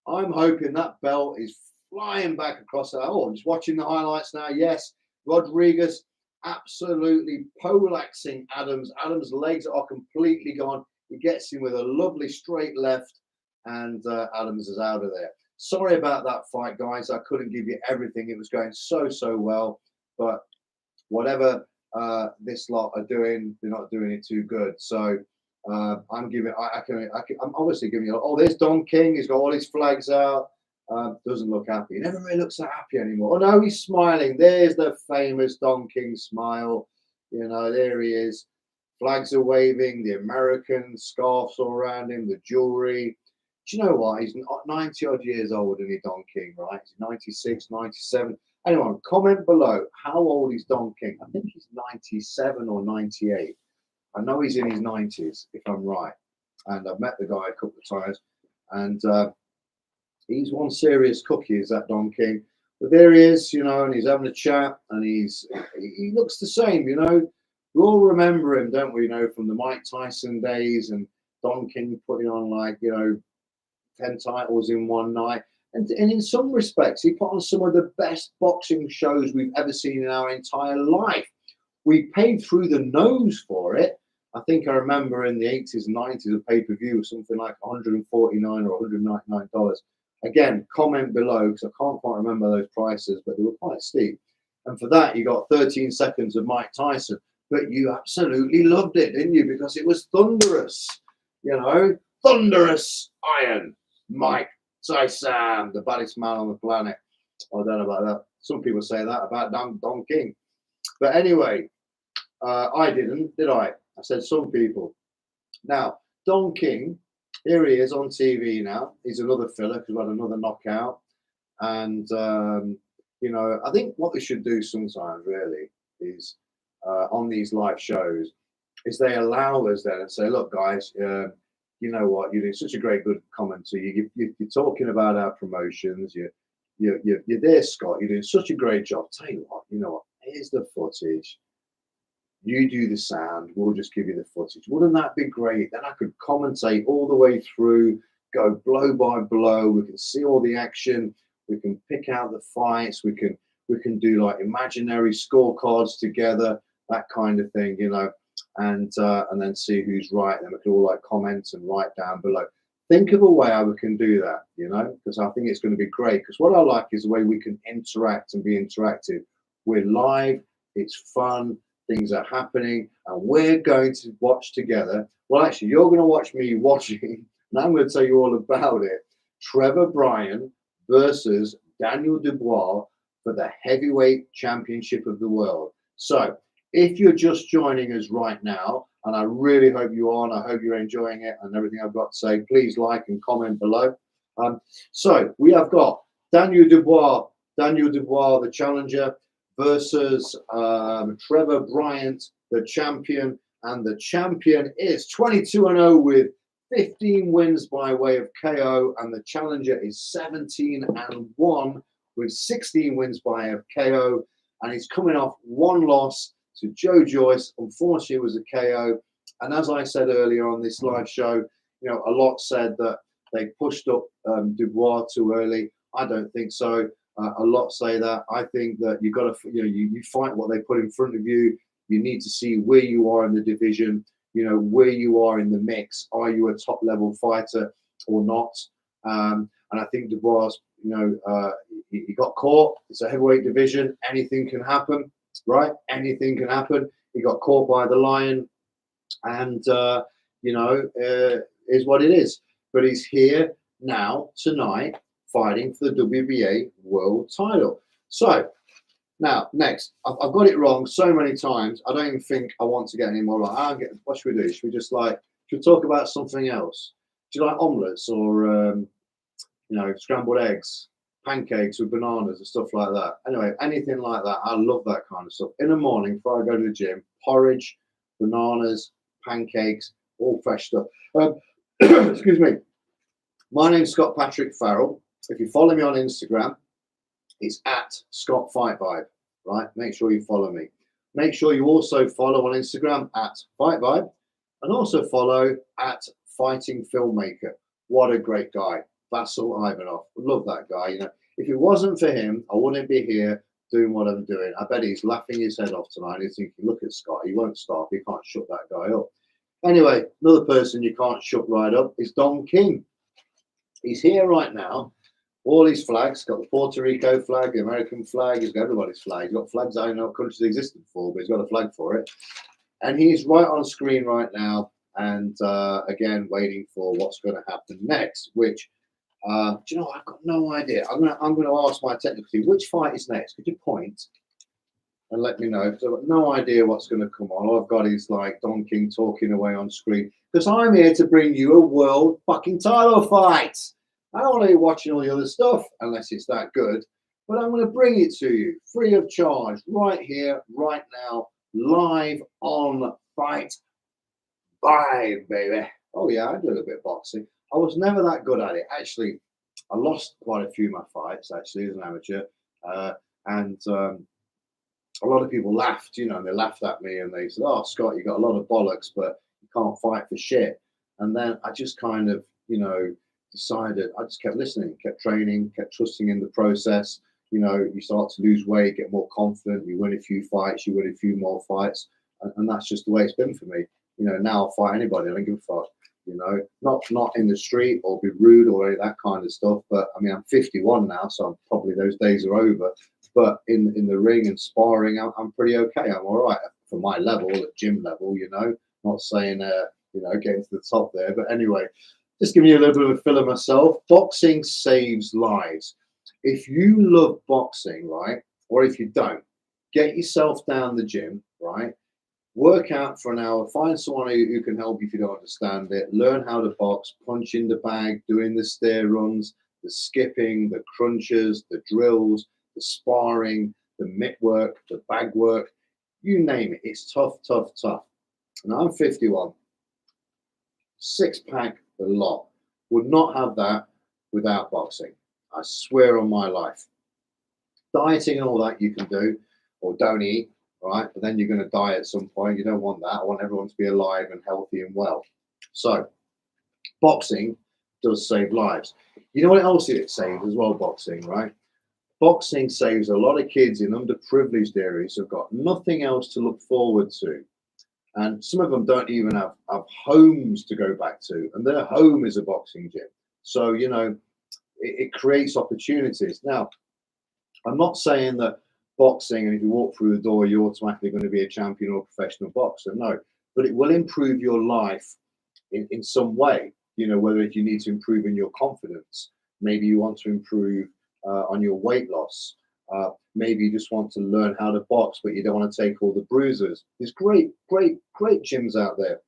I'm hoping that belt is flying back across that. Oh, I'm just watching the highlights now. Yes, Rodriguez absolutely poleaxing Adams. Adams' legs are completely gone. He gets him with a lovely straight left, and Adams is out of there. Sorry about that fight, guys. I couldn't give you everything. It was going so well, but whatever this lot are doing, they're not doing it too good. So I'm giving. I'm obviously giving you. Oh, there's Don King. He's got all his flags out. Doesn't look happy. He never really looks so happy anymore. Oh no, he's smiling. There's the famous Don King smile. You know, there he is. Flags are waving. The American scarves all around him. The jewelry. Do you know what? He's 90 odd years old, isn't he, Don King? Right? He's 96, 97. Anyone, comment below. How old is Don King? I think he's 97 or 98. I know he's in his 90s, if I'm right. And I've met the guy a couple of times. And he's one serious cookie, is that Don King. But there he is, you know, and he's having a chat. And he looks the same, you know. We all remember him, don't we, you know, from the Mike Tyson days. And Don King putting on, like, you know, 10 titles in one night. And in some respects, he put on some of the best boxing shows we've ever seen in our entire life. We paid through the nose for it. I think I remember in the 80s and 90s, a pay-per-view was something like $149 or $199. Again, comment below, because I can't quite remember those prices, but they were quite steep. And for that, you got 13 seconds of Mike Tyson. But you absolutely loved it, didn't you? Because it was thunderous, you know, thunderous iron. Mike Tyson, the baddest man on the planet. I don't know about that. Some people say that about Don King. But anyway, I didn't, did I? I said some people. Now, Don King, here he is on TV now. He's another filler because we had another knockout. And, you know, I think what they should do sometimes really is on these live shows is they allow us then and say, look, guys, you know what? You're doing such a great good commentator. You're talking about our promotions. You're there, Scott. You're doing such a great job. Tell you what, you know what? Here's the footage. You do the sound. We'll just give you the footage. Wouldn't that be great? Then I could commentate all the way through, go blow by blow. We can see all the action. We can pick out the fights. We can do like imaginary scorecards together, that kind of thing, you know. And then see who's right. And then we can all like comment and write down below. Think of a way how we can do that, you know, because I think it's going to be great. Because what I like is the way we can interact and be interactive. We're live, it's fun, things are happening, and we're going to watch together. Well, actually, you're going to watch me watching, and I'm going to tell you all about it. Trevor Bryan versus Daniel Dubois for the heavyweight championship of the world. So, if you're just joining us right now, and I really hope you are, and I hope you're enjoying it and everything I've got to say, please like and comment below. So we have got Daniel Dubois, the challenger, versus Trevor Bryant, the champion. And the champion is 22-0 with 15 wins by way of KO. And the challenger is 17-1 with 16 wins by way of KO. And he's coming off one loss to Joe Joyce. Unfortunately, it was a KO. And as I said earlier on this live show, you know, a lot said that they pushed up Dubois too early. I don't think so. A lot say that. I think that you've got to, you know, you fight what they put in front of you. You need to see where you are in the division, you know, where you are in the mix. Are you a top level fighter or not? And I think Dubois, you know, he got caught. It's a heavyweight division. Anything can happen. Right, anything can happen. He got caught by the lion, and you know, is what it is. But he's here now, tonight, fighting for the WBA World title. So, now, next, I've got it wrong so many times, I don't even think I want to get any more right. What should we do? Should we just should we talk about something else? Do you like omelettes or, scrambled eggs, pancakes with bananas and stuff like that? Anyway, anything like that. I love that kind of stuff. In the morning, before I go to the gym, porridge, bananas, pancakes, all fresh stuff. Excuse me. My name's Scott Patrick Farrell. If you follow me on Instagram, it's at Scott Fight Vibe, right? Make sure you follow me. Make sure you also follow on Instagram at Fight Vibe, and also follow at Fighting Filmmaker. What a great guy, Vasyl Ivanov. Love that guy. You know, if it wasn't for him, I wouldn't be here doing what I'm doing. I bet he's laughing his head off tonight. He's thinking, look at Scott, he won't stop. He can't shut that guy up. Anyway, another person you can't shut right up is Don King. He's here right now. All his flags, got the Puerto Rico flag, the American flag, he's got everybody's flag. He's got flags I don't know what countries existed for, but he's got a flag for it. And he's right on screen right now, and again, waiting for what's going to happen next, which, do you know, I've got no idea. I'm gonna ask my technical team, which fight is next? Could you point and let me know? Because I've got no idea what's going to come on. All I've got is like Don King talking away on screen, because I'm here to bring you a world fucking title fight. I don't want to be watching all the other stuff unless it's that good, but I'm going to bring it to you free of charge right here, right now, live on Fight Vibe, baby. Oh yeah, I do a little bit of boxing. I was never that good at it. Actually, I lost quite a few of my fights actually as an amateur, and a lot of people laughed, you know, and they laughed at me and they said, "Oh, Scott, you got a lot of bollocks, but you can't fight for shit." And then I just kind of, you know, decided, I just kept listening, kept training, kept trusting in the process. You know, you start to lose weight, get more confident, you win a few fights, you win a few more fights, and that's just the way it's been for me. You know, now I'll fight anybody, I don't give a fuck. You know, not in the street or be rude or any of that kind of stuff. But I mean, I'm 51 now, so probably those days are over. But in the ring and sparring, I'm pretty okay. I'm all right for my level, at gym level. You know, not saying you know, getting to the top there, but anyway. Just giving you a little bit of a fill of myself. Boxing saves lives. If you love boxing, right, or if you don't, get yourself down the gym, right? Work out for an hour. Find someone who can help you if you don't understand it. Learn how to box, punch in the bag, doing the stair runs, the skipping, the crunches, the drills, the sparring, the mitt work, the bag work. You name it. It's tough, tough, tough. And I'm 51. Six-pack. A lot. Would not have that without boxing. I swear on my life. Dieting and all that you can do, or don't eat, right? But then you're going to die at some point. You don't want that. I want everyone to be alive and healthy and well. So, boxing does save lives. You know what else it saves as well, boxing, right? Boxing saves a lot of kids in underprivileged areas who've got nothing else to look forward to. And some of them don't even have homes to go back to, and their home is a boxing gym. So, you know, it creates opportunities. Now, I'm not saying that boxing, and if you walk through the door, you're automatically going to be a champion or a professional boxer. No, but it will improve your life in some way. You know, whether if you need to improve in your confidence, maybe you want to improve on your weight loss. Maybe you just want to learn how to box, but you don't want to take all the bruises. There's great gyms out there.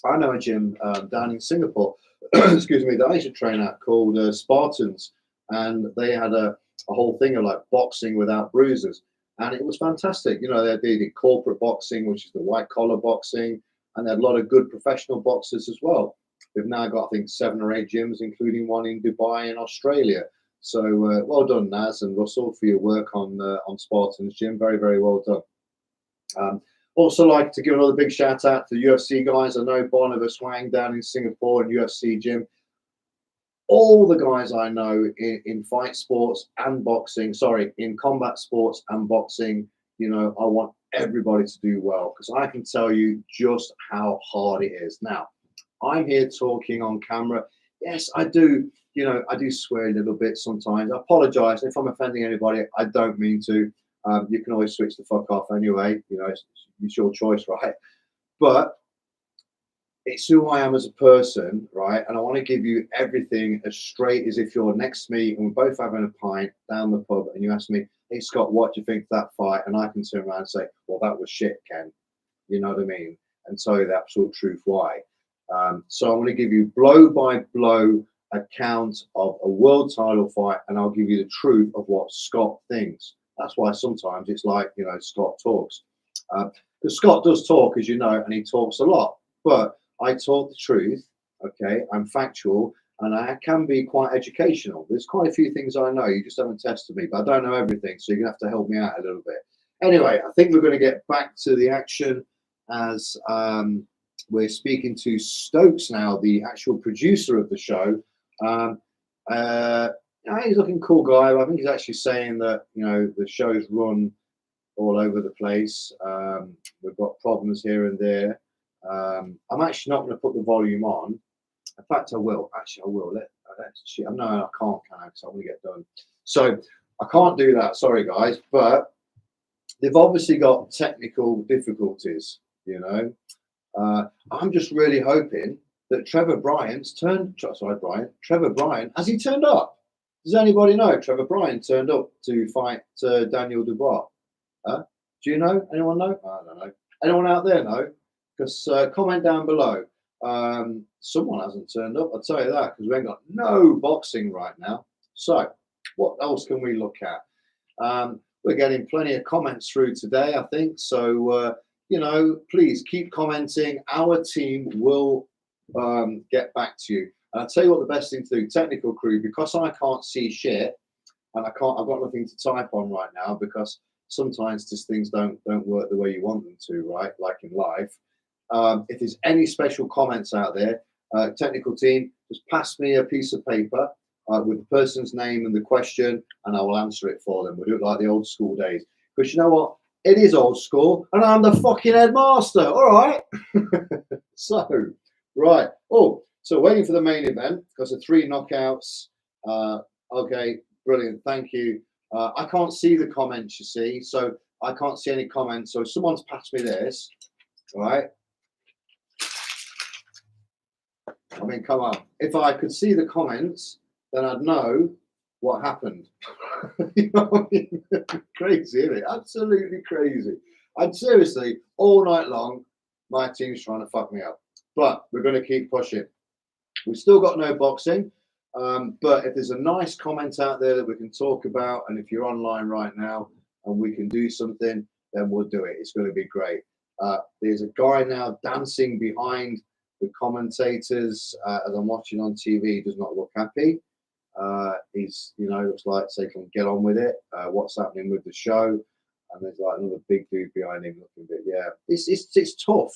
I know a gym down in Singapore, excuse me, that I used to train at called Spartans, and they had a whole thing of like boxing without bruises, and it was fantastic. You know, they did corporate boxing, which is the white collar boxing, and they had a lot of good professional boxers as well. They've now got, I think, 7 or 8 gyms, including one in Dubai in Australia. So well done, Naz and Russell, for your work on Spartan's Gym. Very, very well done. Also like to give another big shout out to the UFC guys. I know Barnabas Wang down in Singapore and UFC Gym. All the guys I know in fight sports and boxing, in combat sports and boxing, you know, I want everybody to do well, because I can tell you just how hard it is. Now, I'm here talking on camera. Yes, I do. You know, I do swear a little bit sometimes. I apologize if I'm offending anybody. I don't mean to. You can always switch the fuck off anyway. You know, it's your choice, right? But it's who I am as a person, right? And I want to give you everything as straight as if you're next to me and we're both having a pint down the pub and you ask me, hey, Scott, what do you think of that fight? And I can turn around and say, well, that was shit, Ken. You know what I mean? And tell you the absolute truth why. So I'm going to give you blow by blow account of a world title fight, and I'll give you the truth of what Scott thinks. That's why sometimes it's like, you know, Scott talks. Because Scott does talk, as you know, and he talks a lot. But I talk the truth, okay? I'm factual, and I can be quite educational. There's quite a few things I know. You just haven't tested me, but I don't know everything, so you're going to have to help me out a little bit. Anyway, I think we're going to get back to the action as we're speaking to Stokes now, the actual producer of the show. He's looking cool guy. I think he's actually saying that, you know, the show's run all over the place. We've got problems here and there. I'm actually not going to put the volume on. In fact, I will. Actually, I will. No, I can't, can I? Because I want to get done. So I can't do that. Sorry, guys. But they've obviously got technical difficulties, you know. I'm just really hoping that Trevor Bryan, has he turned up? Does anybody know Trevor Bryan turned up to fight Daniel Dubois? Do you know? Anyone know? I don't know. Anyone out there know? Because comment down below. Someone hasn't turned up, I'll tell you that, because we ain't got no boxing right now. So what else can we look at? We're getting plenty of comments through today, I think. So, you know, please keep commenting. Our team will get back to you. And I'll tell you what the best thing to do, technical crew, because I can't see shit and I've got nothing to type on right now because sometimes these things don't work the way you want them to, right? Like in life. If there's any special comments out there, technical team, just pass me a piece of paper with the person's name and the question, and I will answer it for them. We'll do it like the old school days. Because you know what? It is old school, and I'm the fucking headmaster. All right. So, right. Oh, so waiting for the main event because of 3 knockouts. Okay, brilliant. Thank you. I can't see the comments, you see, so I can't see any comments. So if someone's passed me this, all right. I mean, come on. If I could see the comments, then I'd know what happened. You know what I mean? Crazy, isn't it? Absolutely crazy. And seriously, all night long, my team's trying to fuck me up. But we're going to keep pushing. We've still got no boxing. But if there's a nice comment out there that we can talk about, and if you're online right now and we can do something, then we'll do it. It's going to be great. There's a guy now dancing behind the commentators as I'm watching on TV. He does not look happy. He's, you know, looks like they can get on with it. What's happening with the show? And there's like another big dude behind him looking a bit. Yeah, it's tough.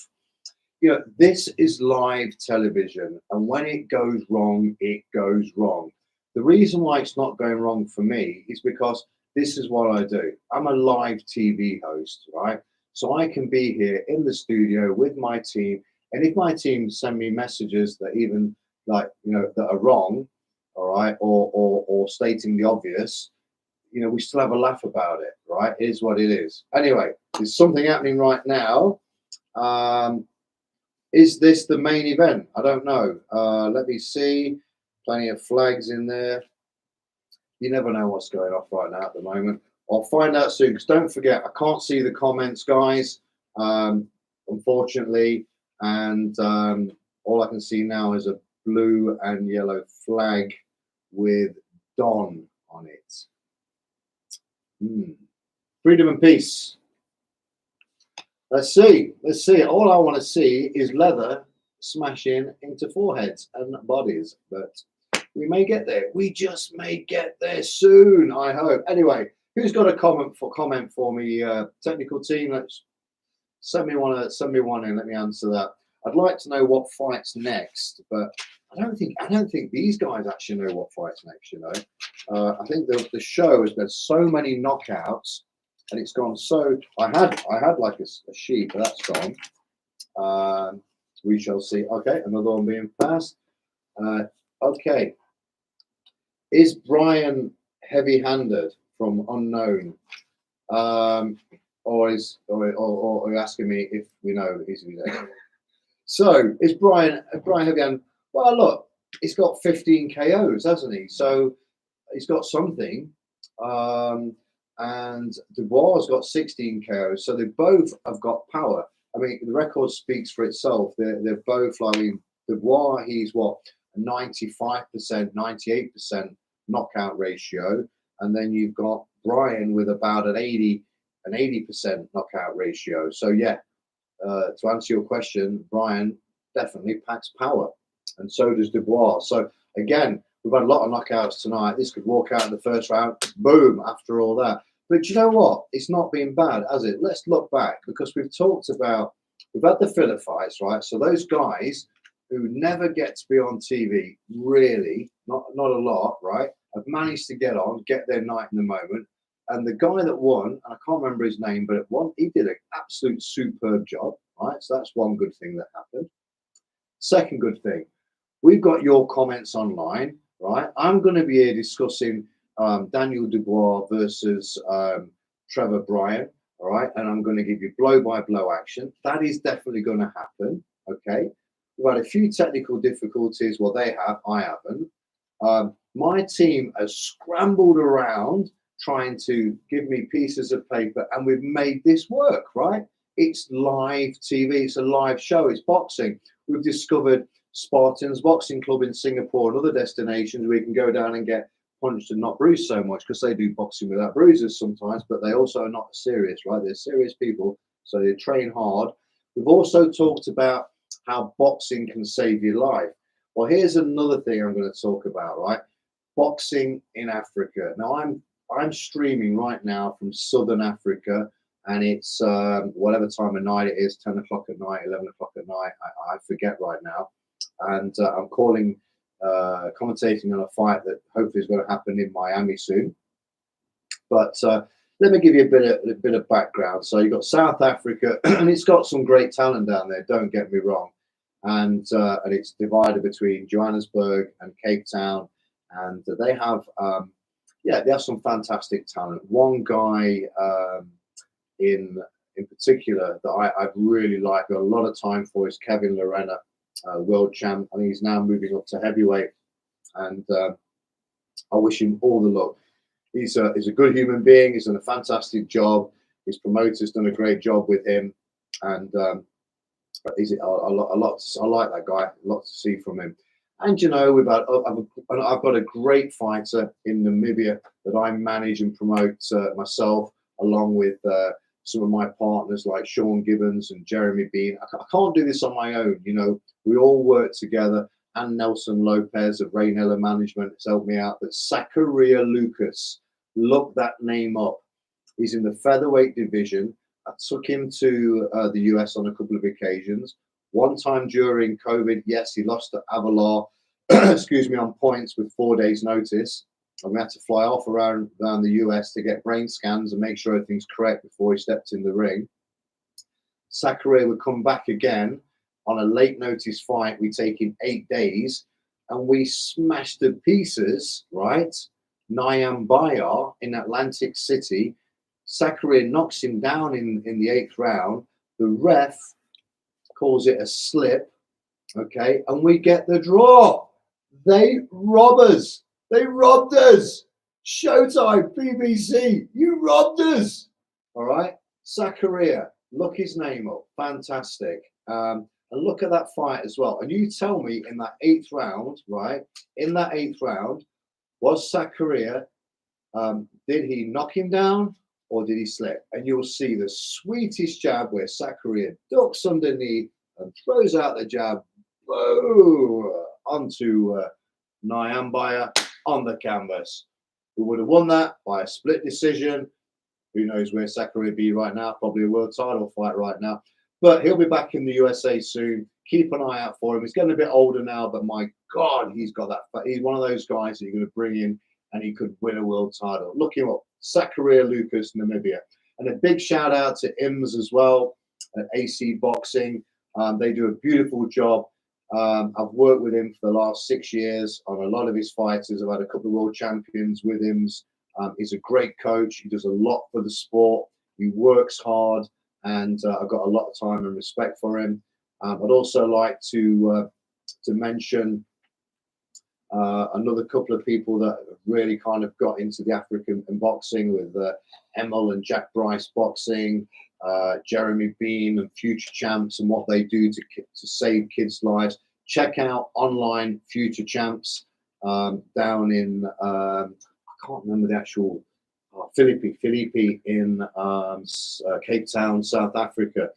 You know, this is live television, and when it goes wrong, it goes wrong. The reason why it's not going wrong for me is because this is what I do. I'm a live TV host, right? So I can be here in the studio with my team, and if my team send me messages that even like, you know, that are wrong, all right, or stating the obvious, you know, we still have a laugh about it, right? It is what it is. Anyway, there's something happening right now. Is this the main event? I don't know. Let me see. Plenty of flags in there. You never know what's going off right now at the moment. I'll find out soon, because don't forget, I can't see the comments, guys, unfortunately. And all I can see now is a blue and yellow flag with Don on it. Freedom and peace. Let's see. Let's see. All I want to see is leather smashing into foreheads and bodies. But we may get there. We just may get there soon, I hope. Anyway, who's got a comment for me? Technical team, let's send me one in. Let me answer that. I'd like to know what fights next, but I don't think these guys actually know what fights next. You know, I think the show has got so many knockouts. And it's gone so. I had like a sheet, but that's gone. We shall see. Okay, another one being passed. Okay, is Brian heavy-handed from unknown, or are you asking me if we know he's there? So is Bryant again? Well, look, he's got 15 KOs, hasn't he? So he's got something. And Dubois has got 16 KOs. So they both have got power. I mean, the record speaks for itself. They're both like, I mean, Dubois, he's what, 95%, 98% knockout ratio. And then you've got Bryan with about an 80% knockout ratio. So yeah, to answer your question, Bryan definitely packs power, and so does Dubois. So again, we've had a lot of knockouts tonight. This could walk out in the first round, boom, after all that. But you know what? It's not been bad, has it? Let's look back, because we've had the filler fights, right? So those guys who never get to be on TV, really, not a lot, right, have managed to get their night in the moment. And the guy that won, and I can't remember his name, but he did an absolute superb job, right? So that's one good thing that happened. Second good thing, we've got your comments online, right? I'm going to be here discussing Daniel Dubois versus Trevor Bryan, all right? And I'm going to give you blow-by-blow action. That is definitely going to happen, okay? We've had a few technical difficulties. Well, they have. I haven't. My team has scrambled around trying to give me pieces of paper, and we've made this work, right? It's live TV. It's a live show. It's boxing. We've discovered Spartans Boxing Club in Singapore and other destinations where you can go down and get punched and not bruised so much, because they do boxing without bruises sometimes, but they also are not serious, right? They're serious people, so they train hard. We've also talked about how boxing can save your life. Well, here's another thing I'm going to talk about, right? Boxing in Africa. Now, I'm streaming right now from Southern Africa, and it's whatever time of night it is, 10 o'clock at night, 11 o'clock at night, I forget right now. And I'm commentating on a fight that hopefully is going to happen in Miami soon. But let me give you a bit of background. So you've got South Africa, and it's got some great talent down there, don't get me wrong. And it's divided between Johannesburg and Cape Town, and they have they have some fantastic talent. One guy in particular that I really like, got a lot of time for, is Kevin Lorena, world champ. I think he's now moving up to heavyweight, and I wish him all the luck. He's a good human being. He's done a fantastic job. His promoter's done a great job with him, and I like that guy. A lot to see from him. And you know, I've got a great fighter in Namibia that I manage and promote myself, along with some of my partners like Sean Gibbons and Jeremy Bean. I can't do this on my own. You know, we all work together. And Nelson Lopez of Rainella Management has helped me out. But Zakaria Lucas, look that name up. He's in the featherweight division. I took him to the US on a couple of occasions. One time during COVID, yes, he lost to Avalar, excuse me, on points with 4 days' notice. And we had to fly off around the US to get brain scans and make sure everything's correct before he stepped in the ring. Zakaria would come back again on a late notice fight. We take in 8 days, and we smashed to pieces, right? Nyambaya in Atlantic City. Zakaria knocks him down in the 8th round. The ref calls it a slip, okay? And we get the draw. They rob us. They robbed us. Showtime, BBC, you robbed us. All right? Zakaria, look his name up. Fantastic. And look at that fight as well. And you tell me, in that 8th round, right? In that 8th round, was Zakaria, did he knock him down or did he slip? And you'll see the sweetest jab where Zakaria ducks underneath and throws out the jab, whoa, onto Nyambaya on the canvas. Who would have won that by a split decision? Who knows where Zakaria be right now? Probably a world title fight right now. But he'll be back in the USA soon. Keep an eye out for him. He's getting a bit older now, but my God, he's got that. He's one of those guys that you're going to bring in and he could win a world title. Look him up. Zakaria Lucas, Namibia. And a big shout out to IMS as well at AC Boxing. They do a beautiful job. I've worked with him for the last 6 years on a lot of his fighters. I've had a couple of world champions with him. He's a great coach. He does a lot for the sport. He works hard, and I've got a lot of time and respect for him. I'd also like to mention another couple of people that have really kind of got into the African boxing with Emil and Jack Bryce Boxing, Jeremy Beam and Future Champs, and what they do to save kids' lives. Check out online Future Champs down in I can't remember the actual Philippi in Cape Town, South Africa.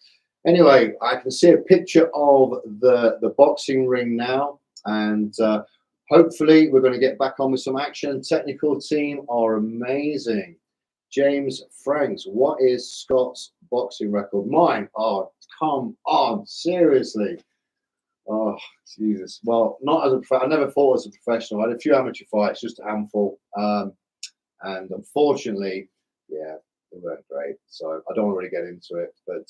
Anyway, I can see a picture of the boxing ring now, and hopefully we're going to get back on with some action. Technical team are amazing. James Franks, what is Scott's boxing record? Mine? Oh, come on, seriously. Oh, Jesus. Well, not as I never fought as a professional. I had a few amateur fights, just a handful. And unfortunately, yeah, they weren't great. So I don't want to really get into it. But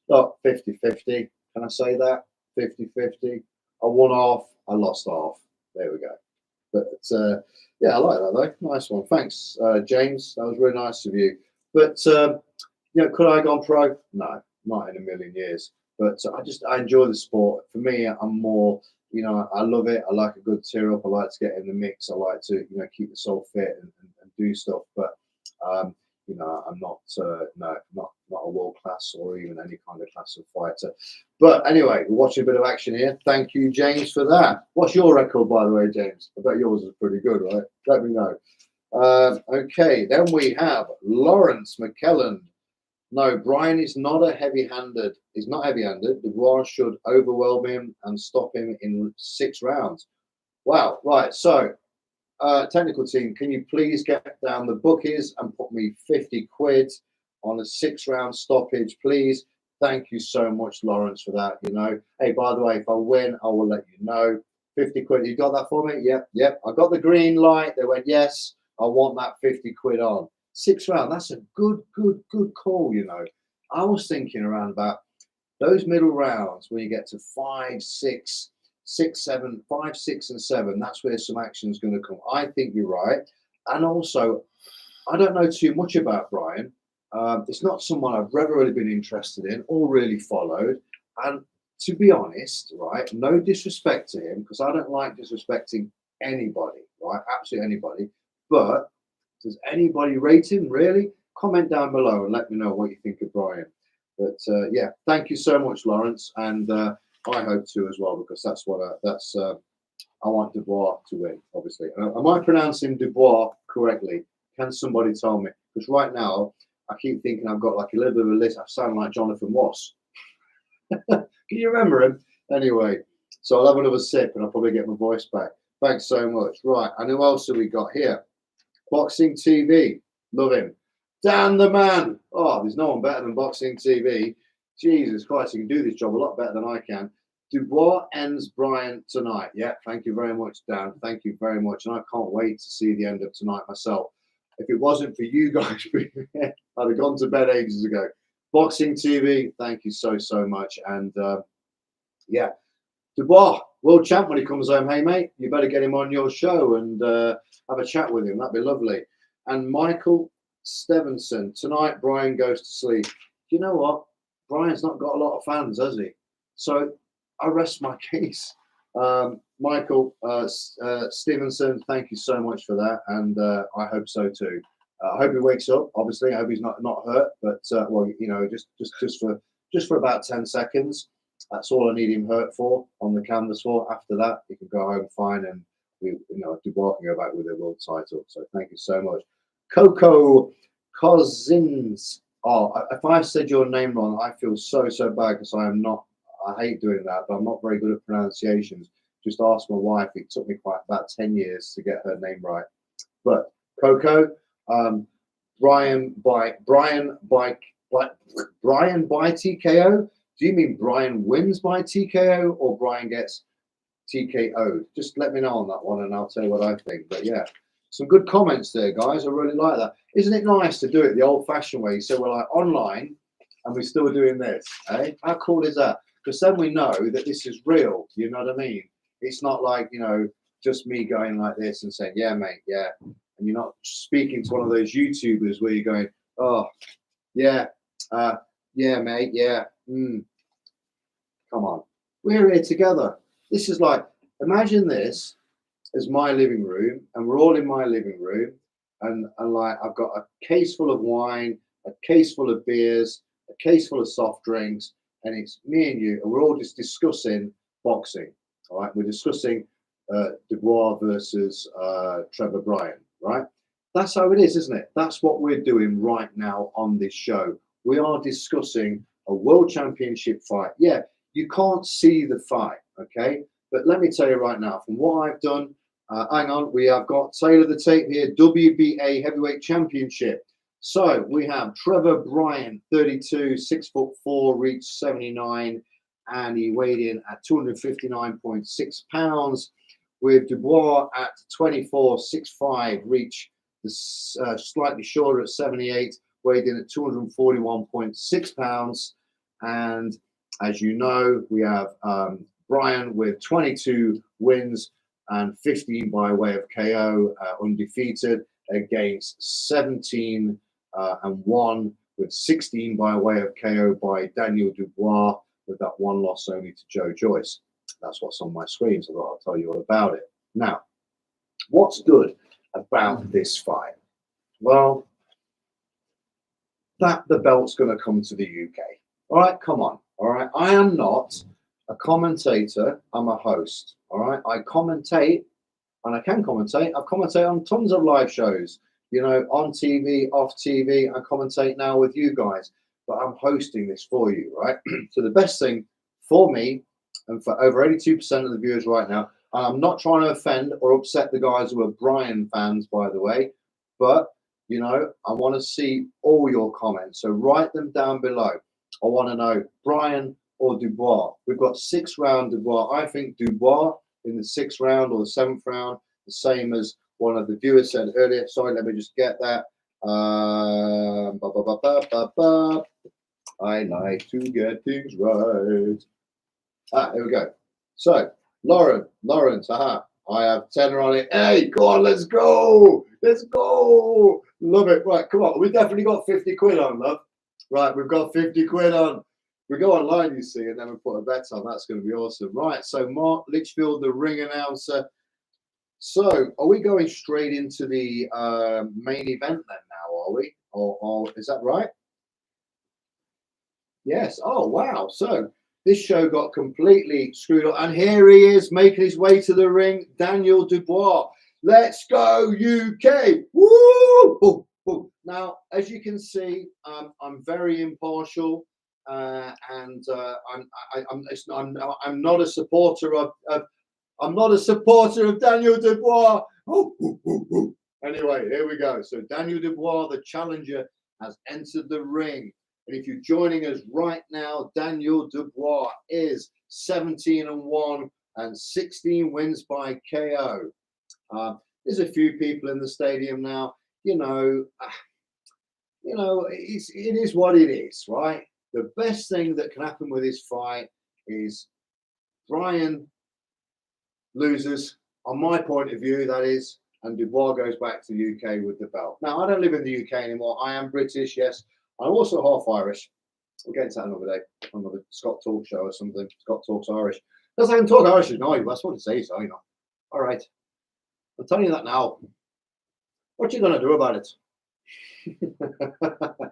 look, 50-50. Can I say that? 50-50. I won half, I lost half. There we go. But yeah, I like that though. Nice one. Thanks, James. That was really nice of you. But could I have gone pro? No, not in a million years. But I enjoy the sport. For me, I'm more, I love it. I like a good tear up. I like to get in the mix. I like to, keep the soul fit and do stuff. But I'm not a world class or even any kind of class of fighter. But anyway, we're watching a bit of action here. Thank you, James, for that. What's your record, by the way, James? I bet yours is pretty good, right? Let me know. Okay, then we have Lawrence McKellen. No, Brian is not heavy-handed. He's not heavy-handed. Dubois should overwhelm him and stop him in 6 rounds. Wow, right. So, technical team, can you please get down the bookies and put me 50 quid on a 6-round stoppage, please? Thank you so much, Lawrence, for that. Hey, by the way, if I win, I will let you know. 50 quid. You got that for me? Yep. I got the green light. They went, yes, I want that 50 quid on. 6 round, that's a good call. I was thinking around about those middle rounds when you get to 5, 6, 7, 5, 6, and 7. That's where some action is going to come. I think you're right. And also, I don't know too much about Brian. It's not someone I've ever really been interested in or really followed. And to be honest, right, no disrespect to him, because I don't like disrespecting anybody, right? Absolutely anybody. But does anybody rate him, really? Comment down below and let me know what you think of Brian. But yeah, thank you so much, Lawrence, and I hope to as well, because that's what I want Dubois to win, obviously. Am I pronouncing Dubois correctly? Can somebody tell me? Because right now I keep thinking I've got like a little bit of a list. I sound like Jonathan Ross. Can you remember him? Anyway, so I'll have another sip and I'll probably get my voice back. Thanks so much. Right, and who else have we got here? Boxing TV, love him. Dan the man. Oh, there's no one better than Boxing TV. Jesus Christ, you can do this job a lot better than I can. Dubois ends Bryant tonight. Yeah, thank you very much, Dan. Thank you very much. And I can't wait to see the end of tonight myself. If it wasn't for you guys, I'd have gone to bed ages ago. Boxing TV, thank you so much. And yeah, Dubois, world champ when he comes home. Hey, mate, you better get him on your show and have a chat with him. That'd be lovely. And Michael Stevenson, tonight Brian goes to sleep. You know what? Brian's not got a lot of fans, has he? So I rest my case. Michael Stevenson, thank you so much for that. And I hope so too. I hope he wakes up. Obviously, I hope he's not hurt. But well, just for about 10 seconds. That's all I need him hurt for on the canvas for. After that, he can go home fine, and Dubois can go back with a world title. So thank you so much, Coco Cousins. Oh, if I said your name wrong, I feel so bad because I am not. I hate doing that, but I'm not very good at pronunciations. Just ask my wife. It took me about 10 years to get her name right. But Coco, Brian by TKO. Do you mean Brian wins by TKO or Brian gets TKO'd? Just let me know on that one and I'll tell you what I think. But yeah, some good comments there, guys. I really like that. Isn't it nice to do it the old-fashioned way? So we're like online and we're still doing this. Eh? How cool is that? Because then we know that this is real. You know what I mean? It's not like, just me going like this and saying, yeah, mate, yeah. And you're not speaking to one of those YouTubers where you're going, oh, yeah, yeah, mate, yeah. Come on. We're here together. This is like, imagine this as my living room, and we're all in my living room, and like I've got a case full of wine, a case full of beers, a case full of soft drinks, and it's me and you, and we're all just discussing boxing. All right, we're discussing Dubois versus Trevor Bryan. Right, that's how it is, isn't it? That's what we're doing right now on this show. We are discussing a world championship fight. Yeah, you can't see the fight, okay? But let me tell you right now, from what I've done, hang on, we have got tail of the tape here, WBA Heavyweight Championship. So we have Trevor Bryan, 32, 6'4", reached 79, and he weighed in at 259.6 pounds. With Dubois at 24, 6'5", reached slightly shorter at 78, weighed in at 241.6 pounds. And as you know, we have Bryant with 22 wins and 15 by way of KO, undefeated, against 17 and 1 with 16 by way of KO by Daniel Dubois, with that one loss only to Joe Joyce. That's what's on my screen, so I'll tell you all about it. Now, what's good about this fight? Well, that the belt's going to come to the UK. All right, come on. All right, I am not a commentator. I'm a host. All right, I commentate, and I can commentate. I've commentated on tons of live shows, you know, on TV, off TV. I commentate now with you guys, but I'm hosting this for you, right? So the best thing for me, and for over 82% of the viewers right now, and I'm not trying to offend or upset the guys who are Bryan fans, by the way, but, you know, I want to see all your comments. So write them down below. I want to know Bryan or Dubois. We've got 6th round Dubois. I think Dubois in the 6th round or the 7th round, the same as one of the viewers said earlier. Sorry, let me just get that. I like to get things right. Here we go. So, Lawrence, I have 10 on it. Hey, go on, let's go. Let's go. Love it. Right, come on. We definitely got 50 quid on, love. Right, we've got 50 quid on. We go online, you see, and then we put a bet on. That's going to be awesome. Right, so Mark Litchfield, the ring announcer. So, are we going straight into the main event then now, are we? Or is that right? Yes. Oh, wow. So, this show got completely screwed up. And here he is making his way to the ring, Daniel Dubois. Let's go, UK. Woo! Ooh, ooh. Now, as you can see, I'm very impartial. And I'm not a supporter of Daniel Dubois. Ooh, ooh, ooh, ooh. Anyway, here we go. So Daniel Dubois, the challenger, has entered the ring. And if you're joining us right now, Daniel Dubois is 17-1 and 16 wins by KO. There's a few people in the stadium now. You know, it is what it is, right? The best thing that can happen with this fight is Bryan loses, on my point of view, that is, and Dubois goes back to the UK with the belt. Now, I don't live in the UK anymore. I am British, yes. I'm also half Irish. We'll get into that another day, another Scott Talk show or something. Scott Talks Irish. Because I can talk Irish, no, that's what it says, so, you know. All right. I'm telling you that now. What you going to do about it?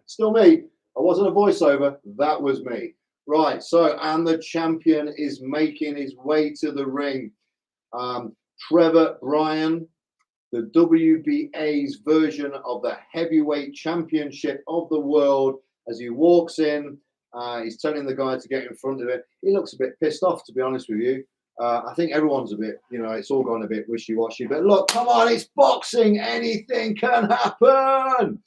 Still me. I wasn't a voiceover. That was me. Right. So, and the champion is making his way to the ring. Trevor Bryan, the WBA's version of the heavyweight championship of the world. As he walks in, he's telling the guy to get in front of him. He looks a bit pissed off, to be honest with you. I think everyone's a bit, you know, it's all gone a bit wishy-washy. But look, come on, it's boxing. Anything can happen.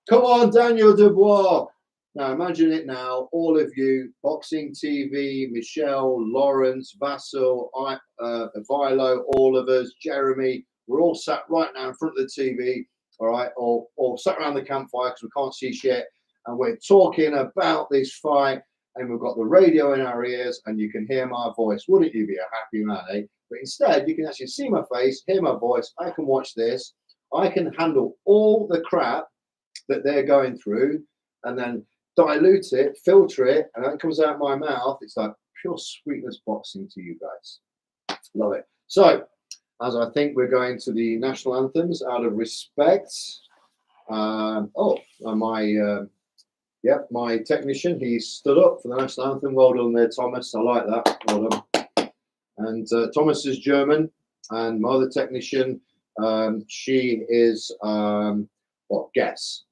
Come on, Daniel Dubois. Now, imagine it now, all of you, Boxing TV, Michelle, Lawrence, Vassal, Vilo, all of us, Jeremy, we're all sat right now in front of the TV, all right, or sat around the campfire because we can't see shit, and we're talking about this fight, and we've got the radio in our ears, and you can hear my voice. Wouldn't you be a happy man, eh? But instead, you can actually see my face, hear my voice, I can watch this, I can handle all the crap that they're going through, and then dilute it, filter it, and then it comes out my mouth. It's like pure sweetness boxing to you guys. Love it. So, as I think we're going to the national anthems out of respect. My technician, he stood up for the national anthem. Well done there, Thomas. I like that. Well done. And Thomas is German, and my other technician, she is guess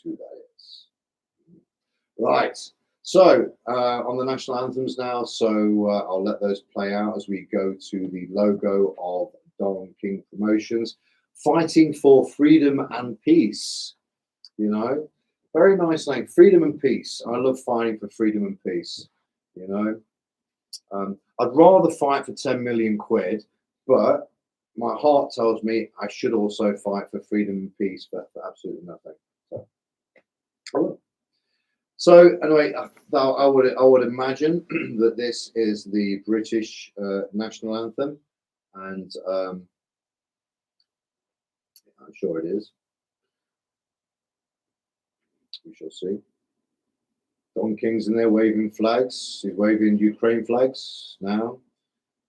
who that is. Right. So on the national anthems now, so I'll let those play out as we go to the logo of Don King Promotions, fighting for freedom and peace. You know, very nice name, freedom and peace. I love fighting for freedom and peace. You know, I'd rather fight for 10 million quid, but my heart tells me I should also fight for freedom and peace for absolutely nothing. So anyway, I would imagine that this is the British national anthem, and I'm sure it is. We shall see. Don King's in there waving flags. He's waving Ukraine flags now.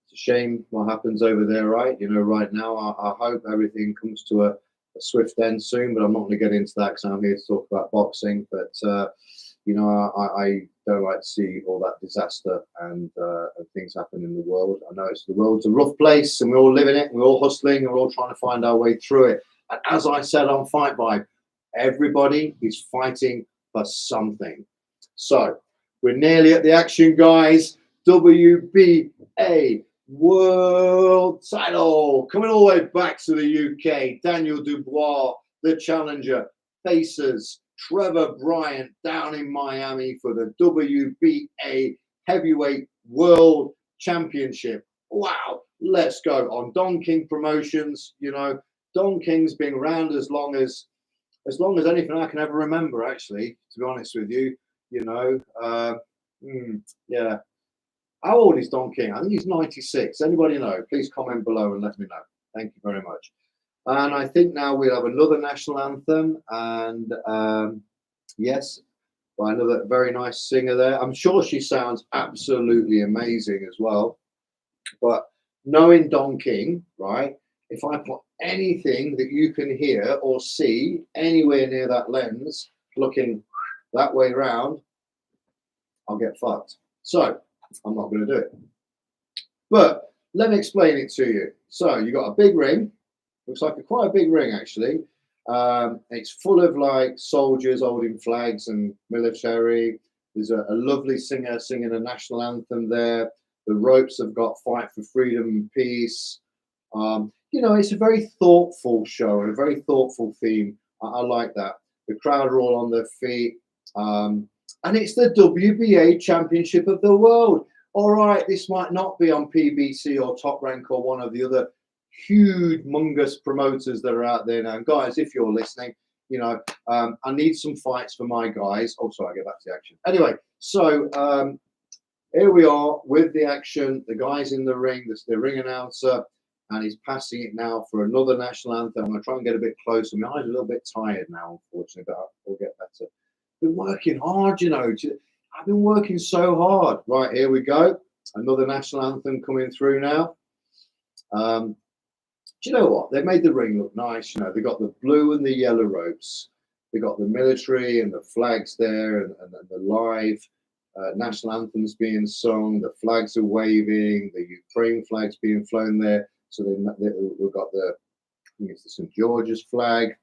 It's a shame what happens over there, right? You know, right now, I hope everything comes to a swift end soon, but I'm not going to get into that because I'm here to talk about boxing. But you know, I don't like to see all that disaster and things happen in the world. I know the world's a rough place, and we all live in it. We're all hustling, and we're all trying to find our way through it. And as I said on Fight Vibe, everybody is fighting for something. So we're nearly at the action, guys. WBA World Title coming all the way back to the UK. Daniel Dubois, the challenger, faces Trevor Bryan down in Miami for the WBA Heavyweight World Championship. Wow, let's go on Don King Promotions. You know, Don King's been around as long as anything I can ever remember, actually, to be honest with you. You know, yeah. How old is Don King? I think he's 96. Anybody know? Please comment below and let me know. Thank you very much. And I think now we'll have another national anthem, and yes, by another very nice singer there. I'm sure she sounds absolutely amazing as well. But knowing Don King, right, if I put anything that you can hear or see anywhere near that lens, looking that way around, I'll get fucked. So I'm not going to do it. But let me explain it to you. So you got a big ring. Looks like quite a big ring, actually. It's full of like soldiers holding flags and military. There's a lovely singer singing a national anthem there. The ropes have got fight for freedom and peace. You know, it's a very thoughtful show and a very thoughtful theme. I like that. The crowd are all on their feet. And it's the WBA Championship of the World. All right, this might not be on PBC or Top Rank or one of the other humongous promoters that are out there now. And guys, if you're listening, you know, I need some fights for my guys. Oh, sorry, I'll get back to the action. Anyway, so here we are with the action. The guy's in the ring. There's the ring announcer, and he's passing it now for another national anthem. I'm going to try and get a bit closer. My eyes are a little bit tired now, unfortunately, but I'll get better. Been working hard, you know. I've been working so hard. Right, here we go. Another national anthem coming through now. Do you know what? They've made the ring look nice. You know, they got the blue and the yellow ropes. They got the military and the flags there, and the live national anthems being sung. The flags are waving. The Ukraine flags being flown there. So we've got I think it's the St. George's flag.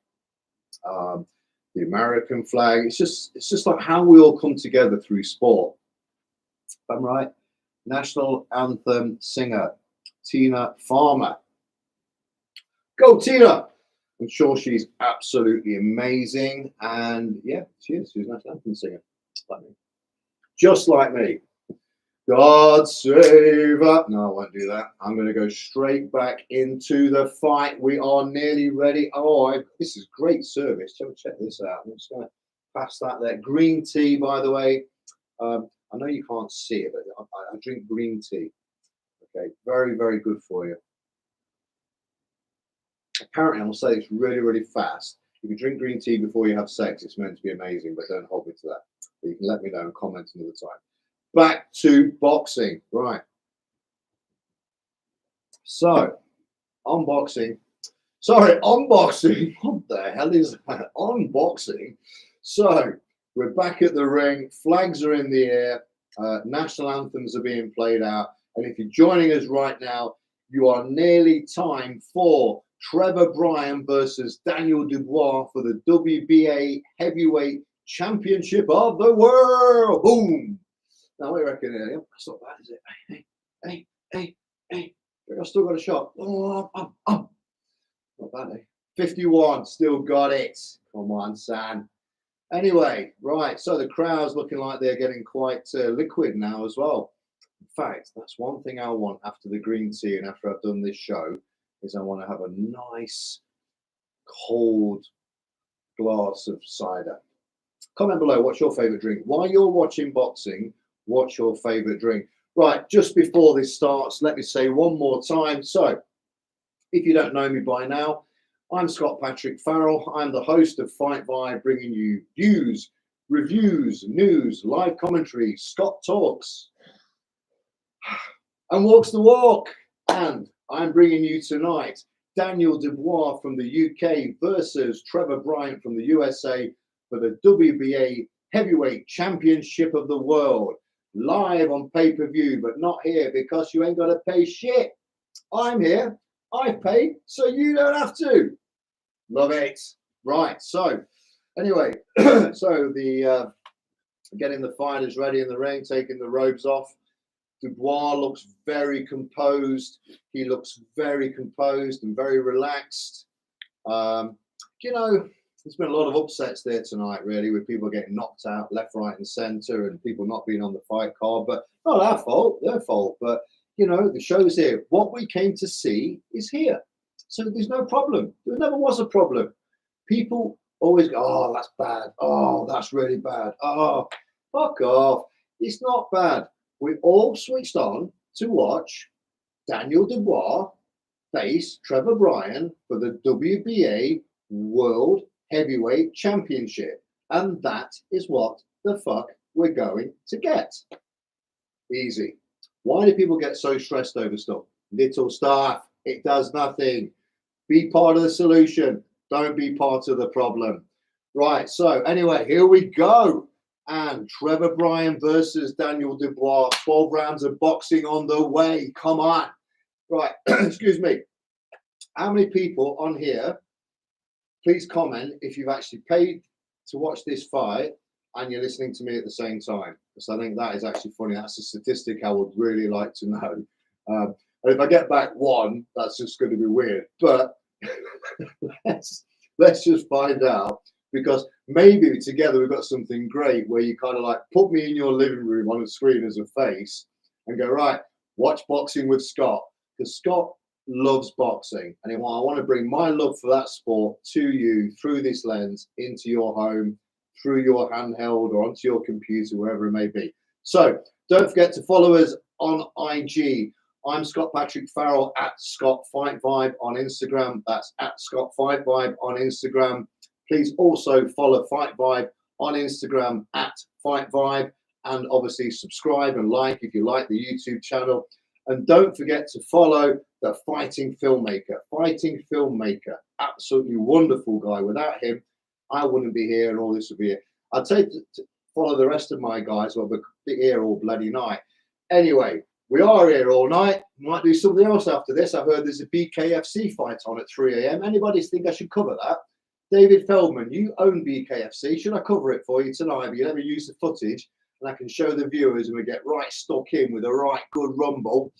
The American flag. It's just like how we all come together through sport. If I'm right. National anthem singer Tina Farmer. Go Tina! I'm sure she's absolutely amazing, and yeah, she is. She's a national anthem singer, like me. Just like me. God save us. No, I won't do that. I'm going to go straight back into the fight. We are nearly ready. Oh, this is great service. Check this out. I'm just going to pass that there. Green tea, by the way. I know you can't see it, but I drink green tea. Okay, very, very good for you. Apparently, I'll say this really, really fast. If you drink green tea before you have sex, it's meant to be amazing, but don't hold me to that. But you can let me know and comment another time. back to boxing. Right. So, unboxing. Sorry, unboxing. What the hell is that? Unboxing. So, we're back at the ring. Flags are in the air. National anthems are being played out. And if you're joining us right now, you are nearly time for Trevor Bryan versus Daniel Dubois for the WBA Heavyweight Championship of the World. Boom. Now, what do you reckon here? That's not bad, is it? Hey. I've still got a shot. Not bad, eh? 51, still got it. Come on, son. Anyway, right. So the crowd's looking like they're getting quite liquid now as well. In fact, that's one thing I want after the green tea and after I've done this show is I want to have a nice cold glass of cider. Comment below, what's your favorite drink? While you're watching boxing, what's your favorite drink? Right, just before this starts, let me say one more time. So, if you don't know me by now, I'm Scott Patrick Farrell. I'm the host of Fight Vibe, bringing you views, reviews, news, live commentary, Scott Talks, and Walks the Walk. And I'm bringing you tonight Daniel Dubois from the UK versus Trevor Bryan from the USA for the WBA Heavyweight Championship of the World. Live on pay-per-view, but not here because you ain't got to pay shit. I'm here. I pay, so you don't have to. Love it. Right. So, anyway, so the getting the fighters ready in the ring, taking the robes off. Dubois looks very composed. He looks very composed and very relaxed. You know, there's been a lot of upsets there tonight, really, with people getting knocked out left, right, and centre, and people not being on the fight card. But not our fault, their fault. But you know, the show's here. What we came to see is here. So there's no problem. There never was a problem. People always go, oh, that's bad. Oh, that's really bad. Oh, fuck off. It's not bad. We all switched on to watch Daniel Dubois face Trevor Bryan for the WBA World Heavyweight Championship. And that is what the fuck we're going to get. Easy. Why do people get so stressed over stuff? Little stuff. It does nothing. Be part of the solution. Don't be part of the problem. Right. So anyway, here we go. And Trevor Bryan versus Daniel Dubois. 12 rounds of boxing on the way. Come on. Right. Excuse me. How many people on here, please comment if you've actually paid to watch this fight and you're listening to me at the same time. Because I think that is actually funny. That's a statistic I would really like to know. And if I get back one, that's just going to be weird. But let's just find out, because maybe together we've got something great where you kind of like put me in your living room on a screen as a face and go, right, watch boxing with Scott. Because Scott loves boxing. And I want to bring my love for that sport to you through this lens into your home, through your handheld or onto your computer, wherever it may be. So don't forget to follow us on IG. I'm Scott Patrick Farrell at Scott Fight Vibe on Instagram. That's at Scott Fight Vibe on Instagram. Please also follow Fight Vibe on Instagram at Fight Vibe, and obviously subscribe and like if you like the YouTube channel. And don't forget to follow the Fighting Filmmaker. Fighting Filmmaker, absolutely wonderful guy. Without him, I wouldn't be here and all this would be it. I'd say to follow the rest of my guys, well, we'll be here all bloody night. Anyway, we are here all night. Might do something else after this. I've heard there's a BKFC fight on at 3 a.m. Anybody think I should cover that? David Feldman, you own BKFC. Should I cover it for you tonight? But you never use the footage, and I can show the viewers, and we get right stuck in with a right good rumble.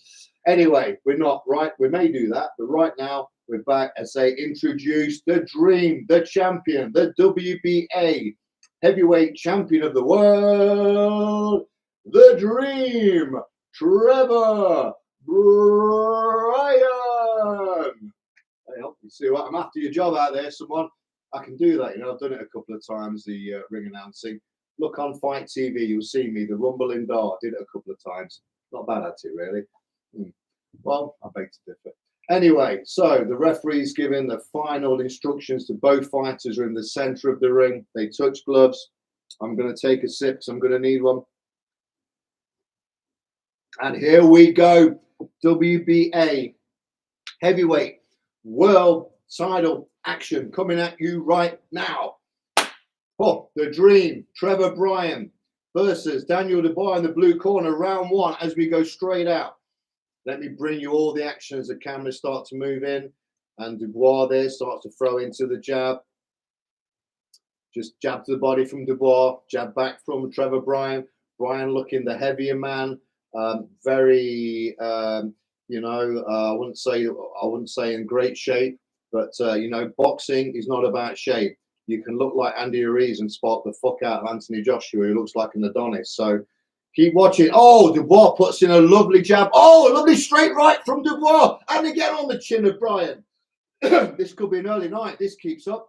Anyway, we're not right. We may do that, but right now we're back and say introduce the dream, the champion, the WBA Heavyweight Champion of the World, the Dream, Trevor Bryan. Hey, you see what? I'm after your job out there, someone. I can do that. You know, I've done it a couple of times, the ring announcing. Look on Fight TV, you'll see me, the Rumble in Dart. Did it a couple of times. Not bad at it, really. Well, I beg to differ. Anyway, so the referee's giving the final instructions to both fighters are in the center of the ring. They touch gloves. I'm going to take a sip because I'm going to need one. And here we go. WBA Heavyweight World Title action coming at you right now. Oh, the dream, Trevor Bryan versus Daniel Dubois in the blue corner, round one, as we go straight out. Let me bring you all the action as the cameras start to move in. And Dubois there starts to throw into the jab. Just jab to the body from Dubois, jab back from Trevor Bryan. Bryan looking the heavier man, very, you know, I wouldn't say in great shape, but you know, boxing is not about shape. You can look like Andy Ruiz and spot the fuck out of Anthony Joshua, who looks like an Adonis. So keep watching. Oh, Dubois puts in a lovely jab. Oh, a lovely straight right from Dubois, and again on the chin of Bryan. This could be an early night. This keeps up.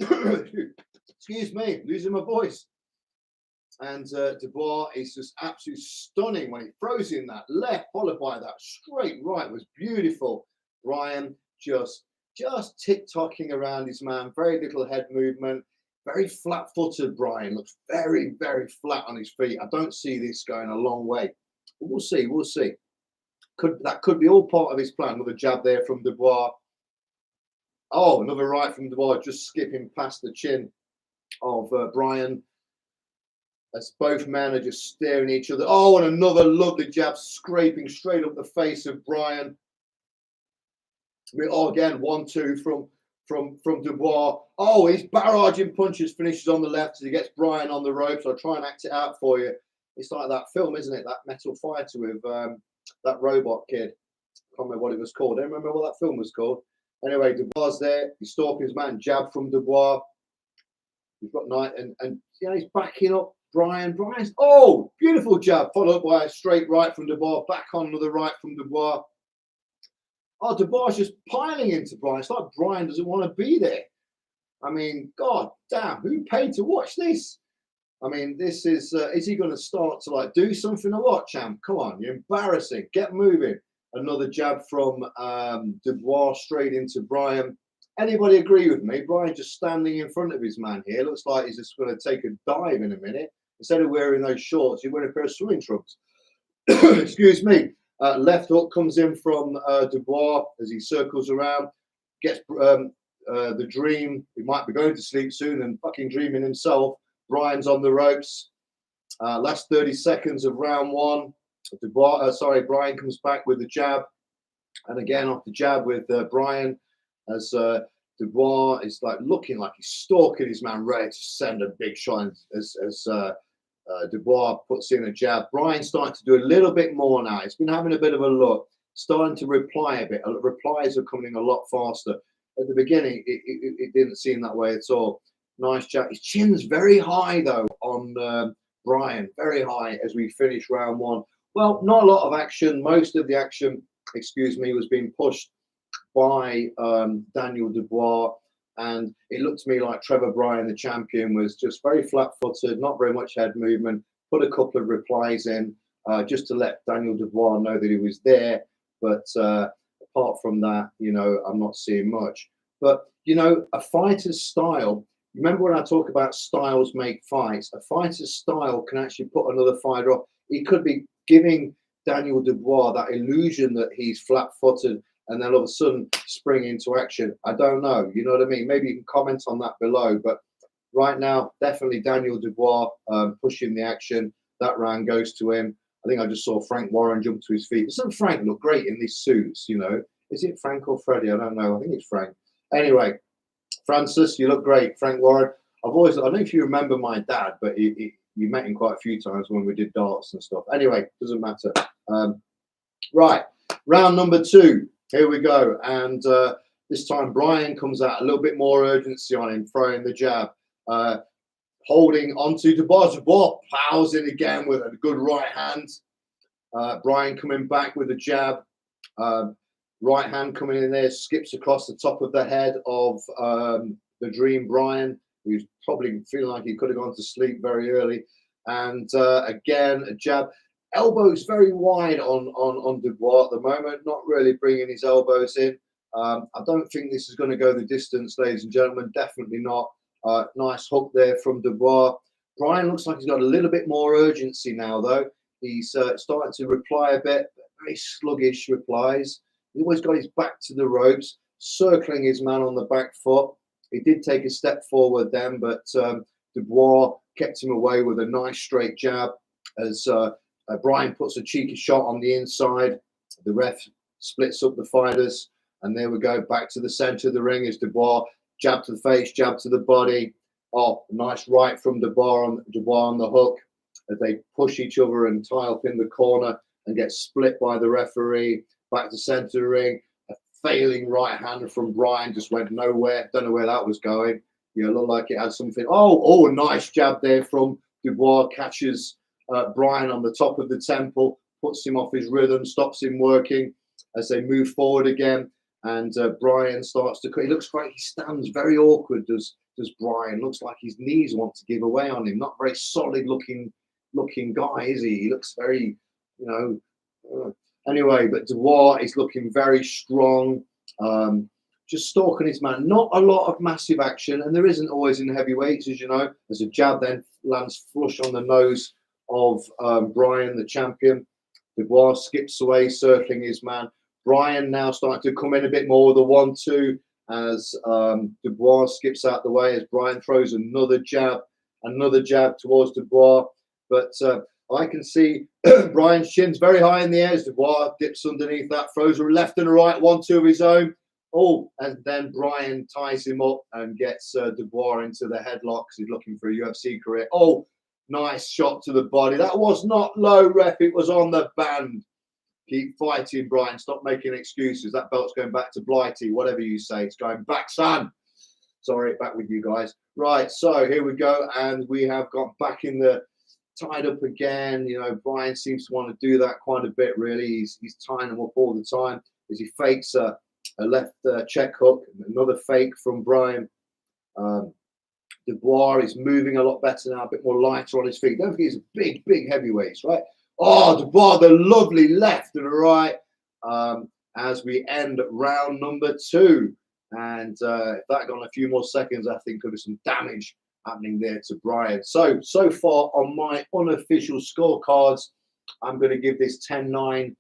Excuse me, losing my voice. And Dubois is just absolutely stunning when he throws in that left, followed by that straight right. It was beautiful. Bryan just tick-tocking around his man. Very little head movement. Very flat-footed. Bryan looks very, very flat on his feet. I don't see this going a long way. But we'll see. We'll see. That could be all part of his plan. Another jab there from Dubois. Oh, another right from Dubois, just skipping past the chin of Bryan. As both men are just staring at each other. Oh, and another lovely jab scraping straight up the face of Bryan. Oh, again, 1-2 from Dubois. Oh, he's barraging punches, finishes on the left as he gets Bryan on the ropes. I'll try and act it out for you. It's like that film, isn't it? That Metal Fighter with that robot kid. I can't remember what it was called. I don't remember what that film was called. Anyway, Dubois there. He's stalking his man. Jab from Dubois. He's got Knight and yeah, he's backing up Bryan. Bryan's beautiful jab, followed up by a straight right from Dubois. Back on another right from Dubois. Oh, Dubois is just piling into Bryan. It's like Bryan doesn't want to be there. I mean, god damn, who paid to watch this? I mean, this is he going to start to like do something or what, champ? Come on, you're embarrassing. Get moving. Another jab from Dubois straight into Bryan. Anybody agree with me? Bryan just standing in front of his man here. Looks like he's just going to take a dive in a minute. Instead of wearing those shorts, he's wearing a pair of swimming trunks. Excuse me. Left hook comes in from Dubois as he circles around. Gets the dream. He might be going to sleep soon and fucking dreaming himself. Bryan's on the ropes. Last 30 seconds of round one. Bryan comes back with the jab. And again, off the jab with Bryan. As Dubois is like looking like he's stalking his man, ready to send a big shot. As Dubois puts in a jab, Bryan's starting to do a little bit more now. He's been having a bit of a look, starting to reply a bit. Replies are coming a lot faster. At the beginning, it didn't seem that way at all. Nice jab. His chin's very high though on Bryan, very high as we finish round one. Well, not a lot of action. Most of the action, was being pushed by Daniel Dubois, and it looked to me like Trevor Bryan, the champion, was just very flat-footed, not very much head movement, put a couple of replies in just to let Daniel Dubois know that he was there, but apart from that, you know, I'm not seeing much. But, you know, a fighter's style, remember when I talk about styles make fights, a fighter's style can actually put another fighter off. He could be giving Daniel Dubois that illusion that he's flat-footed and then all of a sudden spring into action. I don't know. You know what I mean? Maybe you can comment on that below. But right now, definitely Daniel Dubois pushing the action. That round goes to him. I think I just saw Frank Warren jump to his feet. Doesn't Frank look great in these suits, you know? Is it Frank or Freddie? I don't know. I think it's Frank. Anyway, Francis, you look great. Frank Warren. I don't know if you remember my dad, but you met him quite a few times when we did darts and stuff. Anyway, doesn't matter. Right, round number two. Here we go. And this time Bryan comes out a little bit more urgency on him, throwing the jab, holding onto Dubois. Dubois plows in again with a good right hand. Bryan coming back with a jab. Right hand coming in there, skips across the top of the head of the dream Bryan, who's probably feeling like he could have gone to sleep very early. And again, a jab. Elbows very wide on Dubois at the moment, not really bringing his elbows in. I don't think this is going to go the distance, ladies and gentlemen. Definitely not. Nice hook there from Dubois. Bryan looks like he's got a little bit more urgency now, though. He's starting to reply a bit, very sluggish replies. He always got his back to the ropes, circling his man on the back foot. He did take a step forward then, but Dubois kept him away with a nice straight jab as Bryan puts a cheeky shot on the inside. The ref splits up the fighters, and there we go, back to the center of the ring as Dubois, jab to the face, jab to the body. Oh, nice right from Dubois on the hook as they push each other and tie up in the corner and get split by the referee. Back to center of the ring. A failing right hand from Bryan just went nowhere. Don't know where that was going. You know, looked like it had something. Oh, a nice jab there from Dubois. Catches Bryan on the top of the temple, puts him off his rhythm, stops him working as they move forward again. And Bryan starts to. He looks like he stands very awkward. Does Bryan? Looks like his knees want to give away on him. Not very solid looking guy, is he? He looks very, you know. Anyway, but Dubois is looking very strong. Just stalking his man. Not a lot of massive action, and there isn't always in heavyweights, as you know. There's a jab then lands flush on the nose of Bryan, the champion. Dubois skips away, circling his man. Bryan now starting to come in a bit more with a 1-2 as Dubois skips out the way as Bryan throws another jab towards Dubois. But I can see Bryan's chin's very high in the air as Dubois dips underneath that, throws a left and a right, 1-2 of his own. Oh, and then Bryan ties him up and gets Dubois into the headlock because he's looking for a UFC career. Oh, nice shot to the body. That was not low, ref. It was on the band. Keep fighting, Bryan. Stop making excuses. That belt's going back to Blighty, whatever you say. It's going back, son. Sorry, back with you guys. Right, so here we go. And we have got back in the tied up again. You know, Bryan seems to want to do that quite a bit, really. He's tying them up all the time as he fakes a left check hook. Another fake from Bryan. Dubois is moving a lot better now, a bit more lighter on his feet. Don't forget, he's a big heavyweight, right? Oh, Dubois, the lovely left and right as we end round number 2. And if that got a few more seconds, I think could be some damage happening there to Bryan. So far on my unofficial scorecards, I'm going to give this 10-9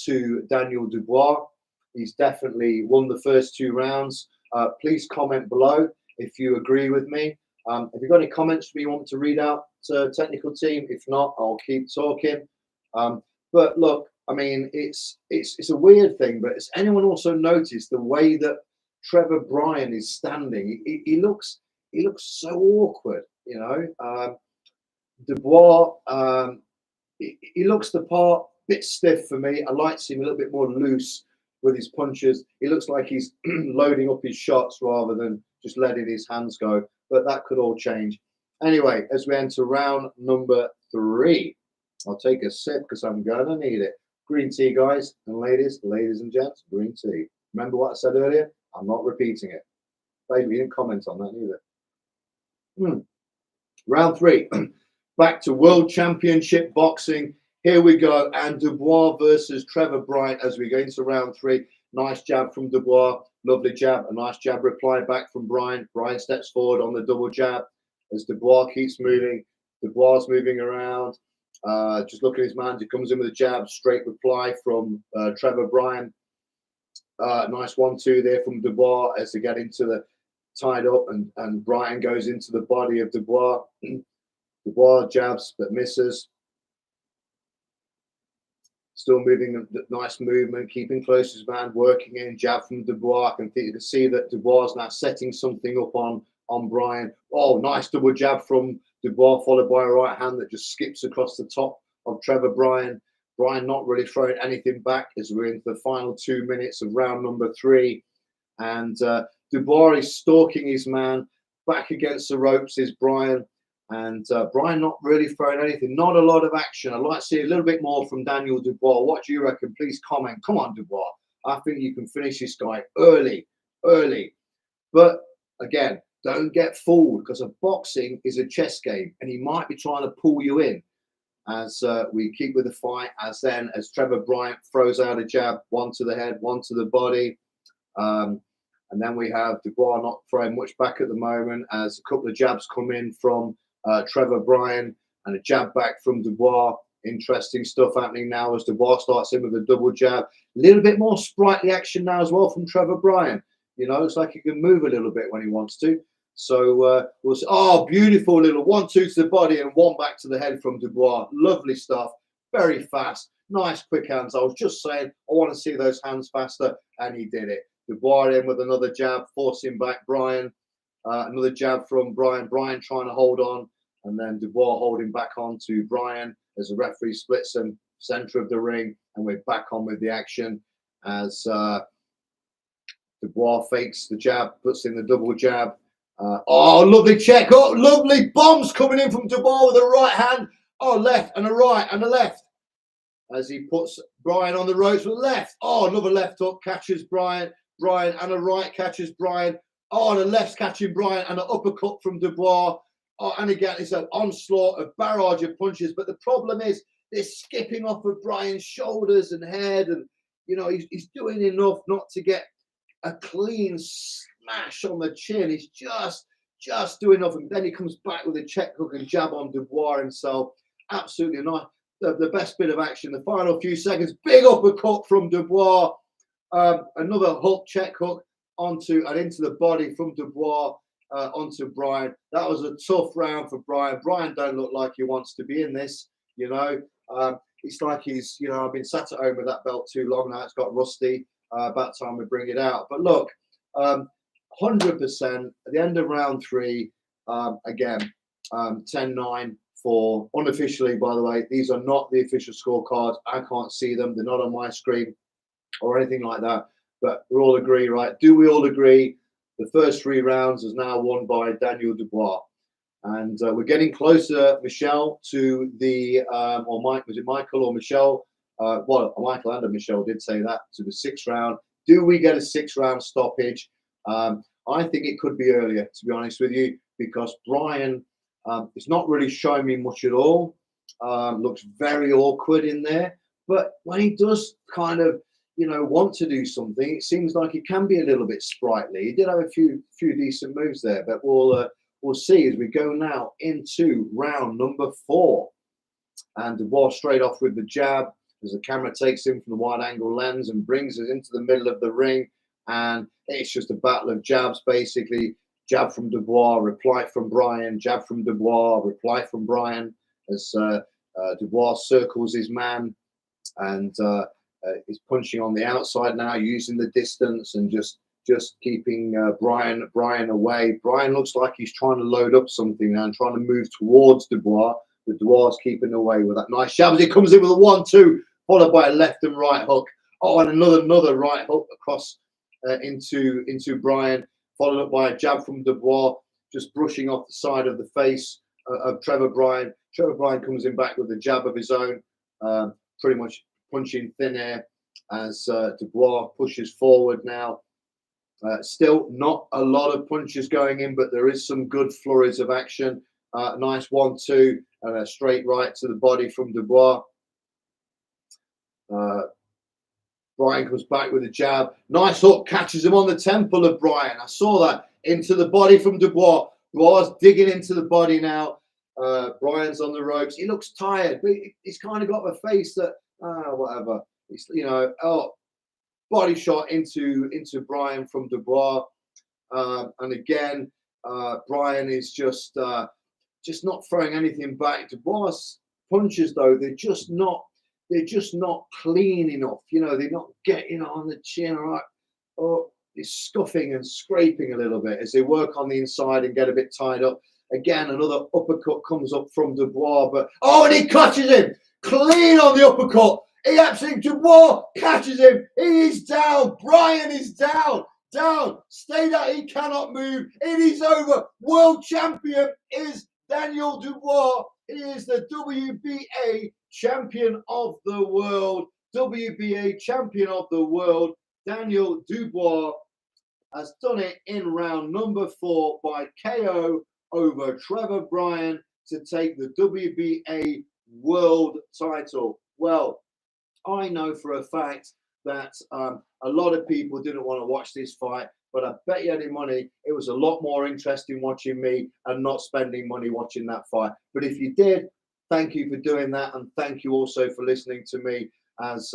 to Daniel Dubois. He's definitely won the first 2 rounds. Please comment below if you agree with me. Have you got any comments you want to read out to technical team? If not, I'll keep talking. But look, I mean, it's a weird thing, but has anyone also noticed the way that Trevor Bryan is standing? He looks so awkward, you know. Dubois, he looks the part, bit stiff for me. I like to see him a little bit more loose with his punches. He looks like he's loading up his shots rather than just letting his hands go. But that could all change. Anyway, as we enter round number 3, I'll take a sip because I'm going to need it. Green tea, guys and ladies and gents, green tea. Remember what I said earlier? I'm not repeating it. Baby, you didn't comment on that either. Round 3, back to World Championship Boxing. Here we go, and Dubois versus Trevor Bryan as we go into round 3. Nice jab from Dubois, lovely jab. A nice jab reply back from Bryan. Bryan steps forward on the double jab as Dubois keeps moving. Dubois moving around, just looking at his man. He comes in with a jab, straight reply from Trevor Bryan. Nice 1-2 there from Dubois as they get into the tied up, and Bryan goes into the body of Dubois. Dubois jabs but misses. Still moving, nice movement, keeping close to his man, working in, jab from Dubois. You can see that Dubois is now setting something up on Bryan. Oh, nice double jab from Dubois, followed by a right hand that just skips across the top of Trevor Bryan. Bryan not really throwing anything back as we're into the final 2 minutes of round number 3. And Dubois is stalking his man. Back against the ropes is Bryan. And Bryan not really throwing anything. Not a lot of action. I'd like to see a little bit more from Daniel Dubois. What do you reckon? Please comment. Come on, Dubois. I think you can finish this guy early. But again, don't get fooled because boxing is a chess game and he might be trying to pull you in as we keep with the fight. As Trevor Bryan throws out a jab, 1 to the head, 1 to the body. And then we have Dubois not throwing much back at the moment as a couple of jabs come in from Trevor Bryan and a jab back from Dubois Interesting stuff happening now as Dubois starts in with a double jab. A little bit more sprightly action now as well from Trevor Bryan. You know, it's like he can move a little bit when he wants to. So we'll see. Oh, beautiful little 1-2 to the body and 1 back to the head from Dubois. Lovely stuff. Very fast. Nice quick hands. I was just saying, I want to see those hands faster, and he did it. Dubois in with another jab, forcing back Bryan. Another jab from Bryan. Bryan trying to hold on, and then Dubois holding back on to Bryan as the referee splits them center of the ring, and we're back on with the action as Dubois fakes the jab, puts in the double jab. Oh, lovely check. Oh, lovely bombs coming in from Dubois with a right hand. Oh, left and a right and a left as he puts Bryan on the ropes with left. Oh, another left hook catches Bryan. Bryan and a right catches Bryan. Oh, and a left's catching Bryan and an uppercut from Dubois. Oh, and again, it's an onslaught, a barrage of punches. But the problem is they're skipping off of Bryan's shoulders and head. And, you know, he's doing enough not to get a clean smash on the chin. He's just doing enough. And then he comes back with a check hook and jab on Dubois himself. Absolutely not. The best bit of action, the final few seconds. Big uppercut from Dubois. Another hook, check hook onto and into the body from Dubois onto Bryan. That was a tough round for Bryan. Bryan don't look like he wants to be in this, you know. It's like he's, you know, I've been sat at home with that belt too long now. It's got rusty. About time we bring it out. But look, 100% at the end of round 3, again, 10-9 for unofficially, by the way. These are not the official scorecards. I can't see them. They're not on my screen or anything like that. But we all agree, right? Do we all agree the first 3 rounds is now won by Daniel Dubois? And we're getting closer, Michelle, to the, or Mike, was it Michael or Michelle? Well, Michael and Michelle did say that, to the 6th round. Do we get a 6-round stoppage? I think it could be earlier, to be honest with you, because Bryan is not really showing me much at all. Looks very awkward in there. But when he does kind of, you know, want to do something, it seems like he can be a little bit sprightly. He did have a few decent moves there, but we'll see as we go now into round number 4. And Dubois straight off with the jab as the camera takes him from the wide angle lens and brings us into the middle of the ring. And it's just a battle of jabs, basically. Jab from Dubois, reply from Bryan, jab from Dubois, reply from Bryan as Dubois circles his man and is punching on the outside now, using the distance and just keeping Bryan away. Bryan looks like he's trying to load up something now and trying to move towards Dubois, but Dubois is keeping away with that nice jab as he comes in with a 1-2, followed by a left and right hook. Oh, and another right hook across into Bryan, followed up by a jab from Dubois, just brushing off the side of the face of Trevor Bryan. Trevor Bryan comes in back with a jab of his own, pretty much punching thin air as Dubois pushes forward now. Still not a lot of punches going in, but there is some good flurries of action. Nice 1-2 and a straight right to the body from Dubois. Bryan comes back with a jab. Nice hook, catches him on the temple of Bryan. I saw that into the body from Dubois. Dubois digging into the body now. Bryan's on the ropes. He looks tired, but he's kind of got a face that, whatever. He's, you know, body shot into Bryan from Dubois. And again, Bryan is just not throwing anything back. Dubois' punches, though, they're just not clean enough. You know, they're not getting on the chin, right? Or he's scuffing and scraping a little bit as they work on the inside and get a bit tied up. Again, another uppercut comes up from Dubois, but and he catches him clean on the uppercut. He absolutely, Dubois catches him. He is down. Bryan is down. Stay down. He cannot move. It is over. World champion is Daniel Dubois. He is the WBA champion of the world. WBA champion of the world. Daniel Dubois has done it in round number 4 by KO over Trevor Bryan to take the WBA world title. Well, I know for a fact that a lot of people didn't want to watch this fight, but I bet you any money it was a lot more interesting watching me and not spending money watching that fight. But if you did, Thank you for doing that, and thank you also for listening to me. As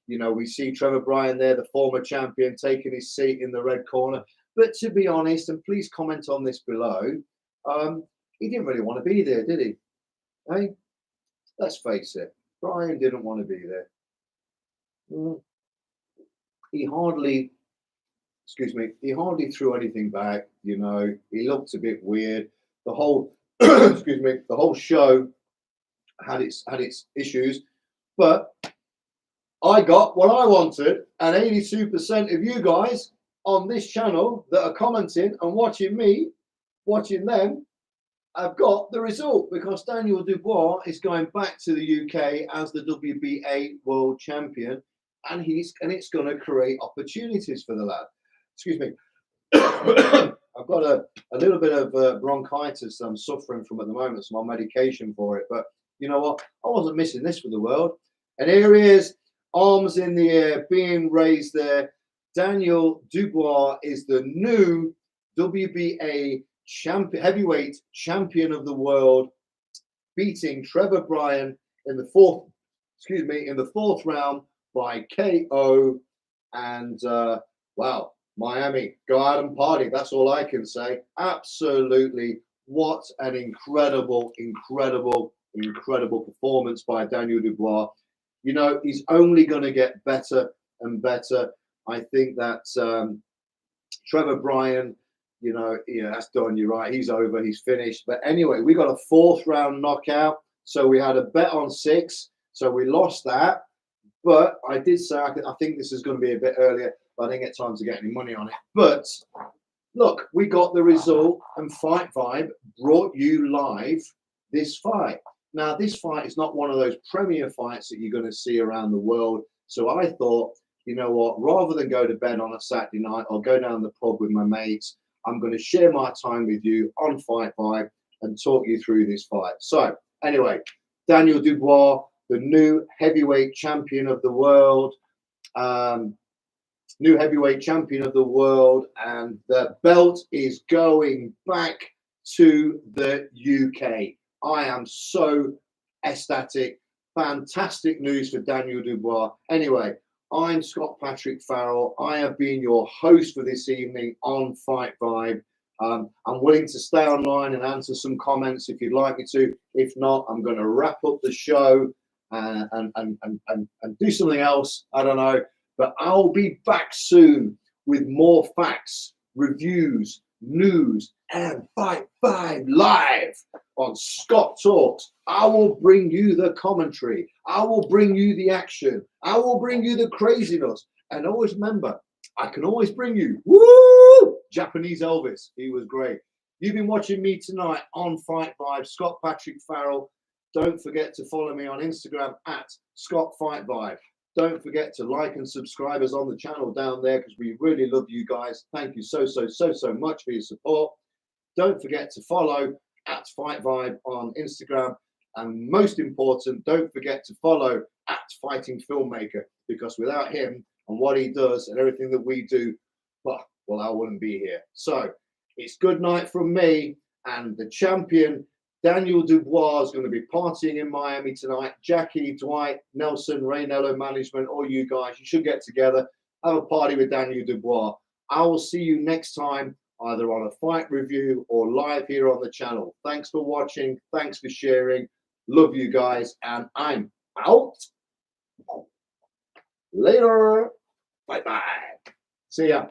you know, we see Trevor Bryan there, the former champion, taking his seat in the red corner. But to be honest, and please comment on this below, he didn't really want to be there, did he? Hey, let's face it, Bryan didn't want to be there. He hardly, he hardly threw anything back. You know, he looked a bit weird. The whole, the whole show had its issues, but I got what I wanted, and 82% of you guys on this channel that are commenting and watching me, watching them, have got the result, because Daniel Dubois is going back to the UK as the WBA World Champion, and it's going to create opportunities for the lad. Excuse me. I've got a little bit of bronchitis I'm suffering from at the moment, so I'm on medication for it. But you know what? I wasn't missing this for the world. And here he is, arms in the air, being raised there. Daniel Dubois is the new WBA heavyweight champion of the world, beating Trevor Bryan in the fourth round by KO. And wow, Miami, go out and party. That's all I can say. Absolutely, what an incredible performance by Daniel Dubois. You know, he's only going to get better and better. I think that Trevor Bryan, you know, yeah, that's done. You're right. He's over. He's finished. But anyway, we got a fourth round knockout. So we had a bet on 6. So we lost that. But I did say I think this is going to be a bit earlier, but I didn't get time to get any money on it. But look, we got the result, and Fight Vibe brought you live this fight. Now, this fight is not one of those premier fights that you're going to see around the world. So I thought, you know what, rather than go to bed on a Saturday night or go down the pub with my mates, I'm going to share my time with you on Fight Vibe and talk you through this fight. So anyway, Daniel Dubois, the new heavyweight champion of the world, and the belt is going back to the UK. I am so ecstatic. Fantastic news for Daniel Dubois. Anyway, I'm Scott Patrick Farrell. I have been your host for this evening on Fight Vibe. I'm willing to stay online and answer some comments if you'd like me to. If not, I'm going to wrap up the show and do something else. I don't know. But I'll be back soon with more facts, reviews, news, and Fight Vibe live on Scott Talks. I will bring you the commentary. I will bring you the action. I will bring you the craziness. And always remember, I can always bring you Japanese Elvis. He was great. You've been watching me tonight on Fight Vibe, Scott Patrick Farrell. Don't forget to follow me on Instagram at Scott Fight Vibe. Don't forget to like and subscribe us on the channel down there, because we really love you guys. Thank you so much for your support. Don't forget to follow at Fight Vibe on Instagram. And most important, don't forget to follow at Fighting Filmmaker, because without him and what he does and everything that we do, well, I wouldn't be here. So it's good night from me, and the champion Daniel Dubois is going to be partying in Miami tonight. Jackie, Dwight, Nelson, Raynello Management, all you guys, you should get together, have a party with Daniel Dubois. I will see you next time, either on a fight review or live here on the channel. Thanks for watching. Thanks for sharing. Love you guys, and I'm out. Later. Bye-bye. See ya.